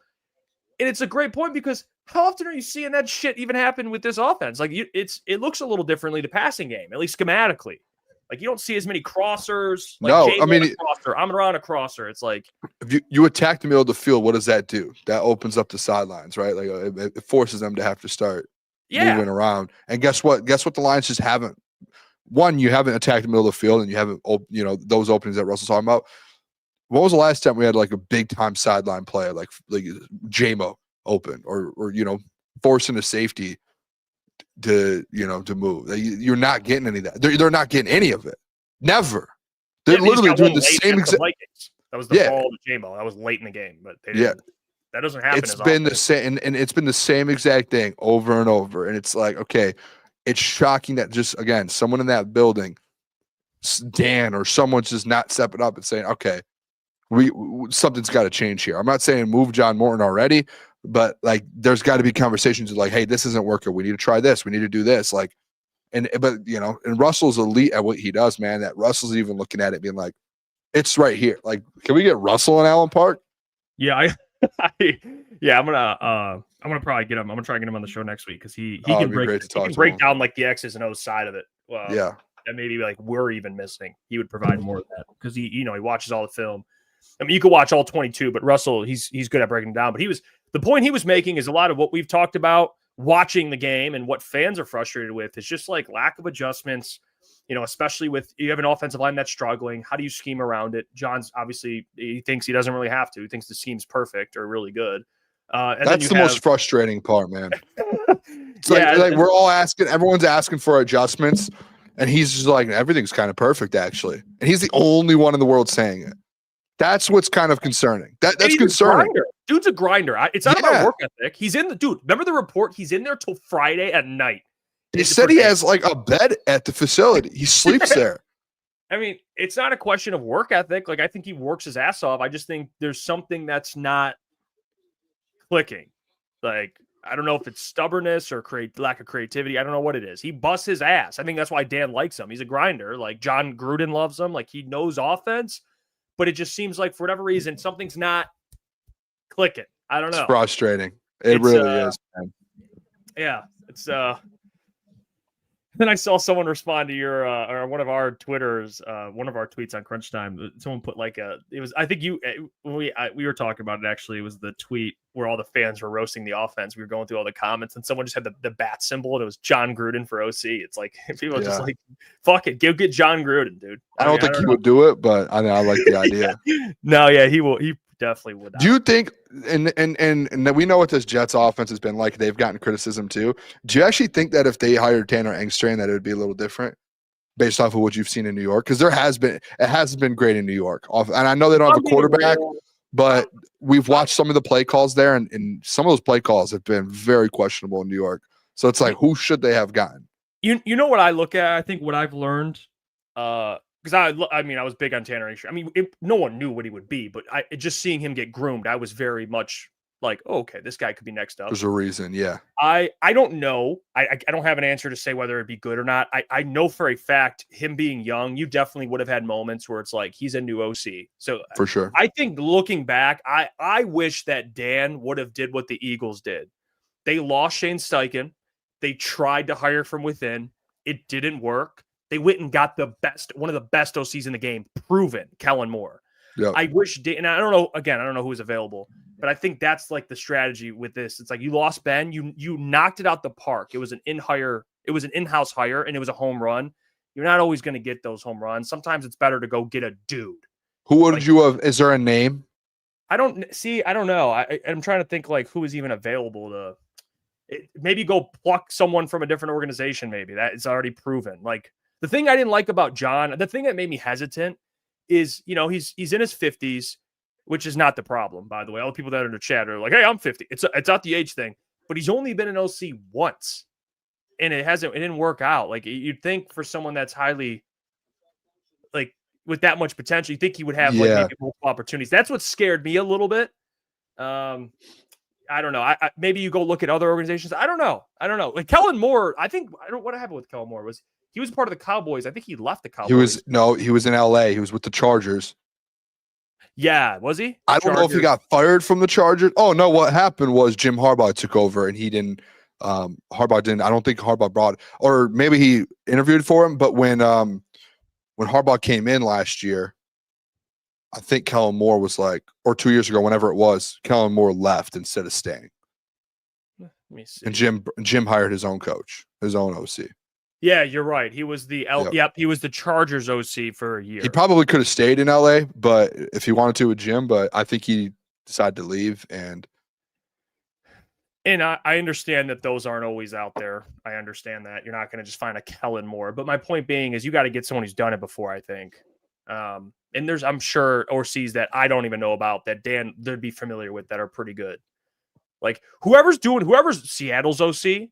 And it's a great point, because how often are you seeing that shit even happen with this offense? Like, it looks a little differently, the passing game, at least schematically. Like, you don't see as many crossers. Like, no, Jay, I mean, I'm around a crosser. It's like, if you attack the middle of the field, what does that do? That opens up the sidelines, right? Like, it forces them to have to start moving around. And guess what? The Lions just haven't. One, you haven't attacked the middle of the field, and you haven't, those openings that Russell's talking about. When was the last time we had like a big time sideline player like JMO open or forcing a safety to move? You're not getting any of that. They're not getting any of it. Never. They're literally doing the same exact. That was the ball to JMO. That was late in the game, but they didn't. That doesn't happen. It's been the same, and it's been the same exact thing over and over. And it's like, okay, it's shocking that just again, someone in that building, Dan or someone's just not stepping up and saying, okay, something's got to change here. I'm not saying move John Morton already, but like there's got to be conversations like, hey, this isn't working. We need to try this. We need to do this. Like, and Russell's elite at what he does, man. That Russell's even looking at it, being like, it's right here. Like, can we get Russell in Allen Park? Yeah, I'm gonna probably get him. I'm gonna try to get him on the show next week because he can break down like the X's and O's side of it. That maybe like we're even missing. He would provide more of that because he watches all the film. I mean, you could watch all 22, but Russell, he's good at breaking it down. But the point he was making is a lot of what we've talked about watching the game and what fans are frustrated with is just like lack of adjustments, especially with you have an offensive line that's struggling. How do you scheme around it? John's obviously, he thinks he doesn't really have to. He thinks the scheme's perfect or really good. That's the most frustrating part, man. It's like we're all everyone's asking for adjustments, and he's just like, everything's kind of perfect, actually. And he's the only one in the world saying it. That's what's kind of concerning. That's concerning. Dude's a grinder. It's not about work ethic. Remember the report? He's in there till Friday at night. He said he has like a bed at the facility. He sleeps there. I mean, it's not a question of work ethic. Like, I think he works his ass off. I just think there's something that's not clicking. Like, I don't know if it's stubbornness or lack of creativity. I don't know what it is. He busts his ass. I think that's why Dan likes him. He's a grinder. Like, John Gruden loves him. Like, he knows offense. But it just seems like for whatever reason, something's not clicking. I don't know. It's frustrating. It really is, man. Yeah. It's Then I saw someone respond to your or one of our Twitters, one of our tweets on Crunch Time. Someone put like I think we were talking about it actually. It was the tweet where all the fans were roasting the offense. We were going through all the comments, and someone just had the bat symbol, and it was John Gruden for OC. It's like people are just like, fuck it, go get John Gruden, dude. I don't think he would do it, but I like the idea. No, yeah, he will. He definitely would. Do you think? And we know what this Jets offense has been like. They've gotten criticism too. Do you actually think that if they hired Tanner Engstrand, that it would be a little different based off of what you've seen in New York? Because it hasn't been great in New York. And I know they don't have a quarterback, but we've watched some of the play calls there, and some of those play calls have been very questionable in New York. So it's like, who should they have gotten? You know what I look at? I think what I've learned, because I was big on Tanner Engstrand. I mean, no one knew what he would be, but just seeing him get groomed, I was very much like, oh, okay, this guy could be next up. There's a reason, yeah. I don't know. I don't have an answer to say whether it'd be good or not. I know for a fact, him being young, you definitely would have had moments where it's like he's a new OC. So for sure, I think looking back, I wish that Dan would have did what the Eagles did. They lost Shane Steichen. They tried to hire from within. It didn't work. They went and got one of the best OCs in the game, proven, Kellen Moore. Yep. I wish, and I don't know who was available, but I think that's like the strategy with this. It's like you lost Ben, you knocked it out the park. It was an in-house hire, and it was a home run. You're not always going to get those home runs. Sometimes it's better to go get a dude. Who would you have? Is there a name? I don't know. I'm trying to think like who is even available to. Maybe go pluck someone from a different organization. Maybe that is already proven. Like the thing I didn't like about John, the thing that made me hesitant is, he's in his 50s, which is not the problem, by the way. All the people that are in the chat are like, hey, I'm 50. It's not the age thing, but he's only been an OC once, and it didn't work out. Like you'd think for someone that's highly like with that much potential, you think he would have like maybe multiple opportunities. That's what scared me a little bit. I don't know. Maybe you go look at other organizations. I don't know. Like Kellen Moore, what happened with Kellen Moore was he was part of the Cowboys. I think he left the Cowboys. He was in LA. He was with the Chargers. Yeah, was he? I don't know if he got fired from the Chargers. Oh no, what happened was Jim Harbaugh took over and he didn't. Harbaugh didn't. I don't think Harbaugh brought, or maybe he interviewed for him. But when Harbaugh came in last year, I think Kellen Moore was like, or 2 years ago, whenever it was, Kellen Moore left instead of staying. Let me see. And Jim hired his own coach, his own OC. Yeah, you're right. He was the he was the Chargers OC for a year. He probably could have stayed in LA, but if he wanted to with Jim, but I think he decided to leave. And I understand that those aren't always out there. I understand that. You're not going to just find a Kellen Moore. But my point being is you got to get someone who's done it before, I think. And there's, I'm sure, OCs that I don't even know about that Dan they'd be familiar with that are pretty good. Like whoever's Seattle's OC,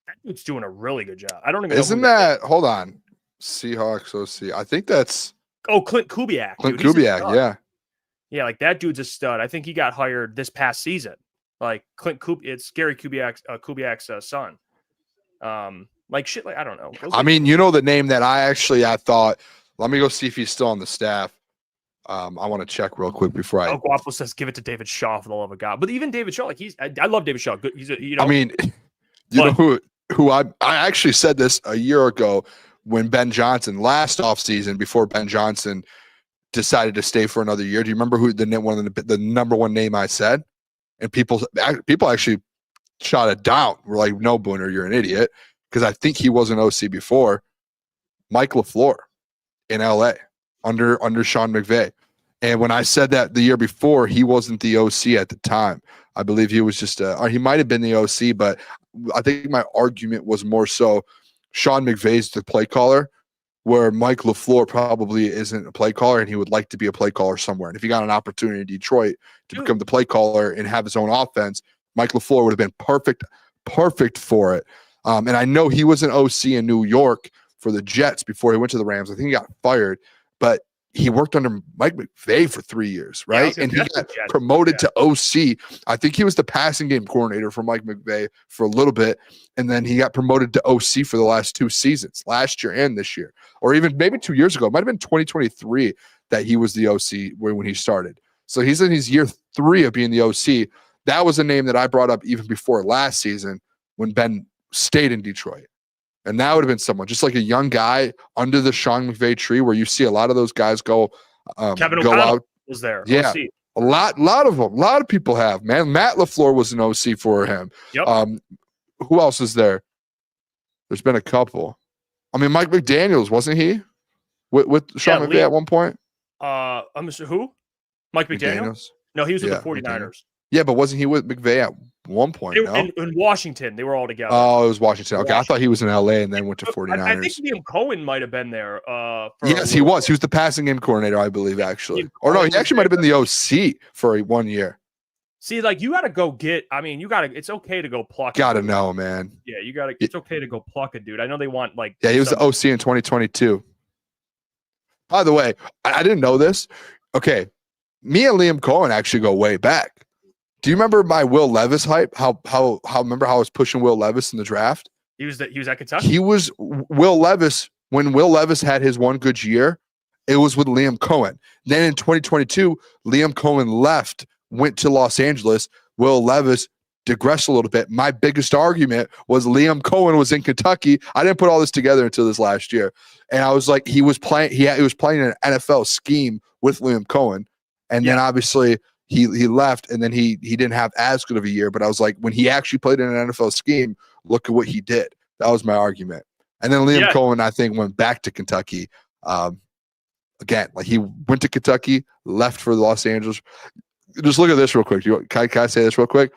that dude's doing a really good job. I don't even isn't know that hold on. Seahawks OC. I think that's Clint Kubiak. Clint Kubiak, yeah. Yeah, like that dude's a stud. I think he got hired this past season. Like it's Gary Kubiak's son. Like shit, like I don't know. I mean, you know the name that I thought. Let me go see if he's still on the staff. I want to check real quick before I. Guapo says, "Give it to David Shaw for the love of God." But even David Shaw, like I love David Shaw. He's I mean, you know who I actually said this a year ago when Ben Johnson last offseason before Ben Johnson decided to stay for another year. Do you remember who the number one name I said? And people actually shot it down. We're like, no, Booner, you're an idiot. Because I think he was an OC before. Mike LaFleur in LA under Sean McVay. And when I said that the year before, he wasn't the OC at the time. I believe he was just he might have been the OC, but I think my argument was more so Sean McVay's the play caller, where Mike LaFleur probably isn't a play caller and he would like to be a play caller somewhere. And if he got an opportunity in Detroit to become the play caller and have his own offense, Mike LaFleur would have been perfect for it. And I know he was an OC in New York for the Jets before he went to the Rams. I think he got fired, but he worked under Mike McVay for 3 years, right? Yeah, and he got promoted to OC. I think he was the passing game coordinator for Mike McVay for a little bit, and then he got promoted to OC for the last 2 seasons, last year and this year, or even maybe 2 years ago. It might have been 2023 that he was the OC when he started. So he's in his year 3 of being the OC. That was a name that I brought up even before last season when Ben stayed in Detroit. And that would have been someone just like a young guy under the Sean McVay tree, where you see a lot of those guys go out. Was there? Yeah, OC. a lot of them. A lot of people have. Man, Matt LaFleur was an OC for him. Yep. Who else is there? There's been a couple. I mean, Mike McDaniels, wasn't he with Sean McVay at one point? I'm sure who? Mike McDaniels? No, he was with the 49ers. McDaniels. Yeah, but wasn't he with McVay at one point? No? In Washington, they were all together. Oh, it was Washington. Okay, I thought he was in LA and then went to 49ers. I think Liam Coen might have been there. Yes, he was. He was the passing game coordinator, I believe, actually. Or no, he actually might have been the OC for 1 year. See, like you got to go get. I mean, it's okay to go pluck. Got to know, man. Yeah, you got to. It's okay to go pluck a dude. I know they want like. Yeah, he was the OC in 2022. By the way, I didn't know this. Okay, me and Liam Coen actually go way back. Do you remember my Will Levis hype? Remember how I was pushing Will Levis in the draft? He was at Kentucky. He was Will Levis when Will Levis had his one good year. It was with Liam Coen. Then in 2022, Liam Coen left, went to Los Angeles. Will Levis digressed a little bit. My biggest argument was Liam Coen was in Kentucky. I didn't put all this together until this last year, and I was like, he was playing an NFL scheme with Liam Coen, and then obviously. He left, and then he didn't have as good of a year. But I was like, when he actually played in an NFL scheme, look at what he did. That was my argument. And then Liam Coen, I think, went back to Kentucky. Again, like he went to Kentucky, left for Los Angeles. Just look at this real quick. Can I say this real quick?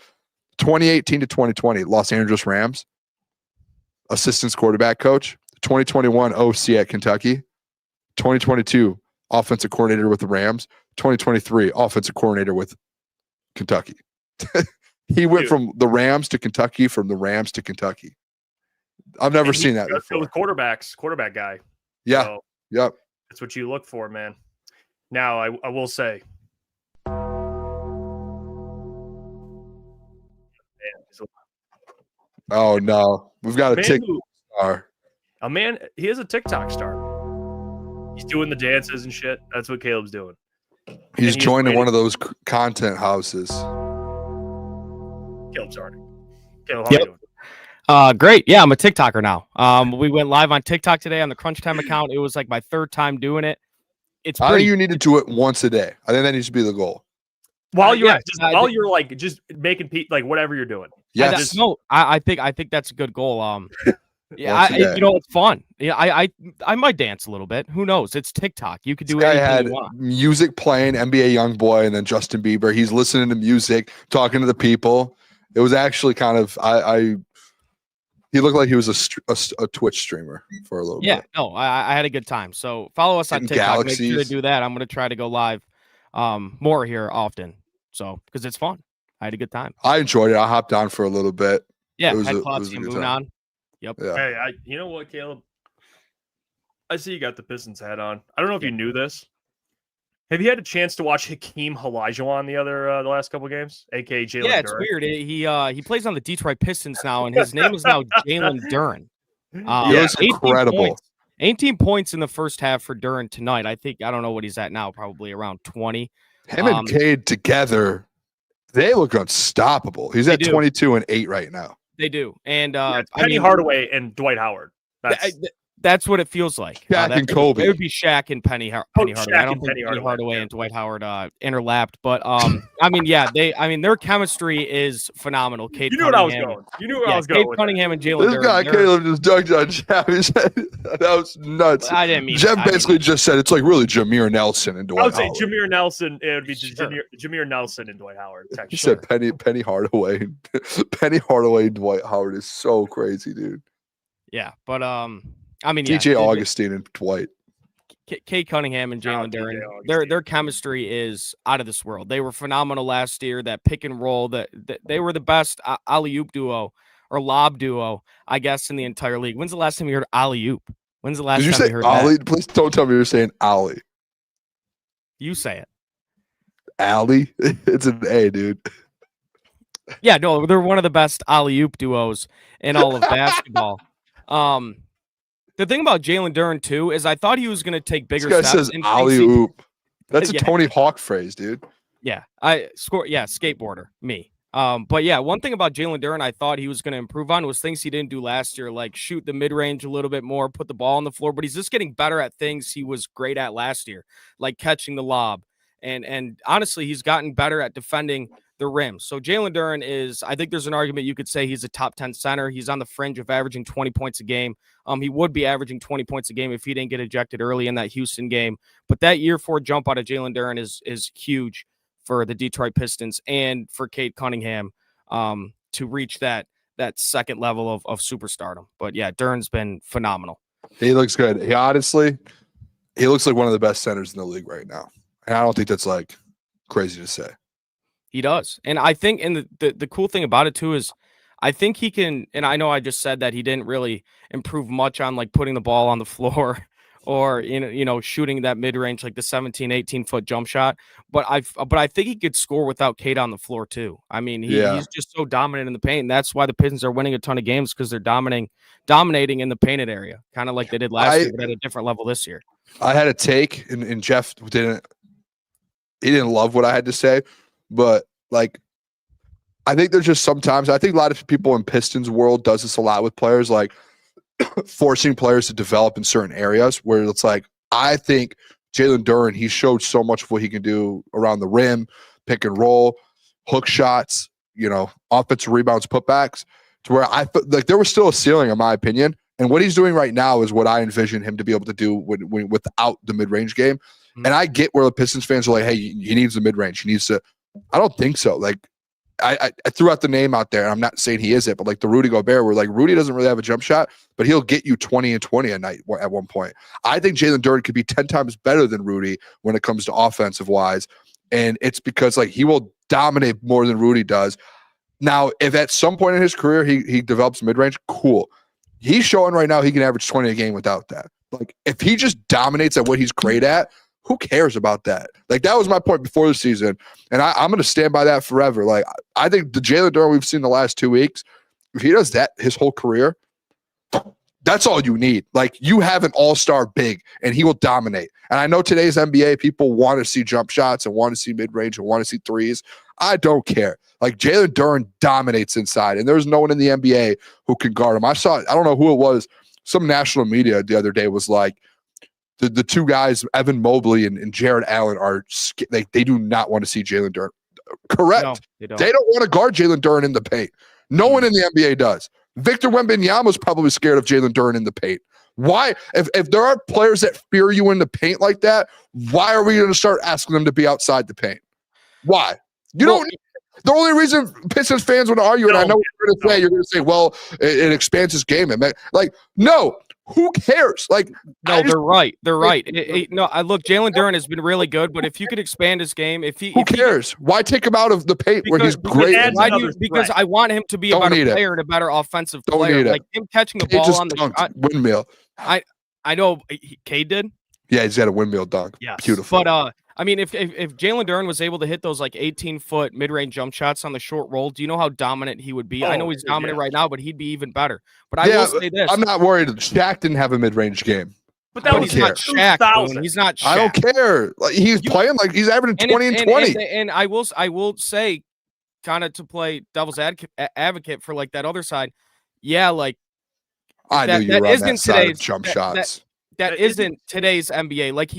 2018 to 2020, Los Angeles Rams, assistant quarterback coach. 2021, OC at Kentucky. 2022, offensive coordinator with the Rams. 2023 offensive coordinator with Kentucky. He went from the Rams to Kentucky, from the Rams to Kentucky. I've never seen that before. With quarterback guy. Yeah. So yep. That's what you look for, man. Now I will say. Oh no. We've got a TikTok star. A man, he is a TikTok star. He's doing the dances and shit. That's what Caleb's doing. He's joining one of those content houses. Caleb Czarnik. Caleb, how are you doing? Great. Yeah, I'm a TikToker now. We went live on TikTok today on the Crunch Time account. It was like my 3rd time doing it. I think you need to do it once a day. I think that needs to be the goal. While you're just making like whatever you're doing. Yeah. I think that's a good goal. Yeah, it's fun. Yeah, I might dance a little bit. Who knows? It's TikTok. You could do This guy anything had you want. music playing, NBA YoungBoy, and then Justin Bieber. He's listening to music, talking to the people. It was actually kind of he looked like he was a Twitch streamer for a little bit. Yeah, no, I had a good time. So follow us on TikTok. Galaxies. Make sure to do that. I'm going to try to go live more here often. So because it's fun. I had a good time. I enjoyed it. I hopped on for a little bit. Yeah, it was had a Klotz and good Boone time. on. Yep. Yeah. Hey, you know what, Caleb? I see you got the Pistons hat on. I don't know if you knew this. Have you had a chance to watch Hakeem Olajuwon the last couple games, aka Jalen? Yeah, it's Duren? weird. He plays on the Detroit Pistons now, and his name is now Jalen Duren. It was 18 incredible. points. 18 points in the first half for Duren tonight. I don't know what he's at now, probably around 20. Him and Cade together, they look unstoppable. He's at 22 and 8 right now. They do. And it's Penny Hardaway and Dwight Howard. That's what it feels like. Shaq and Kobe. It would be Shaq and Penny Hardaway. Shaq I don't and think Penny Penny Hardaway yeah. and Dwight Howard interlapped, but their chemistry is phenomenal. Cade You knew what I was Cunningham. going. You knew where I was going. Cade with Cunningham and Jalen This Duren. guy Caleb just dunked on Jeff. He said, that was nuts. I didn't mean Jeff that. basically just said it's like really Jameer Nelson and I Dwight would say Howard. Jameer Nelson. It would be Jameer Nelson and Dwight Howard. He said Penny Hardaway. Penny Hardaway and Dwight Howard is so crazy, dude. Yeah, but DJ Augustine and Dwight. Cade Cunningham and Jalen Duren, their chemistry is out of this world. They were phenomenal last year. That pick and roll, that they were the best alley-oop duo or lob duo, I guess, in the entire league. When's the last time you heard alley-oop? When's the last Did you time say you heard Ollie? that? Please don't tell me you're saying Ollie. You say it. Allie? It's an A, dude. Yeah, no, they're one of the best alley-oop duos in all of basketball. The thing about Jalen Duren too is I thought he was going to take bigger This guy steps. says in alley oop. That's a Tony Hawk phrase, dude. Yeah, skateboarder, me. But yeah, one thing about Jalen Duren I thought he was going to improve on was things he didn't do last year, like shoot the mid-range a little bit more, put the ball on the floor, but he's just getting better at things he was great at last year, like catching the lob. And honestly, he's gotten better at defending the rim. So Jalen Duren is, I think there's an argument you could say he's a top 10 center. He's on the fringe of averaging 20 points a game. He would be averaging 20 points a game if he didn't get ejected early in that Houston game. But that year 4 jump out of Jalen Duren is huge for the Detroit Pistons and for Cade Cunningham to reach that second level of superstardom. But yeah, Duren's been phenomenal. He looks good. He looks like one of the best centers in the league right now. And I don't think that's like crazy to say. He does. And I think, and the cool thing about it too is I think he can, and I know I just said that he didn't really improve much on like putting the ball on the floor or, shooting that mid-range, like the 17, 18-foot jump shot. But I think he could score without Cade on the floor too. I mean, he's just so dominant in the paint. And that's why the Pistons are winning a ton of games, because they're dominating in the painted area, kind of like they did last year, but at a different level this year. I had a take, and Jeff didn't love what I had to say. But like, I think there's just sometimes, I think a lot of people in Pistons world does this a lot with players, like forcing players to develop in certain areas where it's like, I think Jalen Duren, he showed so much of what he can do around the rim, pick and roll, hook shots, offensive rebounds, putbacks, to where I felt like there was still a ceiling, in my opinion. And what he's doing right now is what I envision him to be able to do without the mid-range game. Mm-hmm. And I get where the Pistons fans are like, hey, he needs the mid-range. He needs to. I don't think so. Like, I threw out the name out there, and I'm not saying he is it, but like the Rudy Gobert, where like Rudy doesn't really have a jump shot, but he'll get you 20 and 20 a night at one point. I think Jalen Duren could be 10 times better than Rudy when it comes to offensive wise. And it's because like he will dominate more than Rudy does. Now, if at some point in his career he develops mid-range, cool. He's showing right now he can average 20 a game without that. Like, if he just dominates at what he's great at, who cares about that? Like, that was my point before the season, and I'm going to stand by that forever. Like, I think the Jalen Duren we've seen the last 2 weeks, if he does that his whole career, that's all you need. Like, you have an all-star big, and he will dominate. And I know today's NBA, people want to see jump shots and want to see mid-range and want to see threes. I don't care. Like, Jalen Duren dominates inside, and there's no one in the NBA who can guard him. I don't know who it was, some national media the other day was like, the two guys, Evan Mobley and Jared Allen, they do not want to see Jalen Duren. Correct. No, they don't want to guard Jalen Duren in the paint. No one in the NBA does. Victor Wembanyama's probably scared of Jalen Duren in the paint. Why? If there are players that fear you in the paint like that, why are we going to start asking them to be outside the paint? Why? You don't. The only reason Pistons fans want to argue, and I know what you're going to say, well, it expands his game. Like, no, who cares? Like, no, they're right. They're right. No, look, Jalen Duren has been really good, but if you could expand his game, who cares? Why take him out of the paint where he's great? Because I want him to be a better player and a better offensive player. Like him catching the ball on the shot. Windmill. I know Cade did. Yeah, he's got a windmill dunk. Yes. Beautiful. But I mean, if Jalen Duren was able to hit those like 18-foot mid-range jump shots on the short roll, do you know how dominant he would be? I know he's dominant right now, but he'd be even better. But I will say this: I'm not worried. Shaq didn't have a mid-range game. But that he's not Shaq. He's not Shaq. I don't care. Like, he's playing like he's averaging 20 and 20. And I will say, kind of to play devil's advocate for like that other side. Yeah, like I knew you were on that side of jump shots. That isn't today's NBA. Like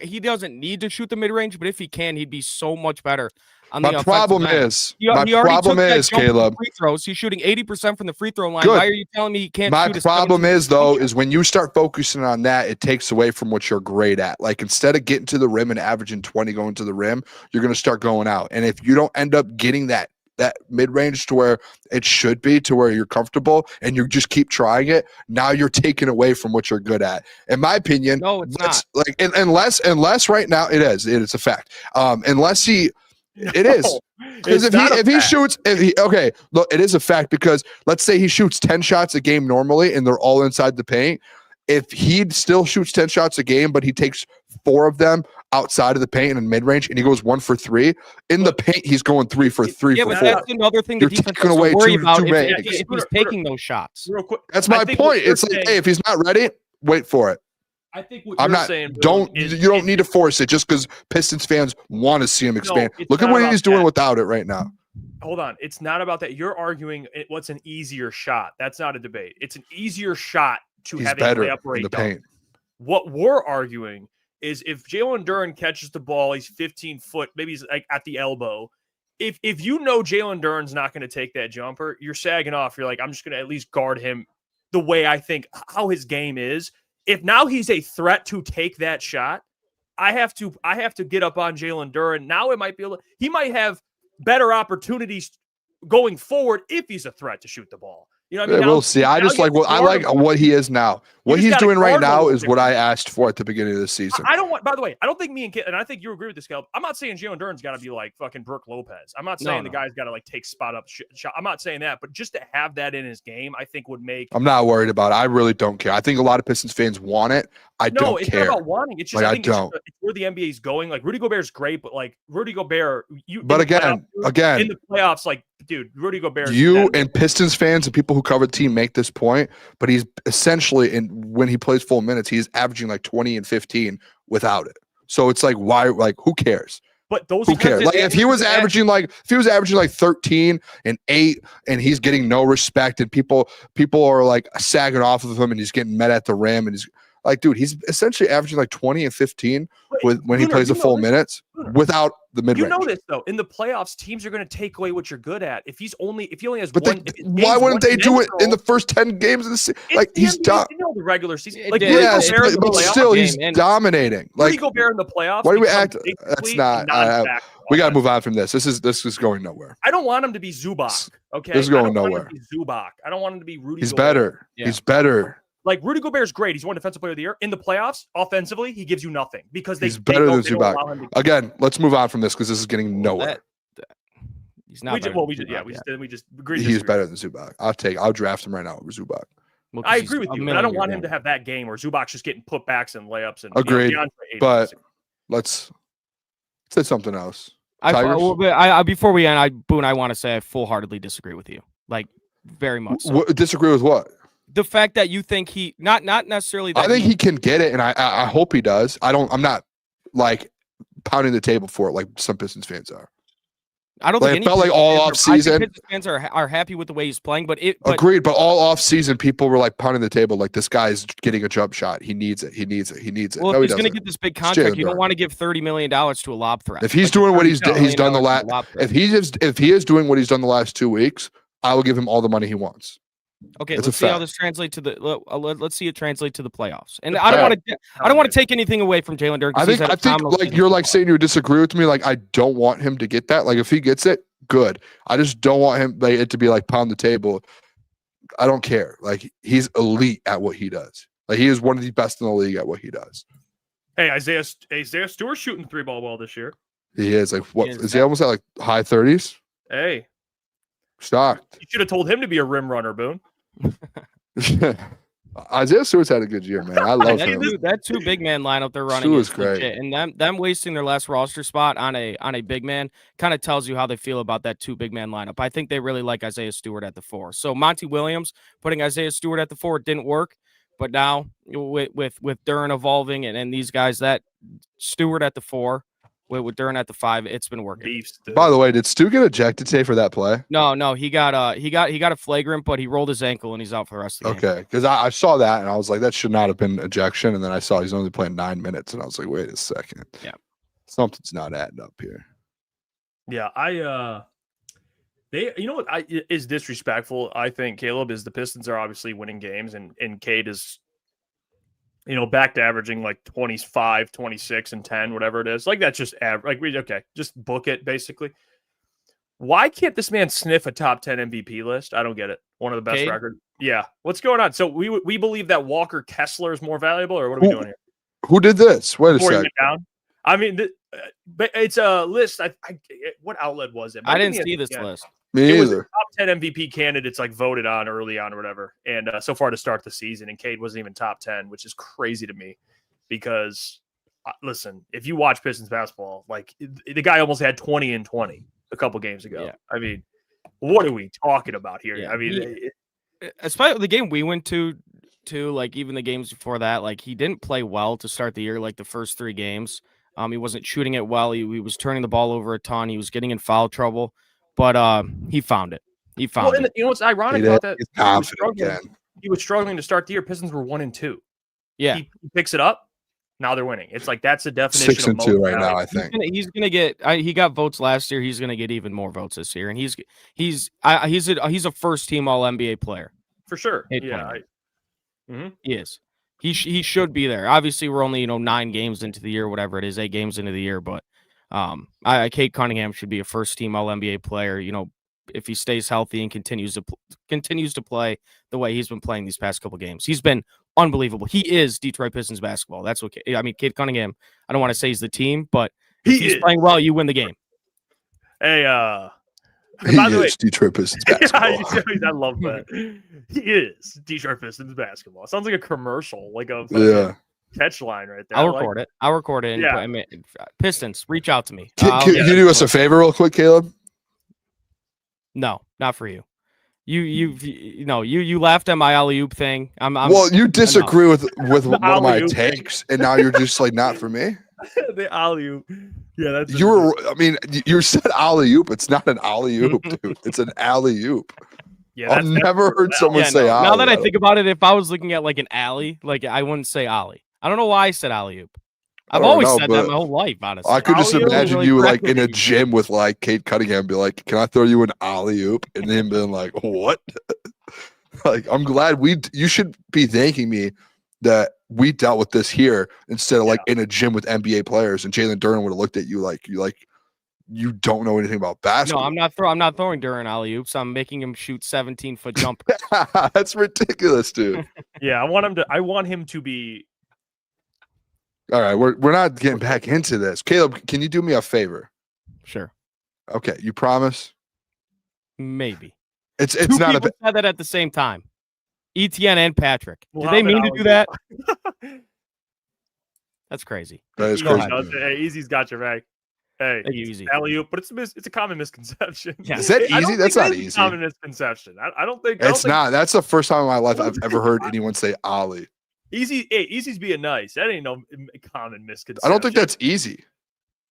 he doesn't need to shoot the mid range, but if he can, he'd be so much better. My problem is, Caleb, free throws. He's shooting 80% from the free throw line. Why are you telling me he can't? My problem is when you start focusing on that, it takes away from what you're great at. Like instead of getting to the rim and averaging 20 going to the rim, you're going to start going out. And if you don't end up getting that mid-range to where it should be, to where you're comfortable, and you just keep trying it, now you're taking away from what you're good at. In my opinion, no, it's not. Like unless right now it is a fact. Unless he. It is, because if he shoots, look, it is a fact, because let's say he shoots 10 shots a game normally and they're all inside the paint. If he still shoots 10 shots a game, but he takes 4 of them outside of the paint and mid range, and he goes 1 for 3 in the paint, he's going 3 for 3 for 4. That's another thing the defense has to worry about if he's taking those shots. Real quick, that's my point. It's like, hey, if he's not ready, wait for it. I think what you're saying, you don't need to force it just because Pistons fans want to see him expand. Look at what he's doing without it right now. Hold on. It's not about that. You're arguing what's an easier shot. That's not a debate. It's an easier shot to have a layup or a dunk. What we're arguing is if Jalen Duren catches the ball, he's 15 foot, maybe he's like at the elbow. If you know Jalen Duren's not going to take that jumper, you're sagging off. You're like, I'm just going to at least guard him the way I think how his game is. If now he's a threat to take that shot, I have to get up on Jalen Duren. Now it might be he might have better opportunities going forward if he's a threat to shoot the ball. You know what I mean? We'll see. I like what he is now. What he's doing right now is what I asked for at the beginning of the season. I don't want. By the way, I don't think me and I think you agree with this, Caleb. I'm not saying Jalen Duren's got to be like fucking Brooke Lopez. I'm not saying the guy's got to like take spot up shot. I'm not saying that, but just to have that in his game, I think would make. I'm not worried about it. I really don't care. I think a lot of Pistons fans want it. I don't care. No, it's not about wanting. It's just like, I think it's where the NBA is going. Like Rudy Gobert's great, but like Rudy Gobert, But again, in the playoffs, like dude, Rudy Gobert. You and Pistons fans and people who cover the team make this point, but he's essentially when he plays full minutes, he's averaging like 20 and 15 without it. So it's like, why? Like, who cares? But who cares? Like, if he was averaging like 13 and 8, and he's getting no respect, and people are like sagging off of him, and he's getting met at the rim, and he's like, dude, he's essentially averaging like 20 and 15 when he plays the full minutes without the mid-range. You know this though. In the playoffs, teams are going to take away what you're good at. If he only has but one, why wouldn't they do it in the first 10 games of the season? Like he's done. You know the regular season. Like yes, but still he's dominating. Like Gobert in the playoffs. Why do we act? That's not. We got to move on from this. This is going nowhere. I don't want him to be Zubac. Okay, this is going nowhere. Zubac. I don't want him to be Rudy. He's Gobert. better. Yeah. He's better. Like Rudy Gobert's great. He's won Defensive Player of the Year. In the playoffs, offensively, he gives you nothing because he's better than Zubac. Again, let's move on from this because this is getting nowhere. He's not. We just agreed. He's better than Zubac. I'll draft him right now over Zubac. Well, I agree with you, but I don't want him to have that game where Zubac's just getting putbacks and layups. And agreed. But let's say something else. Before we end, Boone, I want to say I full-heartedly disagree with you. Like very much. So. Disagree with what? The fact that you think he not necessarily. That I think he can get it, and I hope he does. I'm not like pounding the table for it like some Pistons fans are. I don't like, think it felt like all off season. Pistons fans are happy with the way he's playing, but agreed. But all off season, people were like pounding the table like this guy's getting a jump shot. He needs it. He needs it. He needs it. Well, no, if he's going to get this big contract, you don't want to give $30 million to a lob threat. If he's doing what he's done the last, if he is doing what he's done the last 2 weeks, I will give him all the money he wants. Okay, It's let's a see how fact. this translates to the. Let's see it translate to the playoffs. And I don't want to take anything away from Jalen Duren. I think like you're like saying you disagree with me. Like I don't want him to get that. Like if he gets it, good. I just don't want him it to be like pound the table. I don't care. Like he's elite at what he does. Like he is one of the best in the league at what he does. Hey, Isaiah Stewart shooting 3-ball well this year. He is like what is he almost at like high 30s? Hey, shocked. You should have told him to be a rim runner, Boone. Isaiah Stewart's had a good year, man. I love him. That two big man lineup they're running Stewart's is great. legit. And them wasting their last roster spot on a big man kind of tells you how they feel about that two big man lineup. I think they really like Isaiah Stewart at the 4. So Monty Williams putting Isaiah Stewart at the 4 didn't work, but now with Duren evolving and these guys, that Stewart at the 4 with Duren at the 5, it's been working. By the way, did Stu get ejected today for that play? No, he got a flagrant, but he rolled his ankle and he's out for the rest of the game. Okay, because I saw that and I was like, that should not have been ejection. And then I saw he's only playing 9 minutes, and I was like, wait a second. Yeah, something's not adding up here. Yeah, you know what is disrespectful, I think, Caleb, is the Pistons are obviously winning games and Cade is, back to averaging like 25, 26, and 10, whatever it is. Like that's just average. Like just book it basically. Why can't this man sniff a top 10 MVP list? I don't get it. One of the best records. Yeah. What's going on? So we believe that Walker Kessler is more valuable, or what are we doing here? Who did this? Wait a second. I mean, but it's a list. What outlet was it? I didn't see this list. Me it was either. Top 10 MVP candidates like voted on early on or whatever. And so far to start the season, and Cade wasn't even top 10, which is crazy to me because listen, if you watch Pistons basketball, like the guy almost had 20 and 20 a couple games ago. Yeah. I mean, what are we talking about here? Yeah. I mean, especially the game we went to, like even the games before that, like he didn't play well to start the year. Like the first 3 games, he wasn't shooting it well. He was turning the ball over a ton. He was getting in foul trouble. But he found it. He found it. You know what's ironic about that? He was struggling to start the year. Pistons were 1-2. Yeah, he picks it up. Now they're winning. It's like that's the definition. 6-2 right now. I think he's gonna get. He got votes last year. He's gonna get even more votes this year, and he's a first team All NBA player for sure. He is. He should be there. Obviously, we're only 9 games into the year, whatever it is, 8 games into the year, but. Cade Cunningham should be a first-team All-NBA player. If he stays healthy and continues to play the way he's been playing these past couple games, he's been unbelievable. He is Detroit Pistons basketball. That's okay. I mean, Cade Cunningham. I don't want to say he's the team, but if he's playing well, you win the game. Hey, by the way, Detroit Pistons basketball. I love that. He is Detroit Pistons basketball. Sounds like a commercial, like a catch line right there. I'll record it. I'll record it. And Pistons, reach out to me. Can you do us a favor real quick, Caleb? No, not for you. You laughed at my alley-oop thing. Well, you disagree with one of my takes, and now you're just like not for me. The alley-oop. Yeah, that's you said alley-oop. It's not an alley-oop, dude. It's an alley-oop. Yeah, I've never heard someone say alley. Now that I think about it, if I was looking at like an alley, like I wouldn't say alley. I don't know why I said alley-oop. I've always said that my whole life, honestly. I could just imagine you like in a gym with like Cade Cunningham, be like, "Can I throw you an alley-oop?" And him being like, "What?" Like, I'm glad you should be thanking me that we dealt with this here instead of like in a gym with NBA players, and Jalen Duren would have looked at you like you don't know anything about basketball. No, I'm not throwing Duren alley-oops. I'm making him shoot 17-foot jumpers. That's ridiculous, dude. Yeah, I want him to be. All right, we're not getting back into this. Caleb, can you do me a favor? Sure. Okay, you promise? Maybe. It's not people said that at the same time. Etienne and Patrick. Did they mean to do that? That's crazy. That is crazy. Hey, Easy's got your back. Hey, easy. Alley-oop, but it's a common misconception. Yeah. Is that easy? That's not easy. It's a common misconception. I don't think it's not. That's the first time in my life I've ever heard anyone say Ollie. Easy's being nice. That ain't no common misconception. I don't think that's easy.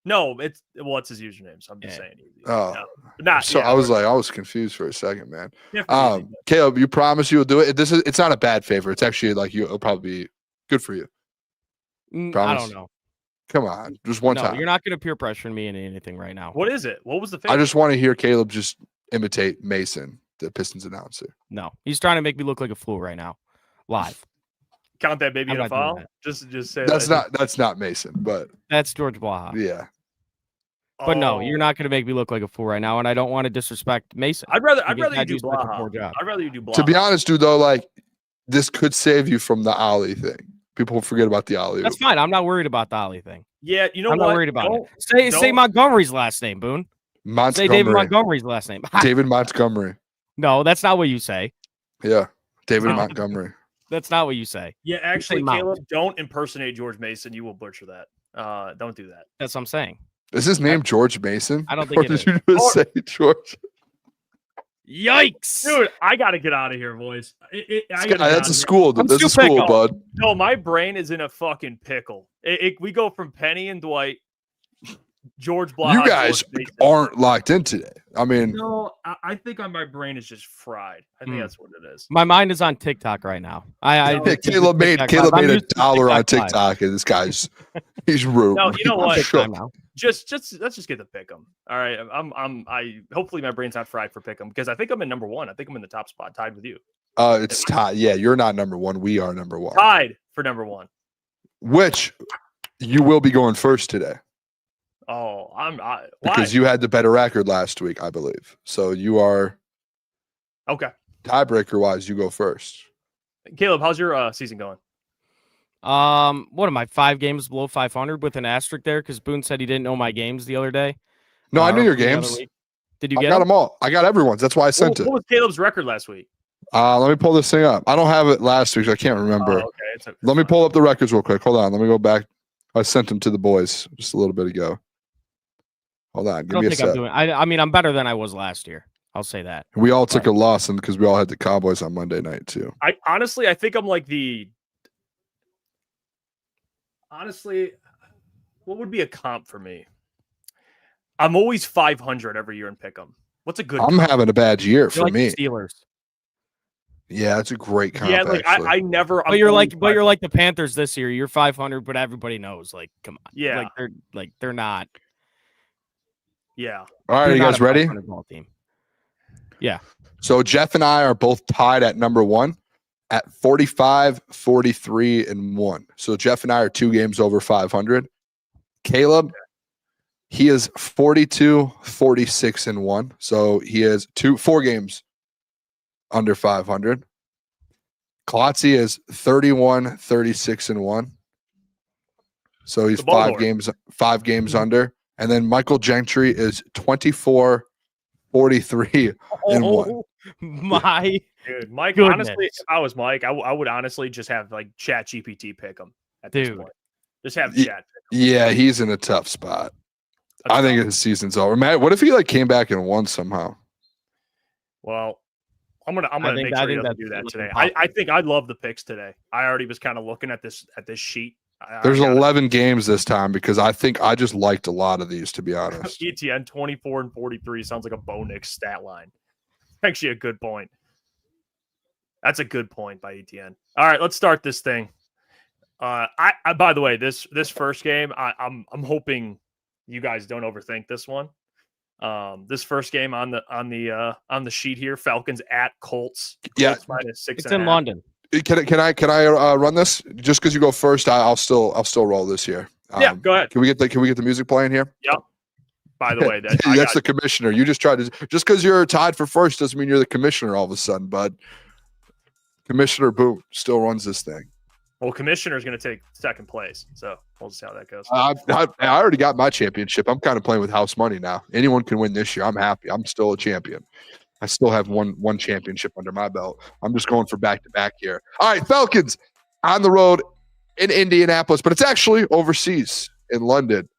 No, it's his username, so I'm just saying easy. Oh, no, not so. Yeah, I was confused for a second, man. Caleb, you promise you'll do it. It's not a bad favor. It's actually like it'll probably be good for you. I don't know. Come on, just one time. You're not going to peer pressure me into anything right now. What is it? What was the favor? I just want to hear Caleb just imitate Mason the Pistons announcer. No, he's trying to make me look like a fool right now, live. Count that baby I'm in a not doing foul. that. Just say That's not Mason, but That's George Blaha. yeah. But no, you're not going to make me look like a fool right now, and I don't want to disrespect Mason. I'd rather because you do such a poor Blaha. job. I'd rather you do Blaha. To be honest, dude, though, like this could save you from the Ollie thing. People forget about the Ollie. That's fine. I'm not worried about the Ollie thing. Yeah, you know I'm what? not worried about it. Say Montgomery's last name, Boone. Montgomery. Say David Montgomery's last name. David Montgomery. No, that's not what you say. Yeah, David Montgomery. That's not what you say. Yeah, actually, Mount. Caleb, don't impersonate George Mason. You will butcher that. Don't do that. That's what I'm saying. Is his name George Mason? I don't think or it did is. you just say George? Yikes. Dude, I got to get out of here, boys. That's a school. That's a school, bud. No, my brain is in a fucking pickle. We go from Penny and Dwight, George Blaha. You guys aren't locked in today. I mean, no, I think my brain is just fried. I think that's what it is. My mind is on TikTok right now. Caleb made $1 on TikTok, and this guy's he's rude. No, you know what? Now. Just let's just get the pick 'em. All right, I hopefully my brain's not fried for pick 'em because I think I'm in number one. I think I'm in the top spot, tied with you. It's tied. Yeah, you're not number one. We are number one. Tied for number one. Which you will be going first today. Oh, why? Because you had the better record last week, I believe. So you are okay. Tiebreaker wise, you go first. Caleb, how's your season going? What am I? 5 games below 500 with an asterisk there because Boone said he didn't know my games the other day. No, I knew your games. Did you I get got them all? I got everyone's. That's why I sent it. What was Caleb's record last week? Let me pull this thing up. I don't have it last week, so I can't remember. Okay, Let me pull up the records real quick. Hold on. Let me go back. I sent them to the boys just a little bit ago. Hold on. Give me a sec. I mean, I'm better than I was last year. I'll say that. We all took a loss because we all had the Cowboys on Monday night too. I think I'm like honestly, what would be a comp for me? I'm always 500 every year in pick'em. What's a good? I'm having a bad year for like me. The Steelers. Yeah, it's a great comp. Yeah, like I never. But you're like the Panthers this year. You're 500, but everybody knows. Like, come on. Yeah, they're not. Yeah. All right, you guys ready? Team. Yeah. So Jeff and I are both tied at number one at 45, 43, and 1. So Jeff and I are 2 games over 500. Caleb, he is 42, 46, and 1. So he has 4 games under 500. Klotzy is 31, 36, and 1. So he's 5 games under. And then Michael Gentry is 24, 43, and 1. My dude, Mike. goodness. Honestly, if I was Mike, I would honestly just have like Chat GPT pick him at this point. Just have Chat. Yeah, he's in a tough spot. I think his season's over. Matt, what if he came back and won somehow? Well, I'm gonna make sure he doesn't do that today. I think I'd love the picks today. I already was kind of looking at this sheet. There's 11 games this time because I think I just liked a lot of these, to be honest. ETN 24 and 43 sounds like a Bo Nix stat line. Actually, a good point. That's a good point by ETN. All right, let's start this thing. I by the way, this first game, I'm hoping you guys don't overthink this one. This first game on the sheet here, Falcons at Colts. Yeah, Colts -6.5. It's in London. Can I run this? Just because you go first, I'll still roll this here. Yeah, go ahead. Can we get the music playing here? Yep. By the way, that's the commissioner. You just tried to just because you're tied for first doesn't mean you're the commissioner all of a sudden, bud. Commissioner Boone still runs this thing. Well, commissioner is going to take second place, so we'll see how that goes. I already got my championship. I'm kind of playing with house money now. Anyone can win this year. I'm happy. I'm still a champion. I still have one championship under my belt. I'm just going for back-to-back here. All right, Falcons on the road in Indianapolis, but it's actually overseas in London.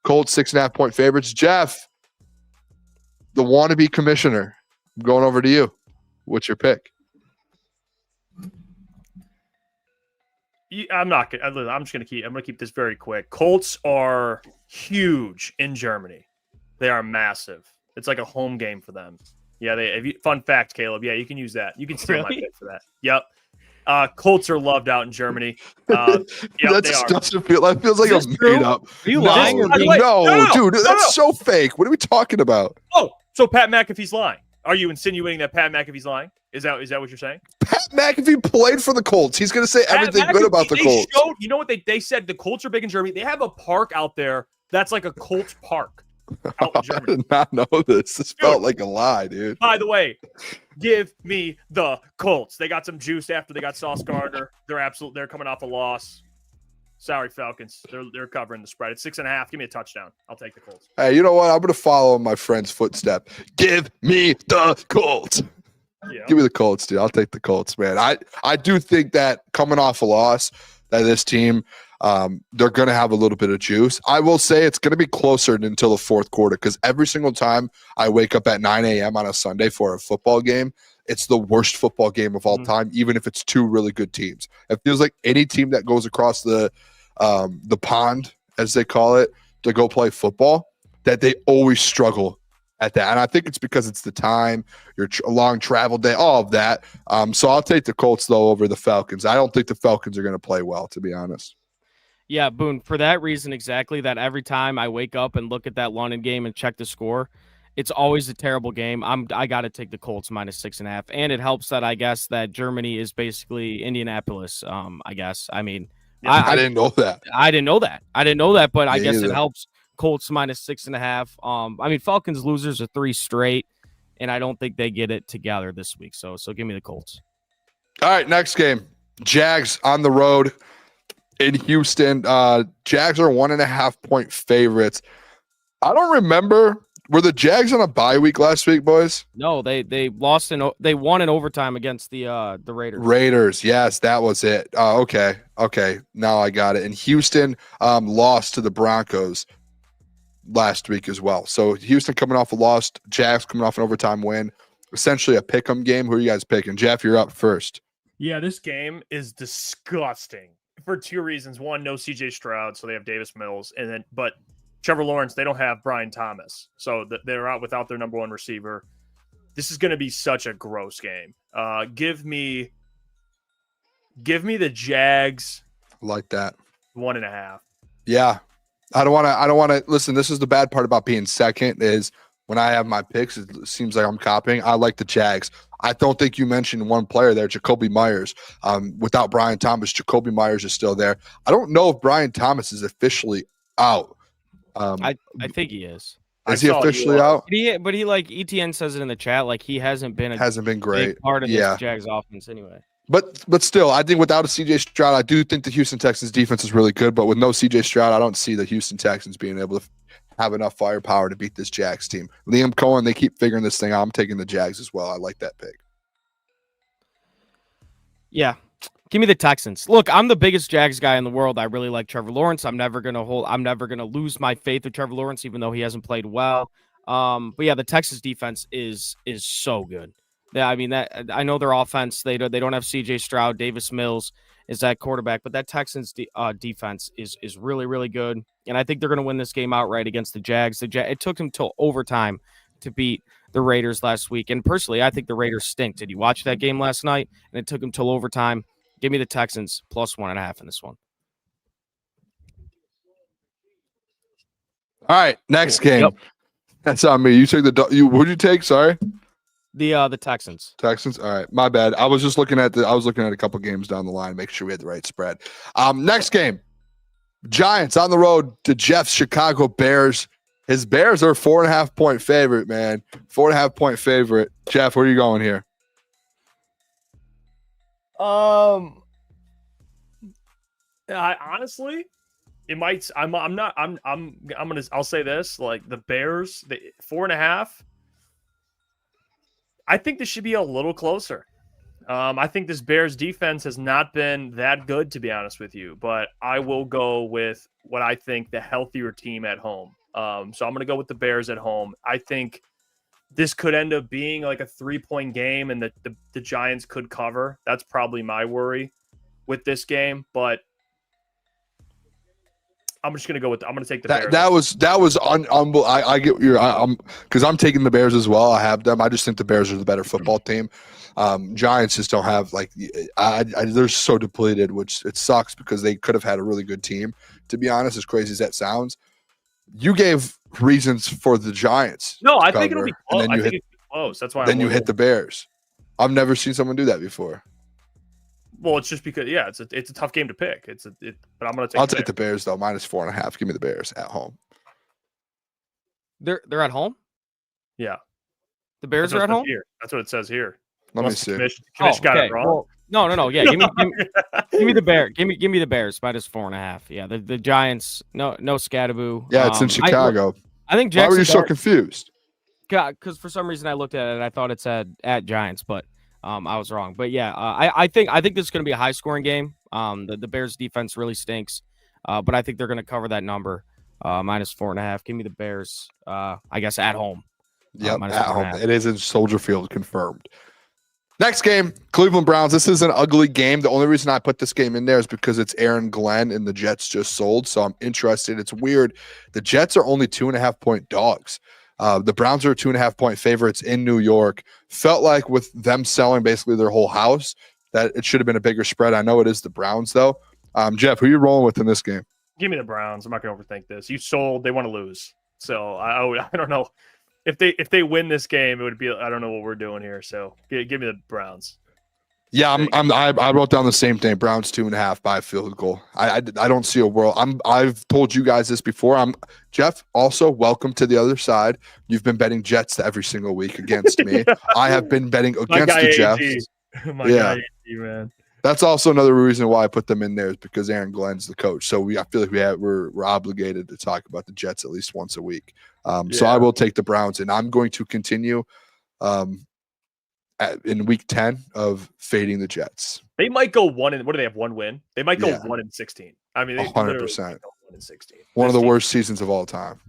Colts 6.5-point favorites. Jeff, the wannabe commissioner, I'm going over to you. What's your pick? I'm just going to keep this very quick. Colts are huge in Germany. They are massive. It's like a home game for them. Yeah, fun fact, Caleb. Yeah, you can use that. You can steal my pick for that. Yep. Colts are loved out in Germany. That doesn't feel. That feels like a made up. Are you lying? No, dude, that's so fake. What are we talking about? Oh, so Pat McAfee's lying. Are you insinuating that Pat McAfee's lying? Is that what you're saying? Pat McAfee played for the Colts. He's going to say everything good about the Colts. You know what they said? The Colts are big in Germany. They have a park out there that's like a Colts park out in Germany. I did not know this. This felt like a lie, dude. By the way, give me the Colts. They got some juice after they got Sauce Gardner. They're coming off a loss. Sorry, Falcons. They're covering the spread. It's 6.5. Give me a touchdown. I'll take the Colts. Hey, you know what? I'm going to follow in my friend's footstep. Give me the Colts. Yeah. Give me the Colts, dude. I'll take the Colts, man. I do think that coming off a loss, that this team, they're going to have a little bit of juice. I will say it's going to be closer until the fourth quarter because every single time I wake up at 9 a.m. on a Sunday for a football game, it's the worst football game of all time, even if it's two really good teams. It feels like any team that goes across the pond, as they call it, to go play football, that they always struggle at that. And I think it's because it's the time, a long travel day, all of that. So I'll take the Colts, though, over the Falcons. I don't think the Falcons are going to play well, to be honest. Yeah, Boone, for that reason exactly, that every time I wake up and look at that London game and check the score, it's always a terrible game. I got to take the Colts -6.5. And it helps that I guess that Germany is basically Indianapolis, I guess. I mean, yeah, I didn't know that. I didn't know that, but I guess either. It helps. Colts -6.5. I mean, Falcons losers are 3 straight, and I don't think they get it together this week. So give me the Colts. All right, next game. Jags on the road in Houston. Jags are 1.5-point favorites. I don't remember. Were the Jags on a bye week last week, boys? No, they won in overtime against the Raiders. Raiders, yes, that was it. Okay, now I got it. And Houston lost to the Broncos last week as well. So Houston coming off a loss, Jags coming off an overtime win. Essentially a pick'em game. Who are you guys picking? Jeff, you're up first. Yeah, this game is disgusting for 2 reasons. One, no CJ Stroud, so they have Davis Mills, but Trevor Lawrence, they don't have Brian Thomas, so they're out without their number 1 receiver. This is going to be such a gross game. Give me the Jags. Like that. 1.5. Yeah. I don't want to listen. This is the bad part about being second is when I have my picks, it seems like I'm copying. I like the Jags. I don't think you mentioned one player there, Jacoby Myers. Without Brian Thomas, Jacoby Myers is still there. I don't know if Brian Thomas is officially out. I think he is. Is he officially out? But he like ETN says it in the chat, like he hasn't been great big part of this Jags offense anyway. But still, I think without a CJ Stroud, I do think the Houston Texans defense is really good. But with no CJ Stroud, I don't see the Houston Texans being able to have enough firepower to beat this Jags team. Liam Coen, they keep figuring this thing out. I'm taking the Jags as well. I like that pick. Yeah. Give me the Texans. Look, I'm the biggest Jags guy in the world. I really like Trevor Lawrence. I'm never gonna lose my faith with Trevor Lawrence, even though he hasn't played well. But yeah, the Texas defense is so good. Yeah, I mean that I know their offense. They don't have CJ Stroud. Davis Mills is that quarterback, but that Texans defense is really, really good. And I think they're gonna win this game outright against the Jags. It took them till overtime to beat the Raiders last week. And personally, I think the Raiders stink. Did you watch that game last night? And it took them till overtime. Give me the Texans +1.5 in this one. All right, next game. Yep. That's on me. You took who'd you take? Sorry, the Texans. Texans. All right, my bad. I was just looking at a couple games down the line, make sure we had the right spread. Next game, Giants on the road to Jeff's Chicago Bears. His Bears are 4.5-point favorite, man. 4.5-point favorite. Jeff, where are you going here? I honestly, it might. I'll say this: like the Bears, the 4.5. I think this should be a little closer. I think this Bears defense has not been that good, to be honest with you. But I will go with what I think the healthier team at home. So I'm going to go with the Bears at home. I think this could end up being like a 3-point game and the Giants could cover. That's probably my worry with this game, but I'm just going to take the Bears. That was unbelievable. I get your, because I'm taking the Bears as well. I have them. I just think the Bears are the better football team. Giants just don't have they're so depleted, which it sucks because they could have had a really good team, to be honest, as crazy as that sounds. You gave reasons for the Giants. No, I think it'll be close. close. That's why. Then you hit the Bears. I've never seen someone do that before. Well, it's just because it's a tough game to pick. But I'm gonna take. I'll take the Bears though, -4.5. Give me the Bears at home. They're at home. Yeah, the Bears are at home. Here. That's what it says here. Let me see. Commish got it wrong. Well, no. Yeah, give me the Bears. Give me the Bears -4.5. Yeah, the Giants. No Scadaboo. Yeah, it's in Chicago. I think Jackson. Why were you so Dart, confused? Because for some reason I looked at it and I thought it said at Giants, but I was wrong. But yeah, I think this is going to be a high scoring game. The Bears defense really stinks, but I think they're going to cover that number -4.5. Give me the Bears. I guess at home. Yep, at home. It is in Soldier Field, confirmed. Next game, Cleveland Browns. This is an ugly game. The only reason I put this game in there is because it's Aaron Glenn and the Jets just sold, so I'm interested. It's weird. The Jets are only 2.5-point dogs. The Browns are 2.5-point favorites in New York. Felt like with them selling basically their whole house that it should have been a bigger spread. I know it is the Browns, though. Jeff, who are you rolling with in this game? Give me the Browns. I'm not going to overthink this. You sold. They want to lose. So I don't know. If they win this game, it would be, I don't know what we're doing here. So give me the Browns. Yeah, I wrote down the same thing. Browns 2.5 by field goal. I don't see a world. I've told you guys this before. Jeff. Also, welcome to the other side. You've been betting Jets every single week against me. I have been betting against the Jets. My guy, AG, man. That's also another reason why I put them in there is because Aaron Glenn's the coach. So I feel like we're obligated to talk about the Jets at least once a week. So I will take the Browns, and I'm going to continue in week 10 of fading the Jets. They might go what do they have? 1 win? They might go 1-16. I mean, 100%. 1-16. One of the worst seasons of all time.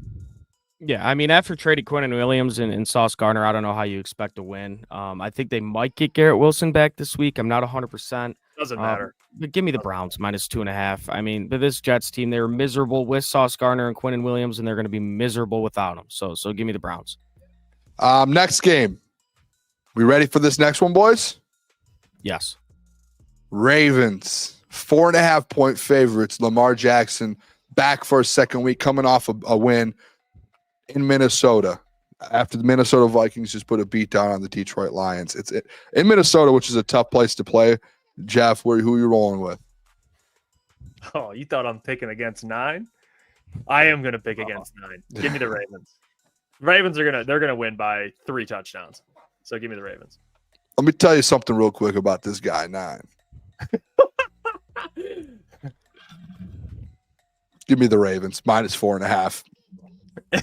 Yeah, I mean, after trading Quinn Williams and Sauce Gardner, I don't know how you expect to win. I think they might get Garrett Wilson back this week. I'm not 100%. Doesn't matter. But give me the Browns -2.5. I mean, but this Jets team, they were miserable with Sauce Gardner and Quinn Williams, and they're going to be miserable without them. So give me the Browns. Next game. We ready for this next one, boys? Yes. Ravens, 4.5-point favorites. Lamar Jackson back for a second week, coming off a win in Minnesota after the Minnesota Vikings just put a beat down on the Detroit Lions. It's in Minnesota, which is a tough place to play. Jeff, who are you rolling with? Oh, you thought I'm picking against 9? I am going to pick against 9. Give me the Ravens. Ravens they're gonna win by 3 touchdowns. So give me the Ravens. Let me tell you something real quick about this guy, 9. Give me the Ravens -4.5.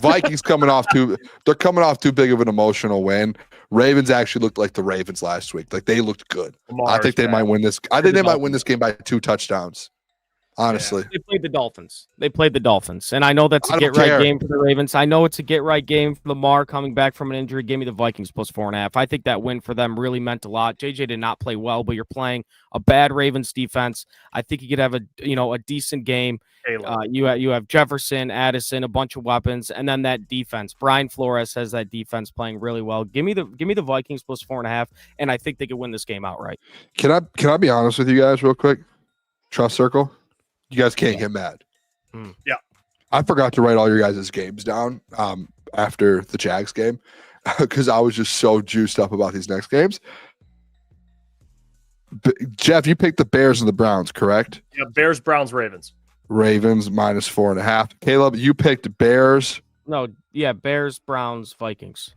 Vikings coming off too big of an emotional win. Ravens actually looked like the Ravens last week. Like they looked good. I think they might win this. I think they might win this game by 2 touchdowns. Honestly, they played the Dolphins. And I know that's a get-right game for the Ravens. I know it's a get-right game for Lamar coming back from an injury. Give me the Vikings +4.5. I think that win for them really meant a lot. JJ did not play well, but you're playing a bad Ravens defense. I think you could have a decent game. You have Jefferson, Addison, a bunch of weapons, and then that defense. Brian Flores has that defense playing really well. Give me the Vikings +4.5, and I think they could win this game outright. Can I be honest with you guys real quick? Trust circle. You guys can't get mad. Yeah. I forgot to write all your guys' games down after the Jags game because I was just so juiced up about these next games. Jeff, you picked the Bears and the Browns, correct? Yeah, Bears, Browns, Ravens. Ravens -4.5. Caleb, you picked Bears. No, yeah, Bears, Browns, Vikings.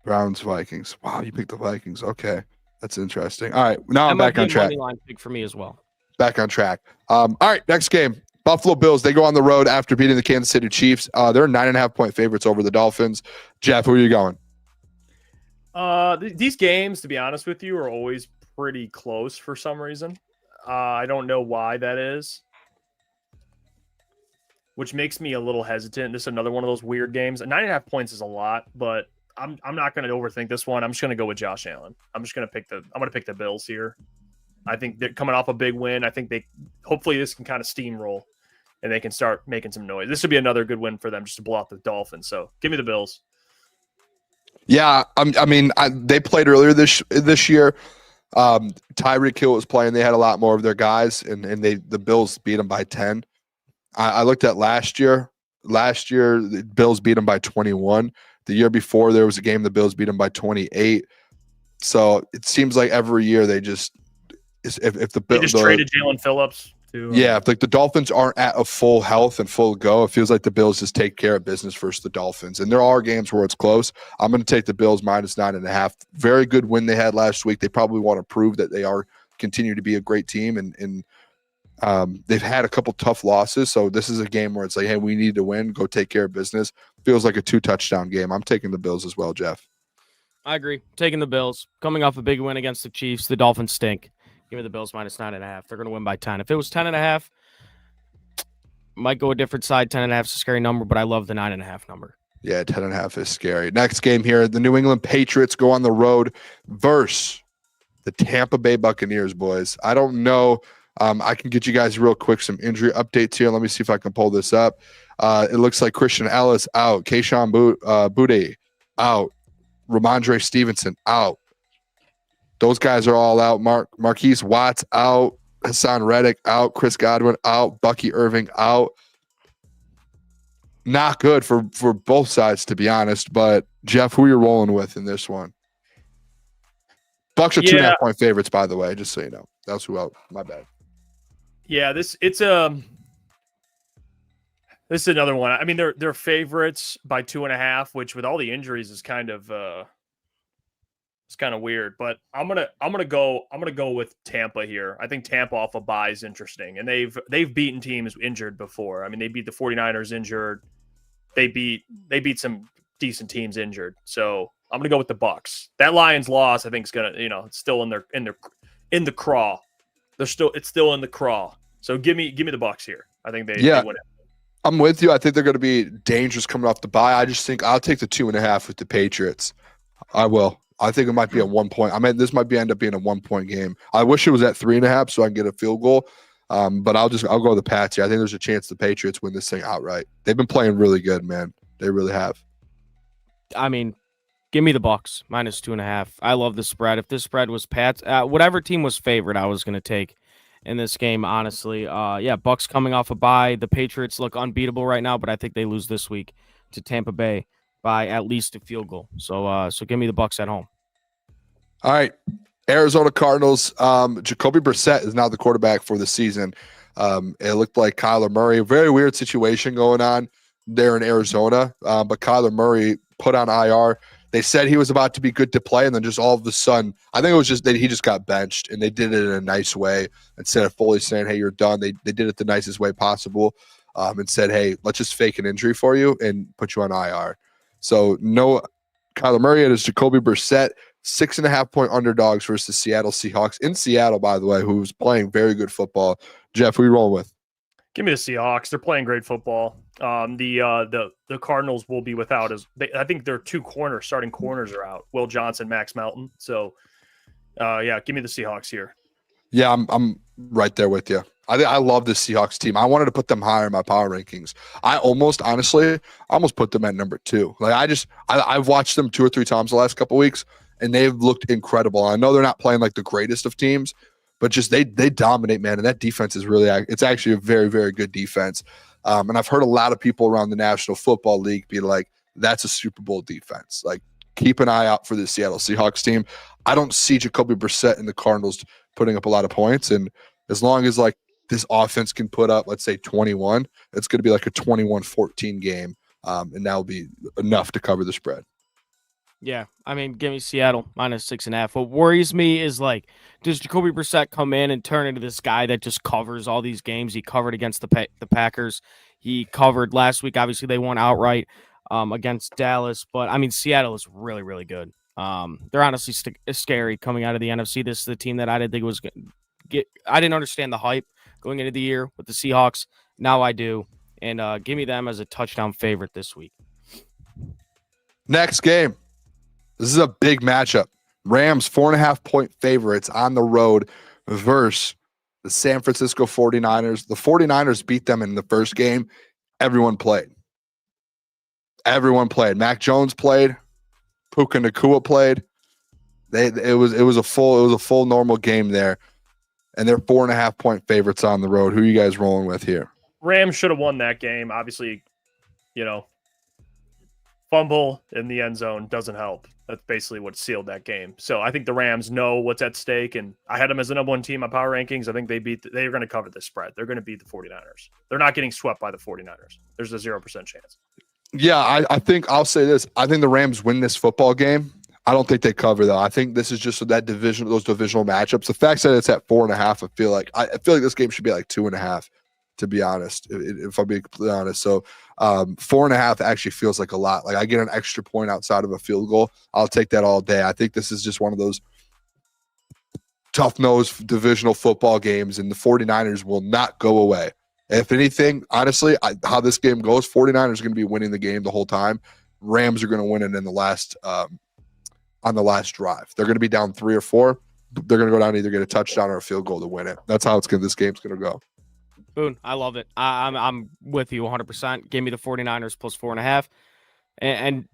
Browns, Vikings. Wow, you picked the Vikings. Okay, that's interesting. All right, now I'm back on track. Money line pick for me as well. Back on track. All right, next game. Buffalo Bills, they go on the road after beating the Kansas City Chiefs. They're 9.5-point favorites over the Dolphins. Jeff, who are you going? These games, to be honest with you, are always pretty close for some reason. I don't know why that is, which makes me a little hesitant. This is another one of those weird games. 9.5 points is a lot, but I'm not going to overthink this one. I'm just going to go with Josh Allen. I'm going to pick the Bills here. I think they're coming off a big win. I think hopefully this can kind of steamroll and they can start making some noise. This would be another good win for them just to blow out the Dolphins. So give me the Bills. Yeah, they played earlier this year. Tyreek Hill was playing. They had a lot more of their guys, and the Bills beat them by 10. I looked at last year. Last year, the Bills beat them by 21. The year before, there was a game the Bills beat them by 28. So it seems like every year they just if the They just traded Jalen Phillips to if like the Dolphins aren't at a full health and full go, it feels like the Bills just take care of business versus the Dolphins. And there are games where it's close. I'm going to take the Bills minus 9.5. Very good win they had last week. They probably want to prove that they are continue to be a great team, and they've had a couple tough losses. So this is a game where it's like, hey, we need to win. Go take care of business. Feels like a 2-touchdown game. I'm taking the Bills as well, Jeff. I agree. Taking the Bills. Coming off a big win against the Chiefs, the Dolphins stink. Give me the Bills minus 9.5. They're going to win by 10. If it was 10.5, might go a different side. 10.5 is a scary number, but I love the 9.5 number. Yeah, 10.5 is scary. Next game here, the New England Patriots go on the road versus the Tampa Bay Buccaneers, boys. I don't know. I can get you guys real quick some injury updates here. Let me see if I can pull this up. It looks like Christian Ellis out. Kayshon Boutte out. Ramondre Stevenson out. Those guys are all out. Marquise Watts out. Hassan Reddick out. Chris Godwin out. Bucky Irving out. Not good for both sides, to be honest. But, Jeff, who are you rolling with in this one? Bucs are 2.5-point favorites, by the way, just so you know. That's who out. My bad. Yeah, this is another one. I mean, they're favorites by 2.5, which with all the injuries is kind of weird. But I'm gonna go with Tampa here. I think Tampa off a bye is interesting, and they've beaten teams injured before. I mean, they beat the 49ers injured. They beat some decent teams injured. So I'm gonna go with the Bucs. That Lions loss, I think, is gonna, it's still in the craw. It's still in the craw. So give me the Bucs here. I think they win it. I'm with you. I think they're going to be dangerous coming off the bye. I just think I'll take the 2.5 with the Patriots. I will. I think it might be a 1 point. I mean, this might end up being a 1 point game. I wish it was at 3.5 so I can get a field goal. But I'll go with the Pats here. I think there's a chance the Patriots win this thing outright. They've been playing really good, man. They really have. I mean, give me the Bucs minus 2.5. I love the spread. If this spread was Pats, whatever team was favored, I was going to take in this game, honestly. Bucs coming off a bye. The Patriots look unbeatable right now, but I think they lose this week to Tampa Bay by at least a field goal. So give me the Bucs at home. All right. Arizona Cardinals. Jacoby Brissett is now the quarterback for the season. It looked like Kyler Murray. Very weird situation going on there in Arizona. But Kyler Murray put on IR. They said he was about to be good to play, and then just all of a sudden, I think it was just that he just got benched, and they did it in a nice way instead of fully saying, hey, you're done. They did it the nicest way possible and said, hey, let's just fake an injury for you and put you on IR. So no Kyler Murray. It is Jacoby Brissett, 6.5-point underdogs versus the Seattle Seahawks. In Seattle, by the way, who's playing very good football. Jeff, who are you rolling with? Give me the Seahawks. They're playing great football. The Cardinals will be without I think their starting corners are out. Will Johnson, Max Melton. So, give me the Seahawks here. Yeah, I'm right there with you. I love the Seahawks team. I wanted to put them higher in my power rankings. I almost put them at number 2. Like I've watched them 2 or 3 times the last couple weeks, and they've looked incredible. I know they're not playing like the greatest of teams, but just they dominate, man. And that defense is it's actually a very, very good defense. And I've heard a lot of people around the National Football League be like, that's a Super Bowl defense. Like, keep an eye out for the Seattle Seahawks team. I don't see Jacoby Brissett and the Cardinals putting up a lot of points. And as long as like this offense can put up, let's say 21, it's going to be like a 21-14 game. And that will be enough to cover the spread. Yeah, I mean, give me Seattle minus 6.5. What worries me is, like, does Jacoby Brissett come in and turn into this guy that just covers all these games? He covered against the Packers. He covered last week. Obviously, they won outright against Dallas. But, I mean, Seattle is really, really good. They're honestly scary coming out of the NFC. This is the team that I didn't think was going to get – I didn't understand the hype going into the year with the Seahawks. Now I do. And give me them as a touchdown favorite this week. Next game. This is a big matchup. Rams, 4.5-point favorites on the road versus the San Francisco 49ers. The 49ers beat them in the first game. Everyone played. Mac Jones played. Puka Nacua played. It was a full normal game there. And they're 4.5-point favorites on the road. Who are you guys rolling with here? Rams should have won that game. Obviously, fumble in the end zone doesn't help. That's basically what sealed that game. So I think the Rams know what's at stake, and I had them as the number one team on power rankings. I think they're going to cover this spread. They're going to beat the 49ers. They're not getting swept by the 49ers. There's a 0% chance. Yeah, I think I'll say this. I think the Rams win this football game. I don't think they cover though. I think this is just those divisional matchups. The fact that it's at 4.5, I feel like this game should be like 2.5, to be honest, if I'm being completely honest. So 4.5 actually feels like a lot. Like I get an extra point outside of a field goal. I'll take that all day. I think this is just one of those tough-nosed divisional football games, and the 49ers will not go away. If anything, honestly, how this game goes, 49ers are going to be winning the game the whole time. Rams are going to win it in the last on the last drive. They're going to be down 3 or 4. They're going to go down and either get a touchdown or a field goal to win it. That's how this game's going to go. Boone, I love it. I'm with you 100%. Give me the 49ers plus 4.5. And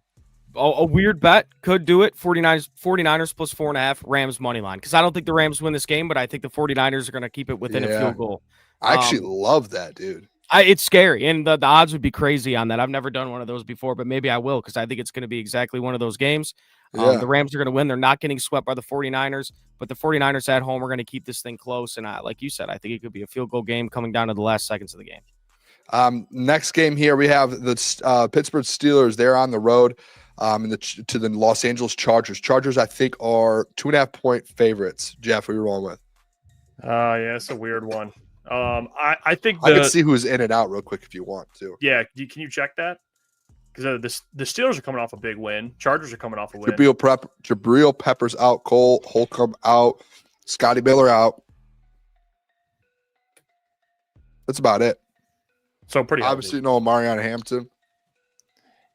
a weird bet could do it. 49ers plus 4.5, Rams money line. Because I don't think the Rams win this game, but I think the 49ers are going to keep it within a field goal. I actually love that, dude. It's scary, and the odds would be crazy on that. I've never done one of those before, but maybe I will because I think it's going to be exactly one of those games. The Rams are going to win. They're not getting swept by the 49ers, but the 49ers at home are going to keep this thing close. And like you said, I think it could be a field goal game coming down to the last seconds of the game. Next game here, we have the Pittsburgh Steelers. They're on the road to the Los Angeles Chargers. Chargers, I think, are 2.5-point favorites. Jeff, who are you rolling with? Yeah, it's a weird one. I think I can see who's in and out real quick if you want to. Yeah, can you check that? Because the Steelers are coming off a big win. Chargers are coming off a win. Jabril Peppers out. Cole Holcomb out. Scotty Miller out. That's about it. So pretty obviously no Mariana Hampton.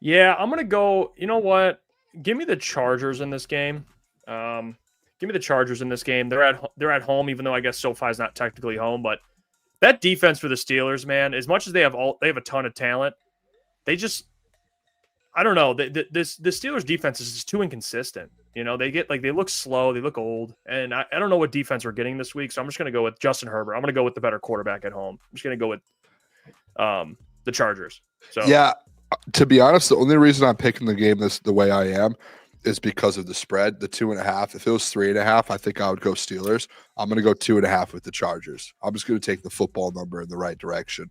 Yeah, I'm gonna go. You know what? Give me the Chargers in this game. Give me the Chargers in this game. They're at home, even though I guess SoFi is not technically home. But that defense for the Steelers, man, as much as they have a ton of talent, they just, I don't know. The Steelers defense is just too inconsistent. You know, they look slow, they look old, and I don't know what defense we're getting this week. So I'm just gonna go with Justin Herbert. I'm gonna go with the better quarterback at home. I'm just gonna go with the Chargers. So yeah, to be honest, the only reason I'm picking the game the way I am is because of the spread, the 2.5. If it was 3.5, I think I would go Steelers. I'm going to go 2.5 with the Chargers. I'm just going to take the football number in the right direction.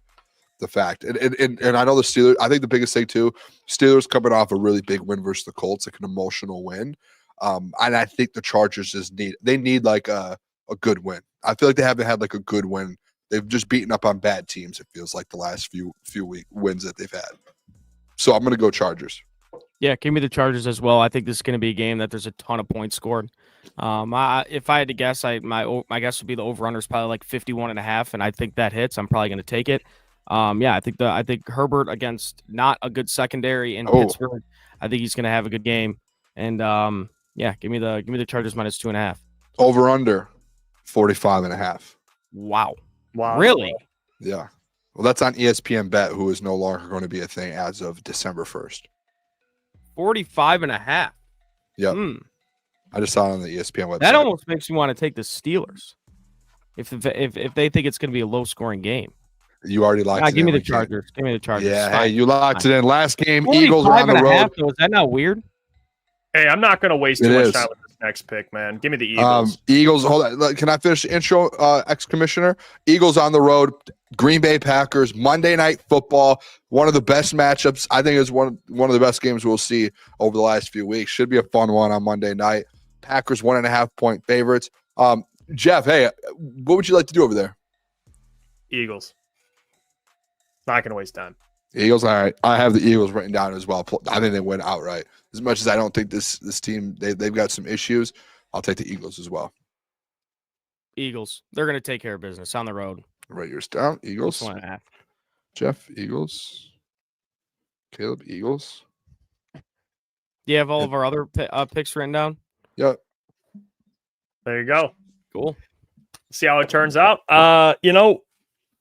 The fact, and I know the Steelers. I think the biggest thing too, Steelers coming off a really big win versus the Colts, like an emotional win. And I think the Chargers need like a good win. I feel like they haven't had like a good win. They've just beaten up on bad teams. It feels like the last few week wins that they've had. So I'm going to go Chargers. Yeah, give me the Chargers as well. I think this is going to be a game that there's a ton of points scored. If I had to guess, my guess would be the over-under is probably like 51.5, and I think that hits. I'm probably going to take it. I think Herbert against not a good secondary in Pittsburgh. I think he's going to have a good game. And give me the Chargers minus 2.5. Over-under 45.5. Wow. Wow. Really? Yeah. Well, that's on ESPN Bet, who is no longer going to be a thing as of December 1st. 45.5. Yep. I just saw it on the ESPN website. That almost makes me want to take the Steelers. If they think it's going to be a low scoring game. You already locked it in. Give me the Chargers. Give me the Chargers. Yeah, hey, you locked it in. Last game, Eagles are on the road. Though, is that not weird? Hey, I'm not going to waste too much time with this next pick, man. Give me the Eagles. Eagles, hold on. Can I finish the intro, ex-commissioner? Eagles on the road. Green Bay Packers, Monday Night Football, one of the best matchups. I think it's one of the best games we'll see over the last few weeks. Should be a fun one on Monday night. Packers 1.5-point favorites. Jeff, hey, what would you like to do over there? Eagles. Not going to waste time. Eagles, all right. I have the Eagles written down as well. I think they win outright. As much as I don't think this team, they've got some issues, I'll take the Eagles as well. Eagles. They're going to take care of business on the road. Right, yours down. Eagles. 1.5. Jeff, Eagles. Caleb, Eagles. Do you have all of our other picks written down? Yep. There you go. Cool. See how it turns out.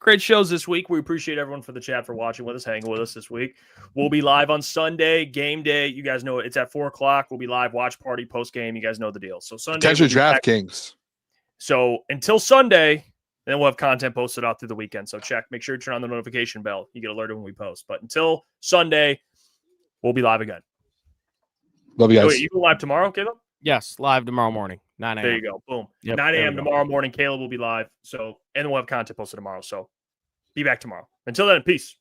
Great shows this week. We appreciate everyone for the chat, for watching with us, hanging with us this week. We'll be live on Sunday, game day. You guys know it's at 4:00. We'll be live, watch party, post game. You guys know the deal. So Sunday, potentially DraftKings. So until Sunday, then we'll have content posted out through the weekend. So make sure you turn on the notification bell. You get alerted when we post. But until Sunday, we'll be live again. Love you guys. Wait, you go live tomorrow, Caleb? Yes, live tomorrow morning, 9 a.m. There you go. Boom. Yep, 9 there a.m. we go. tomorrow morning. Caleb will be live. So, and we'll have content posted tomorrow. So, be back tomorrow. Until then, peace.